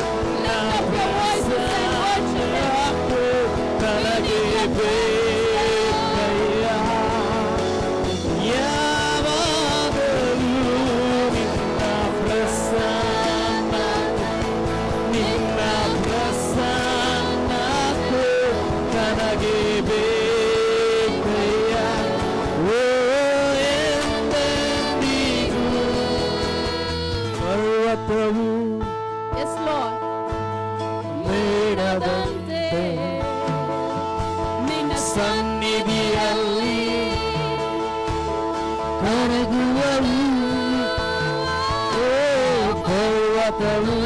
ನಿನ್ನ ಪ್ರಸನ್ನತೆ ನನಗೆ ಬೇಕಯ್ಯ. ಯಾವಾಗಲೂ ನಿನ್ನ ಪ್ರಸನ್ನತೆ, ನಿನ್ನ ಪ್ರಸನ್ನತೆ ನನಗೆ ಬೇಕಯ್ಯ. ಓ ಎಂದೆಂದಿಗೂ ಪರ್ವತವು ಮೇಡದಂತೆ ನಿನ್ನ ಸನ್ನಿಧಿಯಲ್ಲಿ ಕರಗುವವು. ಓ ಪರ್ವತವು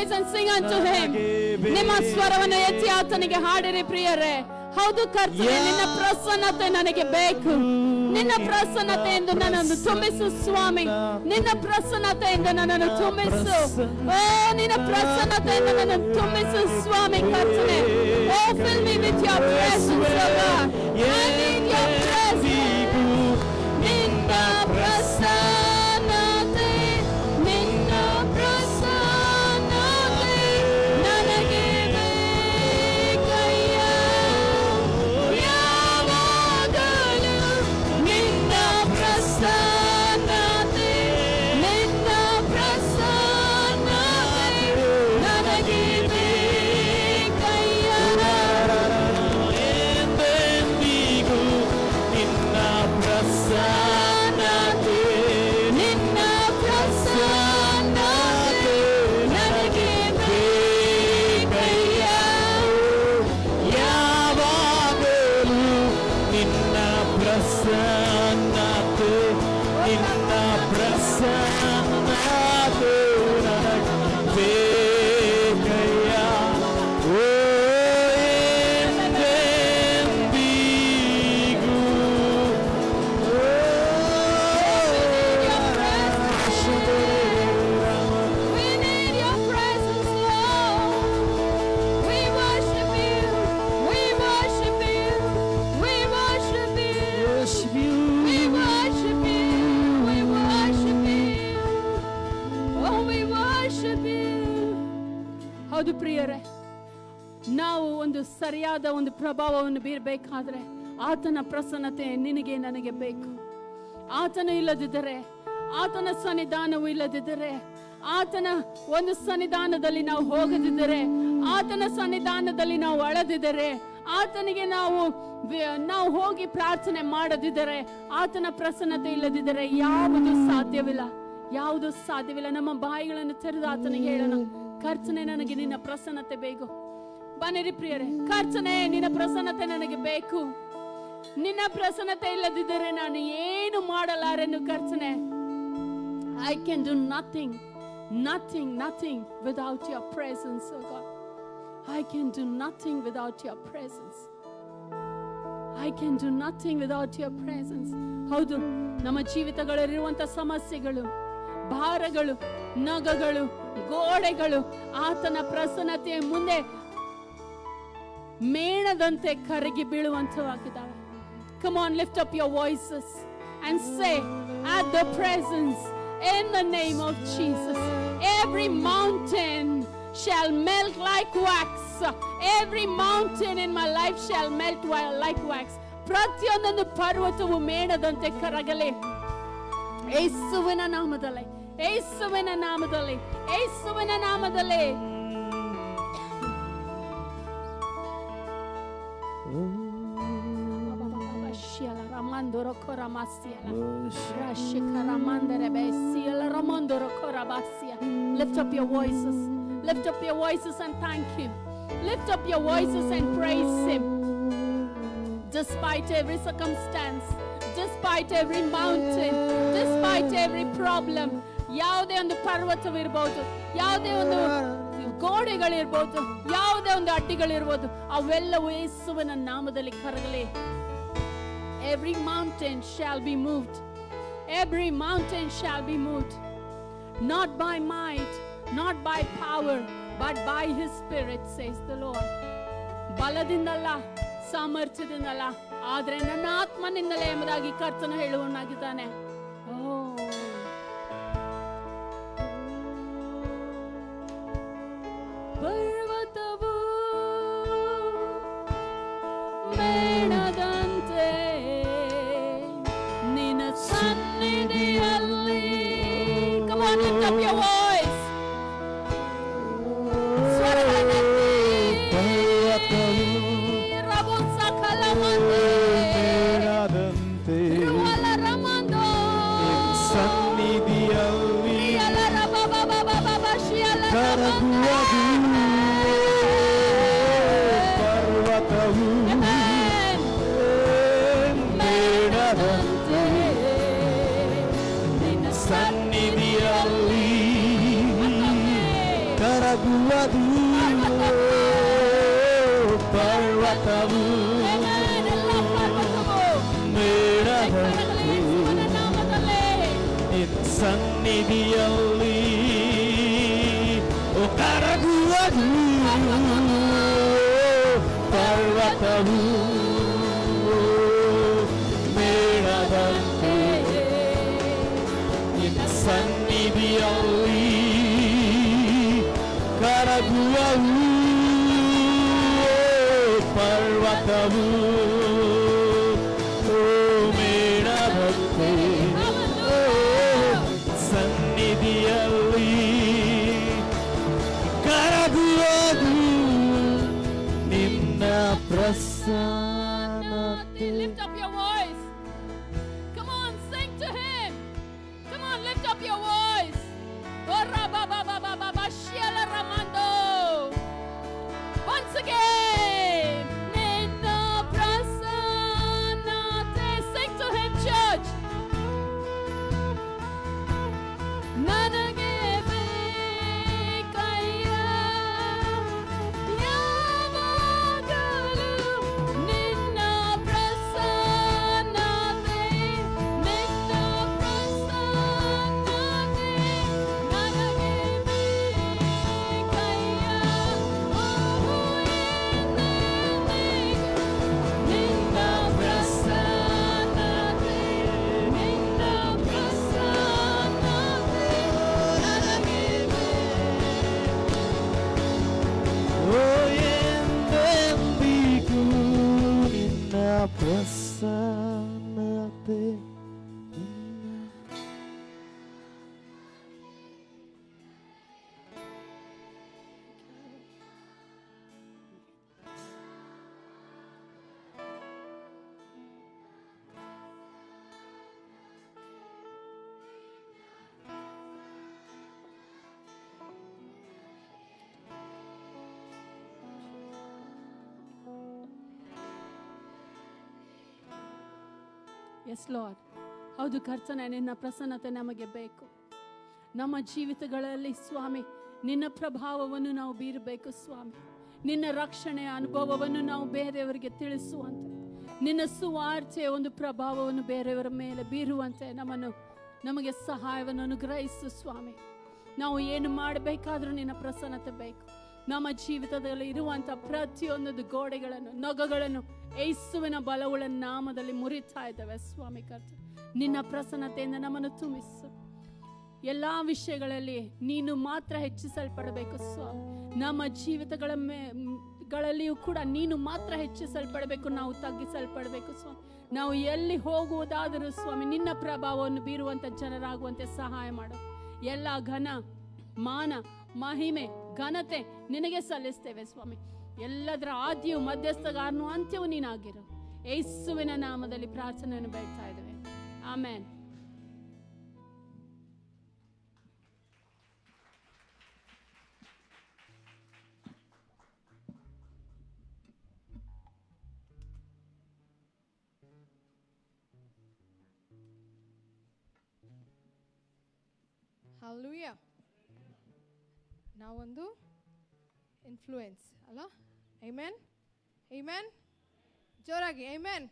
voice and sing unto him. ನಿಮ್ಮ ಸ್ವರವನ್ನು ಎತ್ತಿ ಆತನಿಗೆ ಹಾಡಿರಿ ಪ್ರಿಯರೇ. ಹೌದು ಕರ್ತನೇ, ನಿನ್ನ ಪ್ರಸನ್ನತೆ ನನಗೆ ಬೇಕು. ನಿನ್ನ ಪ್ರಸನ್ನತೆಯಿಂದ ನನ್ನನ್ನು ತುಂಬಿಸು ಸ್ವಾಮಿ. ನಿನ್ನ ಪ್ರಸನ್ನತೆಯಿಂದ ನನ್ನನ್ನು ತುಂಬಿಸು. ಓ ನಿನ್ನ ಪ್ರಸನ್ನತೆಯಿಂದ ನನ್ನನ್ನು ತುಂಬಿಸು ಸ್ವಾಮಿ ಕರ್ತನೇ. ಓ fill me with your presence, oh God. I need your presence. ನಿನ್ನ ಪ್ರಸನ್ನತೆ, ನಿನ್ನ ಪ್ರಸನ್ನತೆ ನನಗೆ ಬೇಕಯ್ಯ. ಯಾವಾಗಲೂ ನಿನ್ನ ಪ್ರಸನ್ನತೆ, ನಿನ್ನ ಪ್ರಸನ್ನತೆ ನನಗೆ ಬೇಕಯ್ಯ. ಎಂದೆಂದಿಗೂ ನಿನ್ನ ಪ್ರಸನ್ನತೆ, ನಿನ್ನ ಪ್ರಸನ್ನತೆ ನನಗೆ ಬೇಕಯ್ಯ. ಯಾವಾಗಲೂ ನಿನ್ನ ಪ್ರಸನ್ನತೆ, ನಿನ್ನ ಪ್ರಸನ್ನತೆ ನನಗೆ ಬೇಕಯ್ಯ. ಓ ಎಂದೆಂದಿಗೂ We need your presence, Lord. We worship you. We worship you. We worship you. We worship you. We worship you. Oh, we worship you. ಹೌದು ಪ್ರಿಯರೇ, ನಾವು ಒಂದು ಸರಿಯಾದ ಒಂದು ಪ್ರಭಾವವನ್ನು ಬೀರಬೇಕಾದ್ರೆ ಆತನ ಪ್ರಸನ್ನತೆ ನಿನಗೆ ನನಗೆ ಬೇಕು. ಆತನು ಇಲ್ಲದಿದ್ದರೆ, ಆತನ ಸನ್ನಿಧಾನವು ಇಲ್ಲದಿದ್ದರೆ, ಆತನ ಒಂದು ಸನ್ನಿಧಾನದಲ್ಲಿ ನಾವು ಹೋಗದಿದ್ದರೆ, ಆತನ ಸನ್ನಿಧಾನದಲ್ಲಿ ನಾವು ಅಳದಿದ್ದರೆ, ಆತನಿಗೆ ನಾವು ಹೋಗಿ ಪ್ರಾರ್ಥನೆ ಮಾಡದಿದ್ದರೆ, ಆತನ ಪ್ರಸನ್ನತೆ ಇಲ್ಲದಿದ್ದರೆ ಯಾವುದು ಸಾಧ್ಯವಿಲ್ಲ, ಯಾವುದು ಸಾಧ್ಯವಿಲ್ಲ. ನಮ್ಮ ಬಾಯಿಗಳನ್ನು ತೆರೆದು ಆತನಿಗೆ ಹೇಳೋಣ, ಕರ್ತನೇ ನನಗೆ ನಿನ್ನ ಪ್ರಸನ್ನತೆ ಬೇಕು. ಬನ್ನಿರಿ ಪ್ರಿಯರೇ, ಕರ್ತನೇ ನಿನ್ನ ಪ್ರಸನ್ನತೆ ನನಗೆ ಬೇಕು. ನಿನ್ನ ಪ್ರಸನ್ನತೆ ಇಲ್ಲದಿದ್ದರೆ ನಾನು ಏನು ಮಾಡಲಾರೆನು ಕರ್ತನೇ. I can do nothing without your presence, oh God. I can do nothing without your presence. I can do nothing without your presence. ಹೌದು, ನಮ್ಮ ಜೀವಿತಗಳಲ್ಲಿರುವಂತ ಸಮಸ್ಯೆಗಳು, ಭಾರಗಳು, ನಗಗಳು, ಗೋಡೆಗಳು ಆತನ ಪ್ರಸನ್ನತೆಯ ಮುಂದೆ ಮೇಣದಂತೆ ಕರಗಿ ಬೀಳುವಂತವಾಗಿದ್ದಾವೆ. Come on, lift up your voices and say, at the presence, in the name of Jesus, every mountain shall melt like wax. Every mountain in my life shall melt like wax. ಪ್ರತಿಯೊಂದೊಂದು ಪರ್ವತವು ಮೇಣದಂತೆ ಕರಗಲಿ ಯೇಸುವಿನ ನಾಮದಲ್ಲಿ, ಯೇಸುವಿನ ನಾಮದಲ್ಲಿ, ಯೇಸುವಿನ ನಾಮದಲ್ಲಿ. Lift up your voices. Lift up your voices and thank him. Lift up your voices and praise him. Despite every circumstance, despite every mountain, despite every problem, ಯಾವುದೇ ಒಂದು ಪರ್ವತವಿರಬಹುದು, ಯಾವುದೇ ಒಂದು ಗೋಡೆಗಳಿರ್ಬೋದು, ಯಾವುದೇ ಒಂದು ಅಡ್ಡಿಗಳಿರ್ಬೋದು, ಅವೆಲ್ಲವೂ ಯೇಸುವಿನ ನಾಮದಲ್ಲಿ ಕರಗಲಿ. Every mountain shall be moved. Every mountain shall be moved. Not by might, not by power, but by his spirit, says the Lord. ಬಲದಿಂದಲ್ಲ, ಸಾಮರ್ಥ್ಯದಿಂದಲ್ಲ, ಆದ್ರೆ ನನ್ನ ಆತ್ಮನಿಂದಲೇ ಎಂಬುದಾಗಿ ಕರ್ತನು ಹೇಳುವನಾಗಿದ್ದಾನೆ. ಪರ್ವತವು ಮೇಣದಂತೆ ನಿನ್ನ ಸನ್ನಿಧಿಯಲ್ಲಿ. Come on, lift up your voice. ಕರಗುವುದು ಪರ್ವತವು ಮೇಳದಂತೆ ನಿನ್ನ ಸನ್ನಿಧಿಯಲ್ಲಿ ಕರಗುವುದು ಪರ್ವತವು ಮೇಳದಂತೆ ನಿನ್ನ ಸನ್ನಿಧಿಯಲ್ಲಿ ಕರಗುವುದು ಪರ್ವತವು ಮೇಳದಂತೆ ಸನ್ನಿಧಿಯಲ್ಲಿ ಕರಗುವುದು ನಿನ್ನ ಪ್ರಸನ್ನತೆ. Lift up your voice. Come on, sing to him. Come on, lift up your voice. Ora ba ba ba ba ba ba shiela ramando. Once again. Ninna prasannate. Sing to him, church. Nanage bekaya yavagalu ninna prasannate ninna prasannate nanage bekaya ninna prasannate ninna prasannate ಓ ಎಂದೆಂದಿಗೂ ನಿನ್ನ ಪ್ರಸನ್ನತೆ. S lord, ಹೌದು ಕರ್ತನೆ, ನಿನ್ನ ಪ್ರಸನ್ನತೆ ನಮಗೆ ಬೇಕು. ನಮ್ಮ ಜೀವಿತಗಳಲ್ಲಿ ಸ್ವಾಮಿ ನಿನ್ನ ಪ್ರಭಾವವನ್ನು ನಾವು ಬೀರಬೇಕು ಸ್ವಾಮಿ. ನಿನ್ನ ರಕ್ಷಣೆಯ ಅನುಭವವನ್ನು ನಾವು ಬೇರೆಯವರಿಗೆ ತಿಳಿಸುವಂತೆ, ನಿನ್ನ ಸುವಾರ್ತೆಯ ಒಂದು ಪ್ರಭಾವವನ್ನು ಬೇರೆಯವರ ಮೇಲೆ ಬೀರುವಂತೆ ನಮಗೆ ಸಹಾಯವನ್ನು ಅನುಗ್ರಹಿಸು ಸ್ವಾಮಿ. ನಾವು ಏನು ಮಾಡಬೇಕಾದ್ರೂ ನಿನ್ನ ಪ್ರಸನ್ನತೆ ಬೇಕು. ನಮ್ಮ ಜೀವಿತದಲ್ಲಿ ಇರುವಂಥ ಪ್ರತಿಯೊಂದು ಗೋಡೆಗಳನ್ನು, ನೊಗಗಳನ್ನು ಯೇಸುವಿನ ಬಲವುಳ್ಳ ನಾಮದಲ್ಲಿ ಮುರಿತಾ ಇದ್ದೇವೆ ಸ್ವಾಮಿ ಕರ್ತ. ನಿನ್ನ ಪ್ರಸನ್ನತೆಯಿಂದ ನಮ್ಮನ್ನು ತುಂಬಿಸು. ಎಲ್ಲ ವಿಷಯಗಳಲ್ಲಿ ನೀನು ಮಾತ್ರ ಹೆಚ್ಚಿಸಲ್ಪಡಬೇಕು ಸ್ವಾಮಿ. ನಮ್ಮ ಜೀವಿತಗಳಲ್ಲಿಯೂ ಕೂಡ ನೀನು ಮಾತ್ರ ಹೆಚ್ಚಿಸಲ್ಪಡಬೇಕು, ನಾವು ತಗ್ಗಿಸಲ್ಪಡಬೇಕು ಸ್ವಾಮಿ. ನಾವು ಎಲ್ಲಿ ಹೋಗುವುದಾದರೂ ಸ್ವಾಮಿ ನಿನ್ನ ಪ್ರಭಾವವನ್ನು ಬೀರುವಂಥ ಜನರಾಗುವಂತೆ ಸಹಾಯ ಮಾಡು. ಎಲ್ಲ ಘನ, ಮಾನ, ಮಹಿಮೆ, ಘನತೆ ನಿನಗೆ ಸಲ್ಲಿಸ್ತೇವೆ ಸ್ವಾಮಿ. ಎಲ್ಲದರ ಆದಿಯು, ಮಧ್ಯಸ್ಥಗಾರನು, ಅಂತ್ಯವು ನೀನಾಗಿರು. ಯೇಸುವಿನ ನಾಮದಲ್ಲಿ ಪ್ರಾರ್ಥನೆಯನ್ನು ಬೇಡ್ತಾ ಇದ್ದೇವೆ. ಆಮೆನ್. ಹಲ್ಲೆಲೂಯಾ. ನಾವೊಂದು ಇನ್ಫ್ಲೂಯೆನ್ಸ್ ಅಲ್ಲ? Amen, amen. ಜೋರಾಗಿ ಆಮೆನ್.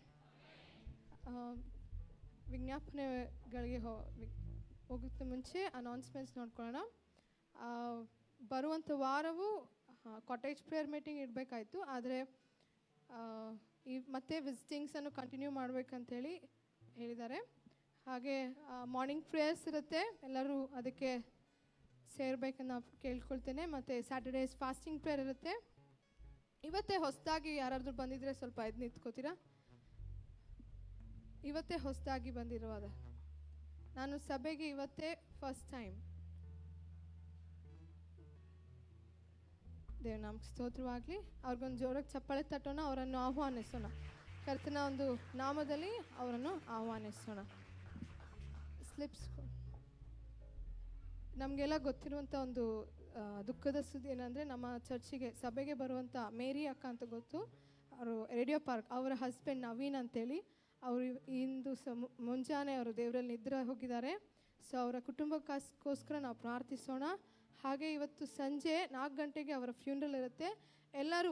ವಿಜ್ಞಾಪನೆಗಳಿಗೆ ಹೋಗೋಕ್ಕೆ ಮುಂಚೆ ಅನೌನ್ಸ್ಮೆಂಟ್ಸ್ ನೋಡ್ಕೊಳ್ಳೋಣ. ಬರುವಂಥ ವಾರವೂ ಕಾಟೇಜ್ ಪ್ರೇಯರ್ ಮೀಟಿಂಗ್ ಇಡಬೇಕಾಯ್ತು, ಆದರೆ ಮತ್ತೆ ವಿಸಿಟಿಂಗ್ಸನ್ನು ಕಂಟಿನ್ಯೂ ಮಾಡಬೇಕಂತೇಳಿ ಹೇಳಿದ್ದಾರೆ. ಹಾಗೆ ಮಾರ್ನಿಂಗ್ ಪ್ರೇಯರ್ಸ್ ಇರುತ್ತೆ, ಎಲ್ಲರೂ ಅದಕ್ಕೆ ಸೇರ್ಬೇಕನ್ನ ಕೇಳ್ಕೊಳ್ತೇನೆ. ಮತ್ತು ಸ್ಯಾಟರ್ಡೇಸ್ ಫಾಸ್ಟಿಂಗ್ ಪ್ರೇಯರ್ ಇರುತ್ತೆ. ಇವತ್ತೇ ಹೊಸದಾಗಿ ಯಾರಾದರೂ ಬಂದಿದ್ರೆ ಸ್ವಲ್ಪ ಎದ್ದು ನಿಂತ್ಕೋತೀರಾ? ಇವತ್ತೇ ಹೊಸದಾಗಿ ಬಂದಿರುವಾಗ ನಾನು ಸಭೆಗೆ ಇವತ್ತೇ ಫಸ್ಟ್ ಟೈಮ್. ದೇವನಾಮಕ್ಕೆ ಸ್ತೋತ್ರವಾಗಲಿ. ಅವ್ರಿಗೊಂದು ಜೋರಾಗಿ ಚಪ್ಪಾಳೆ ತಟ್ಟೋಣ, ಅವರನ್ನು ಆಹ್ವಾನಿಸೋಣ. ಕರ್ತನ ಒಂದು ನಾಮದಲ್ಲಿ ಅವರನ್ನು ಆಹ್ವಾನಿಸೋಣ. ಸ್ಲಿಪ್ಸ್. ನಮಗೆಲ್ಲ ಗೊತ್ತಿರುವಂಥ ಒಂದು ದುಃಖದ ಸುದ್ದಿ ಏನಂದರೆ, ನಮ್ಮ ಚರ್ಚಿಗೆ ಸಭೆಗೆ ಬರುವಂಥ ಮೇರಿ ಅಕ್ಕ ಅಂತ ಗೊತ್ತು, ಅವರು ರೇಡಿಯೋ ಪಾರ್ಕ್, ಅವರ ಹಸ್ಬೆಂಡ್ ನವೀನ್ ಅಂತೇಳಿ, ಅವರು ಇಂದು ಮುಂಜಾನೆ ಅವರು ದೇವರಲ್ಲಿ ನಿದ್ರೆ ಹೋಗಿದ್ದಾರೆ. ಸೊ ಅವರ ಕುಟುಂಬಕ್ಕೋಸ್ಕರ ನಾವು ಪ್ರಾರ್ಥಿಸೋಣ. ಹಾಗೆ ಇವತ್ತು ಸಂಜೆ 4 ಗಂಟೆಗೆ ಅವರ ಫ್ಯೂನರಲ್ ಇರುತ್ತೆ. ಎಲ್ಲರೂ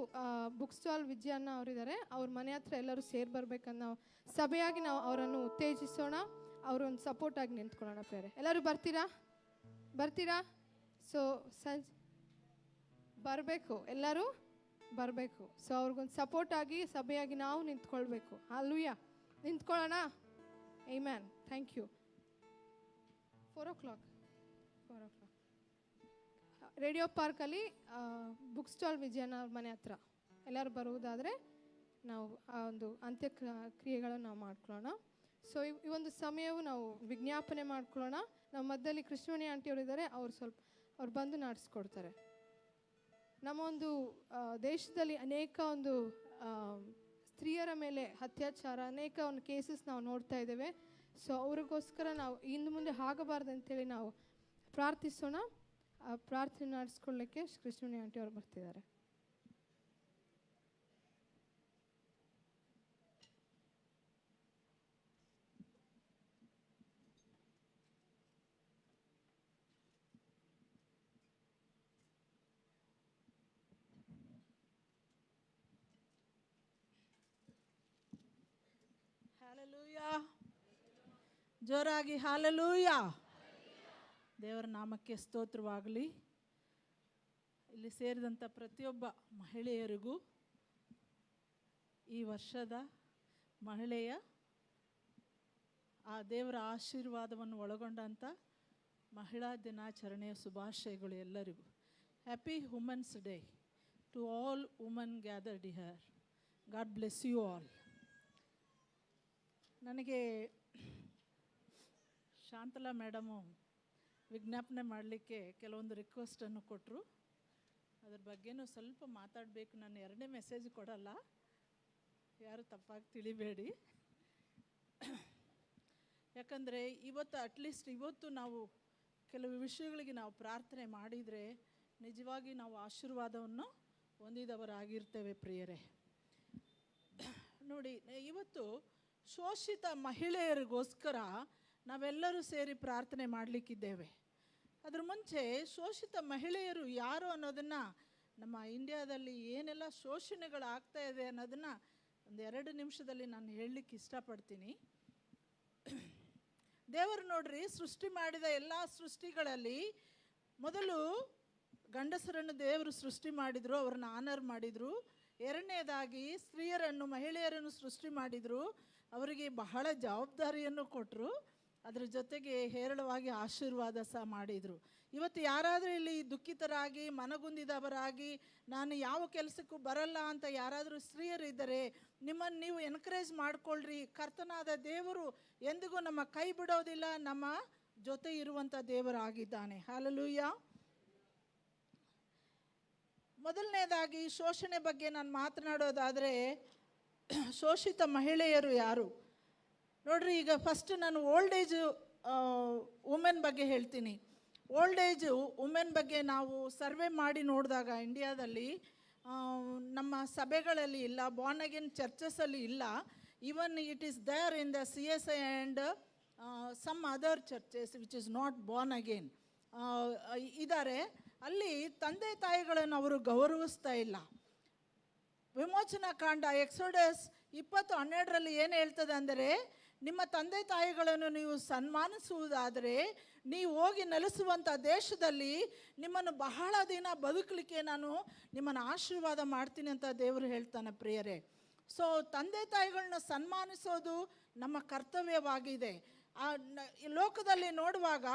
ಬುಕ್ ಸ್ಟಾಲ್ ವಿಜಯನ್ನ ಅವರಿದ್ದಾರೆ, ಅವ್ರ ಮನೆ ಹತ್ರ ಎಲ್ಲರೂ ಸೇರಿ ಬರ್ಬೇಕಂತ ನಾವು ಸಭೆಯಾಗಿ ನಾವು ಅವರನ್ನು ಉತ್ತೇಜಿಸೋಣ, ಅವರೊಂದು ಸಪೋರ್ಟ್ ಆಗಿ ನಿಂತ್ಕೊಳ್ಳೋಣ. ಪ್ರೇರೆ ಎಲ್ಲರೂ ಬರ್ತೀರಾ? ಸೊ ಬರಬೇಕು, ಎಲ್ಲರೂ ಬರಬೇಕು. ಸೊ ಅವ್ರಿಗೊಂದು ಸಪೋರ್ಟ್ ಆಗಿ ಸಭೆಯಾಗಿ ನಾವು ನಿಂತ್ಕೊಳ್ಬೇಕು. ಹಲ್ಲೆಲೂಯಾ, ನಿಂತ್ಕೊಳ್ಳೋಣ. Amen. Thank you. 4 o'clock radio ಪಾರ್ಕಲ್ಲಿ ಬುಕ್ ಸ್ಟಾಲ್ ವಿಜಯನ ಅವ್ರ ಮನೆ ಹತ್ರ ಎಲ್ಲರೂ ಬರುವುದಾದರೆ ನಾವು ಆ ಒಂದು ಅಂತ್ಯ ಕ್ರಿಯೆಗಳನ್ನು ನಾವು ಮಾಡ್ಕೊಳ್ಳೋಣ. ಸೊ ಈ ಒಂದು ಸಮಯವು ನಾವು ವಿಜ್ಞಾಪನೆ ಮಾಡ್ಕೊಳ್ಳೋಣ. ನಮ್ಮ ಮಧ್ಯದಲ್ಲಿ ಕೃಷ್ಣವಾಣಿ ಆಂಟಿಯವರು ಇದ್ದಾರೆ, ಅವ್ರು ಬಂದು ನಡೆಸ್ಕೊಡ್ತಾರೆ. ನಮ್ಮ ಒಂದು ದೇಶದಲ್ಲಿ ಅನೇಕ ಒಂದು ಸ್ತ್ರೀಯರ ಮೇಲೆ ಅತ್ಯಾಚಾರ, ಅನೇಕ ಒಂದು ಕೇಸಸ್ ನಾವು ನೋಡ್ತಾ ಇದ್ದೇವೆ. ಸೊ ಅವ್ರಿಗೋಸ್ಕರ ನಾವು ಇನ್ನು ಮುಂದೆ ಆಗಬಾರ್ದು ಅಂತೇಳಿ ನಾವು ಪ್ರಾರ್ಥಿಸೋಣ. ಪ್ರಾರ್ಥನೆ ನಡೆಸ್ಕೊಳ್ಳಿಕ್ಕೆ ಕೃಷ್ಣವಾಣಿ ಆಂಟಿ ಅವರು ಬರ್ತಿದ್ದಾರೆ. ಹಲ್ಲೆಲೂಯಾ, ಜೋರಾಗಿ ಹಲ್ಲೆಲೂಯಾ. ದೇವರ ನಾಮಕ್ಕೆ ಸ್ತೋತ್ರವಾಗಲಿ. ಇಲ್ಲಿ ಸೇರಿದಂಥ ಪ್ರತಿಯೊಬ್ಬ ಮಹಿಳೆಯರಿಗೂ ಈ ವರ್ಷದ ಮಹಿಳೆಯ ಆ ದೇವರ ಆಶೀರ್ವಾದವನ್ನು ಒಳಗೊಂಡಂಥ ಮಹಿಳಾ ದಿನಾಚರಣೆಯ ಶುಭಾಶಯಗಳು ಎಲ್ಲರಿಗೂ. Happy women's day to all women gathered here. God bless you all. ನನಗೆ ಶಾಂತಲಾ ಮೇಡಮು ವಿಜ್ಞಾಪನೆ ಮಾಡಲಿಕ್ಕೆ ಕೆಲವೊಂದು ರಿಕ್ವೆಸ್ಟನ್ನು ಕೊಟ್ಟರು. ಅದ್ರ ಬಗ್ಗೆನೂ ಸ್ವಲ್ಪ ಮಾತಾಡಬೇಕು. ನಾನು 2ನೇ ಮೆಸೇಜ್ ಕೊಡಲ್ಲ, ಯಾರು ತಪ್ಪಾಗಿ ತಿಳಿಬೇಡಿ. ಯಾಕಂದರೆ ಇವತ್ತು ನಾವು ಕೆಲವು ವಿಷಯಗಳಿಗೆ ನಾವು ಪ್ರಾರ್ಥನೆ ಮಾಡಿದರೆ ನಿಜವಾಗಿ ನಾವು ಆಶೀರ್ವಾದವನ್ನು ಹೊಂದಿದವರಾಗಿರ್ತೇವೆ ಪ್ರಿಯರೇ. ನೋಡಿ, ಇವತ್ತು ಶೋಷಿತ ಮಹಿಳೆಯರಿಗೋಸ್ಕರ ನಾವೆಲ್ಲರೂ ಸೇರಿ ಪ್ರಾರ್ಥನೆ ಮಾಡಲಿಕ್ಕಿದ್ದೇವೆ. ಅದ್ರ ಮುಂಚೆ ಶೋಷಿತ ಮಹಿಳೆಯರು ಯಾರು ಅನ್ನೋದನ್ನು, ನಮ್ಮ ಇಂಡಿಯಾದಲ್ಲಿ ಏನೆಲ್ಲ ಶೋಷಣೆಗಳಾಗ್ತಾ ಇದೆ ಅನ್ನೋದನ್ನು ಒಂದು 2 ನಿಮಿಷದಲ್ಲಿ ನಾನು ಹೇಳಲಿಕ್ಕೆ ಇಷ್ಟಪಡ್ತೀನಿ. ದೇವರು ನೋಡ್ರಿ, ಸೃಷ್ಟಿ ಮಾಡಿದ ಎಲ್ಲ ಸೃಷ್ಟಿಗಳಲ್ಲಿ ಮೊದಲು ಗಂಡಸರನ್ನು ದೇವರು ಸೃಷ್ಟಿ ಮಾಡಿದರು, ಅವ್ರನ್ನ ಆನರ್ ಮಾಡಿದರು. 2ನೇದಾಗಿ ಸ್ತ್ರೀಯರನ್ನು, ಮಹಿಳೆಯರನ್ನು ಸೃಷ್ಟಿ ಮಾಡಿದರು, ಅವರಿಗೆ ಬಹಳ ಜವಾಬ್ದಾರಿಯನ್ನು ಕೊಟ್ಟರು. ಅದರ ಜೊತೆಗೆ ಹೇರಳವಾಗಿ ಆಶೀರ್ವಾದ ಸಹ ಮಾಡಿದರು. ಇವತ್ತು ಯಾರಾದರೂ ಇಲ್ಲಿ ದುಃಖಿತರಾಗಿ ಮನಗುಂದಿದವರಾಗಿ ನಾನು ಯಾವ ಕೆಲಸಕ್ಕೂ ಬರಲ್ಲ ಅಂತ ಯಾರಾದರೂ ಸ್ತ್ರೀಯರಿದ್ದರೆ ನಿಮ್ಮನ್ನು ನೀವು ಎನ್ಕರೇಜ್ ಮಾಡಿಕೊಳ್ಳ್ರಿ. ಕರ್ತನಾದ ದೇವರು ಎಂದಿಗೂ ನಮ್ಮ ಕೈ ಬಿಡೋದಿಲ್ಲ, ನಮ್ಮ ಜೊತೆ ಇರುವಂಥ ದೇವರಾಗಿದ್ದಾನೆ. ಹಲ್ಲೆಲೂಯಾ. ಮೊದಲನೇದಾಗಿ ಶೋಷಣೆ ಬಗ್ಗೆ ನಾನು ಮಾತನಾಡೋದಾದರೆ, ಶೋಷಿತ ಮಹಿಳೆಯರು ಯಾರು ನೋಡ್ರಿ. ಈಗ ಫಸ್ಟ್ ನಾನು ಓಲ್ಡ್ ಏಜ್ ವುಮೆನ್ ಬಗ್ಗೆ ಹೇಳ್ತೀನಿ. ಓಲ್ಡ್ ಏಜ್ ವುಮೆನ್ ಬಗ್ಗೆ ನಾವು ಸರ್ವೆ ಮಾಡಿ ನೋಡಿದಾಗ ಇಂಡಿಯಾದಲ್ಲಿ ನಮ್ಮ ಸಭೆಗಳಲ್ಲಿ ಇಲ್ಲ, ಬಾರ್ನ್ ಅಗೇನ್ ಚರ್ಚಸಲ್ಲಿ ಇಲ್ಲ. Even it is there in the CSI and some other churches which is not born again ಇದ್ದಾರೆ. ಅಲ್ಲಿ ತಂದೆ ತಾಯಿಗಳನ್ನು ಅವರು ಗೌರವಿಸ್ತಾ ಇಲ್ಲ. ವಿಮೋಚನಾ ಕಾಂಡ ಎಕ್ಸೋಡಸ್ 20:12 ಏನು ಹೇಳ್ತದೆ ಅಂದರೆ, ನಿಮ್ಮ ತಂದೆ ತಾಯಿಗಳನ್ನು ನೀವು ಸನ್ಮಾನಿಸುವುದಾದರೆ ನೀವು ಹೋಗಿ ನೆಲೆಸುವಂಥ ದೇಶದಲ್ಲಿ ನಿಮ್ಮನ್ನು ಬಹಳ ದಿನ ಬದುಕಲಿಕ್ಕೆ ನಾನು ನಿಮ್ಮನ್ನು ಆಶೀರ್ವಾದ ಮಾಡ್ತೀನಿ ಅಂತ ದೇವರು ಹೇಳ್ತಾನೆ ಪ್ರಿಯರೇ. ಸೊ ತಂದೆ ತಾಯಿಗಳನ್ನ ಸನ್ಮಾನಿಸೋದು ನಮ್ಮ ಕರ್ತವ್ಯವಾಗಿದೆ. ಈ ಲೋಕದಲ್ಲಿ ನೋಡುವಾಗ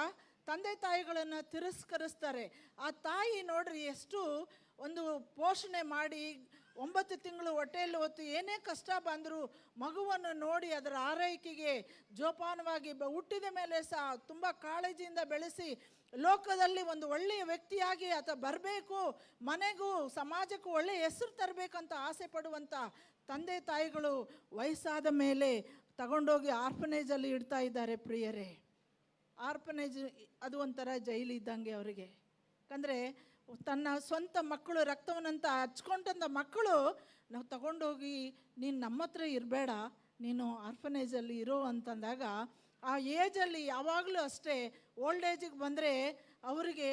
ತಂದೆ ತಾಯಿಗಳನ್ನು ತಿರಸ್ಕರಿಸ್ತಾರೆ. ಆ ತಾಯಿ ನೋಡ್ರಿ ಎಷ್ಟು ಒಂದು ಪೋಷಣೆ ಮಾಡಿ 9 ತಿಂಗಳು ಹೊಟ್ಟೆಯಲ್ಲಿ ಹೊತ್ತು ಏನೇ ಕಷ್ಟ ಬಂದರೂ ಮಗುವನ್ನು ನೋಡಿ ಅದರ ಆರೈಕೆಗೆ ಜೋಪಾನವಾಗಿ ಹುಟ್ಟಿದ ಮೇಲೆ ಸಹ ತುಂಬ ಕಾಳಜಿಯಿಂದ ಬೆಳೆಸಿ ಲೋಕದಲ್ಲಿ ಒಂದು ಒಳ್ಳೆಯ ವ್ಯಕ್ತಿಯಾಗಿ ಆತ ಬರಬೇಕು, ಮನೆಗೂ ಸಮಾಜಕ್ಕೂ ಒಳ್ಳೆಯ ಹೆಸರು ತರಬೇಕಂತ ಆಸೆ ಪಡುವಂಥ ತಂದೆ ತಾಯಿಗಳು ವಯಸ್ಸಾದ ಮೇಲೆ ತಗೊಂಡೋಗಿ ಆರ್ಫನೇಜಲ್ಲಿ ಇಡ್ತಾ ಇದ್ದಾರೆ ಪ್ರಿಯರೇ. ಆರ್ಫನೇಜ್ ಅದು ಒಂಥರ ಜೈಲು ಇದ್ದಂಗೆ ಅವರಿಗೆ. ಯಾಕಂದರೆ ತನ್ನ ಸ್ವಂತ ಮಕ್ಕಳು ರಕ್ತವನ್ನಂತ ಹಚ್ಕೊಂಡಂಥ ಮಕ್ಕಳು ನಾವು ತಗೊಂಡೋಗಿ ನೀನು ನಮ್ಮ ಹತ್ರ ಇರಬೇಡ, ನೀನು ಆರ್ಫನೇಜಲ್ಲಿ ಇರೋ ಅಂತಂದಾಗ ಆ ಏಜಲ್ಲಿ ಯಾವಾಗಲೂ ಅಷ್ಟೇ ಓಲ್ಡ್ ಏಜಿಗೆ ಬಂದರೆ ಅವರಿಗೆ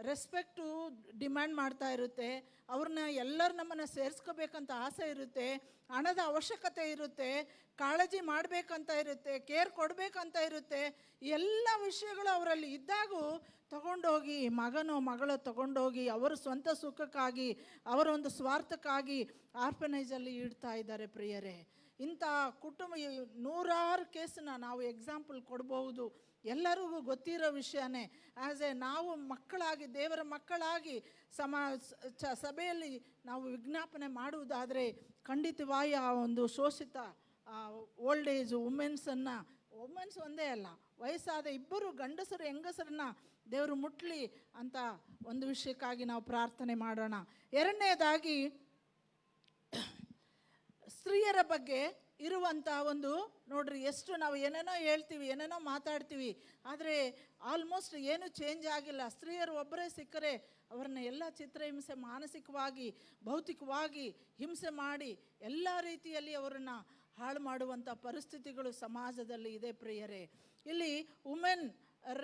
ರೆಸ್ಪೆಕ್ಟು ಡಿಮ್ಯಾಂಡ್ ಮಾಡ್ತಾ ಇರುತ್ತೆ. ಅವ್ರನ್ನ ಎಲ್ಲರೂ ನಮ್ಮನ್ನು ಸೇರಿಸ್ಕೋಬೇಕಂತ ಆಸೆ ಇರುತ್ತೆ, ಹಣದ ಅವಶ್ಯಕತೆ ಇರುತ್ತೆ, ಕಾಳಜಿ ಮಾಡಬೇಕಂತ ಇರುತ್ತೆ, ಕೇರ್ ಕೊಡಬೇಕಂತ ಇರುತ್ತೆ. ಎಲ್ಲ ವಿಷಯಗಳು ಅವರಲ್ಲಿ ಇದ್ದಾಗೂ ತಗೊಂಡೋಗಿ ಮಗನೋ ಮಗಳೋ ತಗೊಂಡೋಗಿ ಅವರ ಸ್ವಂತ ಸುಖಕ್ಕಾಗಿ ಅವರ ಒಂದು ಸ್ವಾರ್ಥಕ್ಕಾಗಿ ಆರ್ಫನೈಜಲ್ಲಿ ಇಡ್ತಾ ಇದ್ದಾರೆ ಪ್ರಿಯರೇ. ಇಂಥ ಕುಟುಂಬ ನೂರಾರು ಕೇಸನ್ನ ನಾವು ಎಕ್ಸಾಂಪಲ್ ಕೊಡ್ಬೋದು, ಎಲ್ಲರಿಗೂ ಗೊತ್ತಿರೋ ವಿಷಯನೇ. ನಾವು ಮಕ್ಕಳಾಗಿ ದೇವರ ಮಕ್ಕಳಾಗಿ ಸಭೆಯಲ್ಲಿ ನಾವು ವಿಜ್ಞಾಪನೆ ಮಾಡುವುದಾದರೆ ಖಂಡಿತವಾಗಿ ಆ ಒಂದು ಶೋಷಿತ ಓಲ್ಡ್ ಏಜ್ ವುಮೆನ್ಸ್ ಒಂದೇ ಅಲ್ಲ, ವಯಸ್ಸಾದ ಇಬ್ಬರು ಗಂಡಸರು ಹೆಂಗಸರನ್ನ ದೇವರು ಮುಟ್ಲಿ ಅಂತ ಒಂದು ವಿಷಯಕ್ಕಾಗಿ ನಾವು ಪ್ರಾರ್ಥನೆ ಮಾಡೋಣ. ಎರಡನೇದಾಗಿ ಸ್ತ್ರೀಯರ ಬಗ್ಗೆ ಇರುವಂಥ ಒಂದು ನೋಡ್ರಿ, ಎಷ್ಟು ನಾವು ಏನೇನೋ ಹೇಳ್ತೀವಿ, ಏನೇನೋ ಮಾತಾಡ್ತೀವಿ, ಆದರೆ ಆಲ್ಮೋಸ್ಟ್ ಏನು ಚೇಂಜ್ ಆಗಿಲ್ಲ. ಸ್ತ್ರೀಯರು ಒಬ್ಬರೇ ಸಿಕ್ಕರೆ ಅವ್ರನ್ನ ಎಲ್ಲ ಚಿತ್ರಹಿಂಸೆ, ಮಾನಸಿಕವಾಗಿ ಭೌತಿಕವಾಗಿ ಹಿಂಸೆ ಮಾಡಿ ಎಲ್ಲ ರೀತಿಯಲ್ಲಿ ಅವರನ್ನು ಹಾಳು ಮಾಡುವಂಥ ಪರಿಸ್ಥಿತಿಗಳು ಸಮಾಜದಲ್ಲಿ ಇದೆ ಪ್ರಿಯರೇ. ಇಲ್ಲಿ women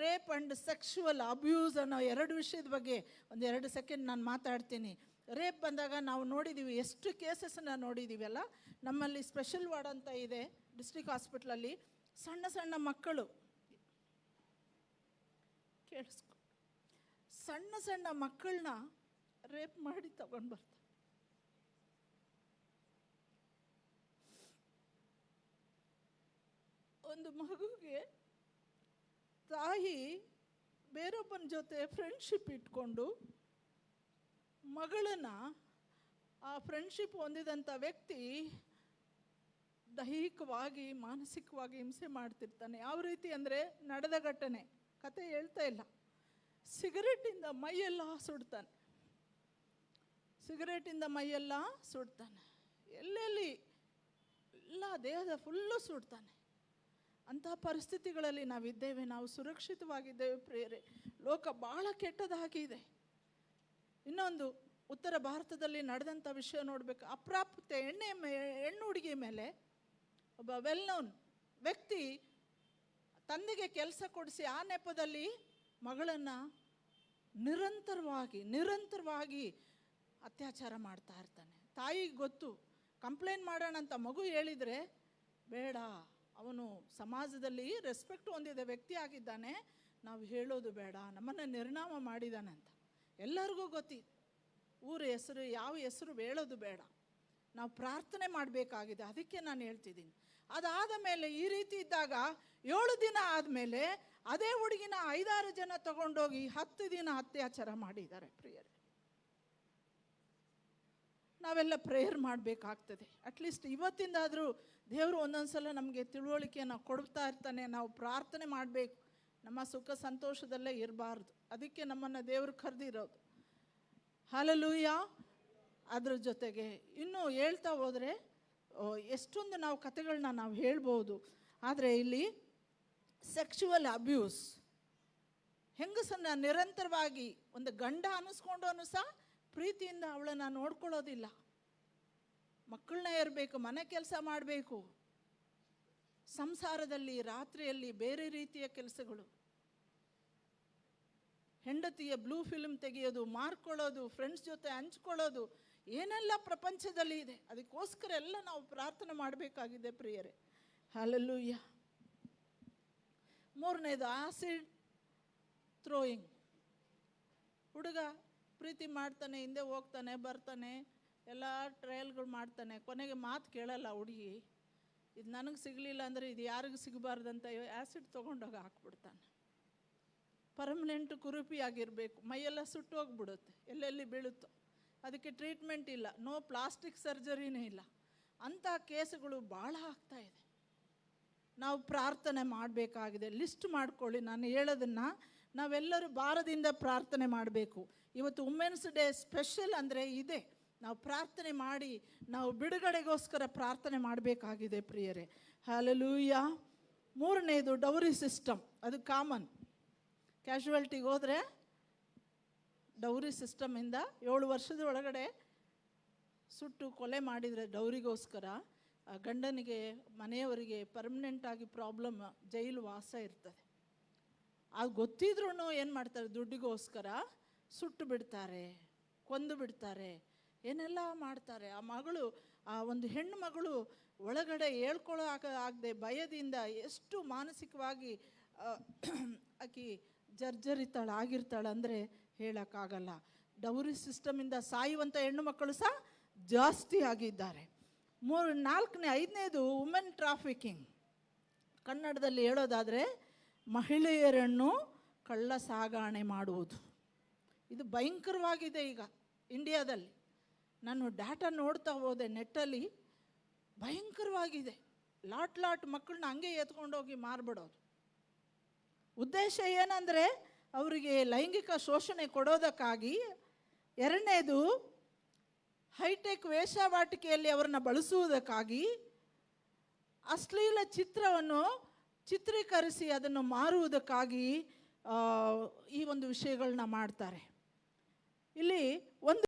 rape and sexual abuse ಅನ್ನೋ ಎರಡು ವಿಷಯದ ಬಗ್ಗೆ ಒಂದು 2 ಸೆಕೆಂಡ್ ನಾನು ಮಾತಾಡ್ತೀನಿ. ರೇಪ್ ಬಂದಾಗ ನಾವು ನೋಡಿದ್ದೀವಿ, ಎಷ್ಟು ಕೇಸಸ್ನ ನೋಡಿದ್ದೀವಿ ಅಲ್ಲ. ನಮ್ಮಲ್ಲಿ ಸ್ಪೆಷಲ್ ವಾರ್ಡ್ ಅಂತ ಇದೆ ಡಿಸ್ಟ್ರಿಕ್ಟ್ ಹಾಸ್ಪಿಟ್ಲಲ್ಲಿ. ಸಣ್ಣ ಸಣ್ಣ ಮಕ್ಕಳು ಕೇಳಿಸ್ಕೊ, ಸಣ್ಣ ಸಣ್ಣ ಮಕ್ಕಳನ್ನ ರೇಪ್ ಮಾಡಿ ತಗೊಂಡು ಬರ್ತಾರೆ. ಒಂದು ಮಗುಗೆ ತಾಯಿ ಬೇರೊಬ್ಬನ ಜೊತೆ ಫ್ರೆಂಡ್ಶಿಪ್ ಇಟ್ಕೊಂಡು ಮಗಳನ್ನ, ಆ ಫ್ರೆಂಡ್ಶಿಪ್ ಹೊಂದಿದಂಥ ವ್ಯಕ್ತಿ ದೈಹಿಕವಾಗಿ ಮಾನಸಿಕವಾಗಿ ಹಿಂಸೆ ಮಾಡ್ತಿರ್ತಾನೆ. ಯಾವ ರೀತಿ ಅಂದರೆ, ನಡೆದ ಘಟನೆ, ಕತೆ ಹೇಳ್ತಾ ಇಲ್ಲ. ಸಿಗರೇಟಿಂದ ಮೈಯೆಲ್ಲ ಸುಡ್ತಾನೆ, ಸಿಗರೇಟಿಂದ ಮೈಯೆಲ್ಲ ಸುಡ್ತಾನೆ, ಎಲ್ಲೆಲ್ಲಿ ಎಲ್ಲ ದೇಹದ ಫುಲ್ಲು ಸುಡ್ತಾನೆ. ಅಂಥ ಪರಿಸ್ಥಿತಿಗಳಲ್ಲಿ ನಾವಿದ್ದೇವೆ, ನಾವು ಸುರಕ್ಷಿತವಾಗಿದ್ದೇವೆ ಪ್ರಿಯರೇ. ಲೋಕ ಭಾಳ ಕೆಟ್ಟದಾಗಿದೆ. ಇನ್ನೊಂದು, ಉತ್ತರ ಭಾರತದಲ್ಲಿ ನಡೆದಂಥ ವಿಷಯ ನೋಡಬೇಕು. ಅಪ್ರಾಪ್ತೆ ಹೆಣ್ಣು ಹುಡುಗಿ ಮೇಲೆ ಒಬ್ಬ ವೆಲ್ ನೋನ್ ವ್ಯಕ್ತಿ ತಂದೆಗೆ ಕೆಲಸ ಕೊಡಿಸಿ ಆ ನೆಪದಲ್ಲಿ ಮಗಳನ್ನು ನಿರಂತರವಾಗಿ ಅತ್ಯಾಚಾರ ಮಾಡ್ತಾ ಇರ್ತಾನೆ. ತಾಯಿಗೆ ಗೊತ್ತು, ಕಂಪ್ಲೇಂಟ್ ಮಾಡೋಣ ಅಂತ ಮಗು ಹೇಳಿದರೆ ಬೇಡ, ಅವನು ಸಮಾಜದಲ್ಲಿ ರೆಸ್ಪೆಕ್ಟ್ ಹೊಂದಿದ ವ್ಯಕ್ತಿ ಆಗಿದ್ದಾನೆ, ನಾವು ಹೇಳೋದು ಬೇಡ, ನಮ್ಮನ್ನು ನಿರ್ನಾಮ ಮಾಡಿದ್ದಾನೆ ಅಂತ ಎಲ್ಲರಿಗೂ ಗೊತ್ತಿದೆ. ಊರ ಹೆಸರು, ಯಾವ ಹೆಸರು ಹೇಳೋದು ಬೇಡ, ನಾವು ಪ್ರಾರ್ಥನೆ ಮಾಡಬೇಕಾಗಿದೆ. ಅದಕ್ಕೆ ನಾನು ಹೇಳ್ತಿದ್ದೀನಿ. ಅದಾದ ಮೇಲೆ ಈ ರೀತಿ ಇದ್ದಾಗ 7 ದಿನ ಆದಮೇಲೆ ಅದೇ ಹುಡುಗಿನ 5-6 ಜನ ತಗೊಂಡೋಗಿ 10 ದಿನ ಅತ್ಯಾಚಾರ ಮಾಡಿದ್ದಾರೆ ಪ್ರಿಯರೇ. ನಾವೆಲ್ಲ ಪ್ರೇಯರ್ ಮಾಡಬೇಕಾಗ್ತದೆ. ಅಟ್ಲೀಸ್ಟ್ ಇವತ್ತಿಂದಾದರೂ ದೇವರು ಒಂದೊಂದು ಸಲ ನಮಗೆ ತಿಳುವಳಿಕೆಯನ್ನು ಕೊಡ್ತಾ ಇರ್ತಾನೆ. ನಾವು ಪ್ರಾರ್ಥನೆ ಮಾಡಬೇಕು, ನಮ್ಮ ಸುಖ ಸಂತೋಷದಲ್ಲೇ ಇರಬಾರ್ದು. ಅದಕ್ಕೆ ನಮ್ಮನ್ನು ದೇವರು ಕರೆದಿರೋದು. ಹಲ್ಲೆಲೂಯಾ. ಅದ್ರ ಜೊತೆಗೆ ಇನ್ನೂ ಹೇಳ್ತಾ ಹೋದರೆ ಎಷ್ಟೊಂದು ನಾವು ಕಥೆಗಳನ್ನ ನಾವು ಹೇಳ್ಬೋದು. ಆದರೆ ಇಲ್ಲಿ ಸೆಕ್ಷುವಲ್ ಅಬ್ಯೂಸ್, ಹೆಂಗಸನ್ನ ನಿರಂತರವಾಗಿ ಒಂದು ಗಂಡ ಅನ್ನಿಸ್ಕೊಂಡವನು ಸಹ ಪ್ರೀತಿಯಿಂದ ಅವಳನ್ನು ನೋಡ್ಕೊಳ್ಳೋದಿಲ್ಲ. ಮಕ್ಕಳನ್ನ ಇರಬೇಕು, ಮನೆ ಕೆಲಸ ಮಾಡಬೇಕು, ಸಂಸಾರದಲ್ಲಿ ರಾತ್ರಿಯಲ್ಲಿ ಬೇರೆ ರೀತಿಯ ಕೆಲಸಗಳು, ಹೆಂಡತಿಯ ಬ್ಲೂ ಫಿಲ್ಮ್ ತೆಗೆಯೋದು, ಮಾರ್ಕೊಳ್ಳೋದು, ಫ್ರೆಂಡ್ಸ್ ಜೊತೆ ಹಂಚ್ಕೊಳ್ಳೋದು, ಏನೆಲ್ಲ ಪ್ರಪಂಚದಲ್ಲಿ ಇದೆ. ಅದಕ್ಕೋಸ್ಕರ ಎಲ್ಲ ನಾವು ಪ್ರಾರ್ಥನೆ ಮಾಡಬೇಕಾಗಿದೆ ಪ್ರಿಯರೇ. ಹಲ್ಲೆಲೂಯಾ. 3ನೇದು ಆಸಿಡ್ ಥ್ರೋಯಿಂಗ್. ಹುಡುಗ ಪ್ರೀತಿ ಮಾಡ್ತಾನೆ, ಹಿಂದೆ ಹೋಗ್ತಾನೆ, ಬರ್ತಾನೆ, ಎಲ್ಲ ಟ್ರಯಲ್ಗಳು ಮಾಡ್ತಾನೆ, ಕೊನೆಗೆ ಮಾತು ಕೇಳಲ್ಲ ಹುಡುಗಿ. ಇದು ನನಗೆ ಸಿಗಲಿಲ್ಲ ಅಂದರೆ ಇದು ಯಾರಿಗೂ ಸಿಗಬಾರ್ದಂತ ಆ್ಯಸಿಡ್ ತೊಗೊಂಡೋಗಿ ಹಾಕ್ಬಿಡ್ತಾನೆ. ಪರ್ಮನೆಂಟ್ ಕುರುಪಿಯಾಗಿರಬೇಕು, ಮೈಯೆಲ್ಲ ಸುಟ್ಟು ಹೋಗ್ಬಿಡುತ್ತೆ, ಎಲ್ಲೆಲ್ಲಿ ಬೀಳುತ್ತೋ. ಅದಕ್ಕೆ ಟ್ರೀಟ್ಮೆಂಟ್ ಇಲ್ಲ, ನೋ ಪ್ಲಾಸ್ಟಿಕ್ ಸರ್ಜರಿನೇ ಇಲ್ಲ. ಅಂಥ ಕೇಸುಗಳು ಭಾಳ ಆಗ್ತಾ ಇದೆ. ನಾವು ಪ್ರಾರ್ಥನೆ ಮಾಡಬೇಕಾಗಿದೆ. ಲಿಸ್ಟ್ ಮಾಡ್ಕೊಳ್ಳಿ, ನಾನು ಹೇಳೋದನ್ನು ನಾವೆಲ್ಲರೂ ಭಾರದಿಂದ ಪ್ರಾರ್ಥನೆ ಮಾಡಬೇಕು. ಇವತ್ತು ವುಮೆನ್ಸ್ ಡೇ ಸ್ಪೆಷಲ್ ಅಂದರೆ ಇದೆ. ನಾವು ಪ್ರಾರ್ಥನೆ ಮಾಡಿ ನಾವು ಬಿಡುಗಡೆಗೋಸ್ಕರ ಪ್ರಾರ್ಥನೆ ಮಾಡಬೇಕಾಗಿದೆ ಪ್ರಿಯರೇ. ಹಲ್ಲೆಲೂಯಾ. 3ನೇದು ಡೌರಿ ಸಿಸ್ಟಮ್. ಅದು ಕಾಮನ್. ಕ್ಯಾಶುವಾಲಿಟಿಗೆ ಹೋದರೆ ಡೌರಿ ಸಿಸ್ಟಮಿಂದ 7 ವರ್ಷದ ಒಳಗಡೆ ಸುಟ್ಟು ಕೊಲೆ ಮಾಡಿದರೆ ಡೌರಿಗೋಸ್ಕರ ಗಂಡನಿಗೆ ಮನೆಯವರಿಗೆ ಪರ್ಮನೆಂಟಾಗಿ ಪ್ರಾಬ್ಲಮ್, ಜೈಲು ವಾಸ ಇರ್ತದೆ. ಅದು ಗೊತ್ತಿದ್ರೂ ಏನು ಮಾಡ್ತಾರೆ, ದುಡ್ಡಿಗೋಸ್ಕರ ಸುಟ್ಟು ಬಿಡ್ತಾರೆ, ಕೊಂದು ಬಿಡ್ತಾರೆ, ಏನೆಲ್ಲ ಮಾಡ್ತಾರೆ. ಆ ಮಗಳು, ಆ ಒಂದು ಹೆಣ್ಣು ಮಗಳು ಒಳಗಡೆ ಹೇಳ್ಕೊಳ್ಳೋ ಆಗದೆ ಭಯದಿಂದ ಎಷ್ಟು ಮಾನಸಿಕವಾಗಿ ಆಕಿ ಜರ್ಜರಿತಾಳಾಗಿರ್ತಾಳೆ ಅಂದರೆ ಹೇಳೋಕ್ಕಾಗಲ್ಲ. ಡೌರಿ ಸಿಸ್ಟಮಿಂದ ಸಾಯುವಂಥ ಹೆಣ್ಣು ಮಕ್ಕಳು ಸಹ ಜಾಸ್ತಿ ಆಗಿದ್ದಾರೆ. 4ನೇ 5ನೇದು ವುಮೆನ್ ಟ್ರಾಫಿಕಿಂಗ್. ಕನ್ನಡದಲ್ಲಿ ಹೇಳೋದಾದರೆ ಮಹಿಳೆಯರನ್ನು ಕಳ್ಳ ಸಾಗಣೆ ಮಾಡುವುದು. ಇದು ಭಯಂಕರವಾಗಿದೆ ಈಗ ಇಂಡಿಯಾದಲ್ಲಿ. ನಾನು ಡಾಟಾ ನೋಡ್ತಾ ಹೋದೆ ನೆಟ್ಟಲ್ಲಿ, ಭಯಂಕರವಾಗಿದೆ. ಲಾಟ್ ಮಕ್ಕಳನ್ನ ಹಂಗೆ ಎತ್ಕೊಂಡೋಗಿ ಮಾರ್ಬಿಡೋದು. ಉದ್ದೇಶ ಏನಂದರೆ ಅವರಿಗೆ ಲೈಂಗಿಕ ಶೋಷಣೆ ಕೊಡೋದಕ್ಕಾಗಿ. 2ನೇದು ಹೈಟೆಕ್ ವೇಶ್ಯಾವಾಟಿಕೆಯಲ್ಲಿ ಅವರನ್ನು ಬಳಸುವುದಕ್ಕಾಗಿ ಅಶ್ಲೀಲ ಚಿತ್ರವನ್ನು ಚಿತ್ರೀಕರಿಸಿ ಅದನ್ನು ಮಾರುವುದಕ್ಕಾಗಿ ಈ ಒಂದು ವಿಷಯಗಳನ್ನ ಮಾಡ್ತಾರೆ. ಇಲ್ಲಿ ಒಂದು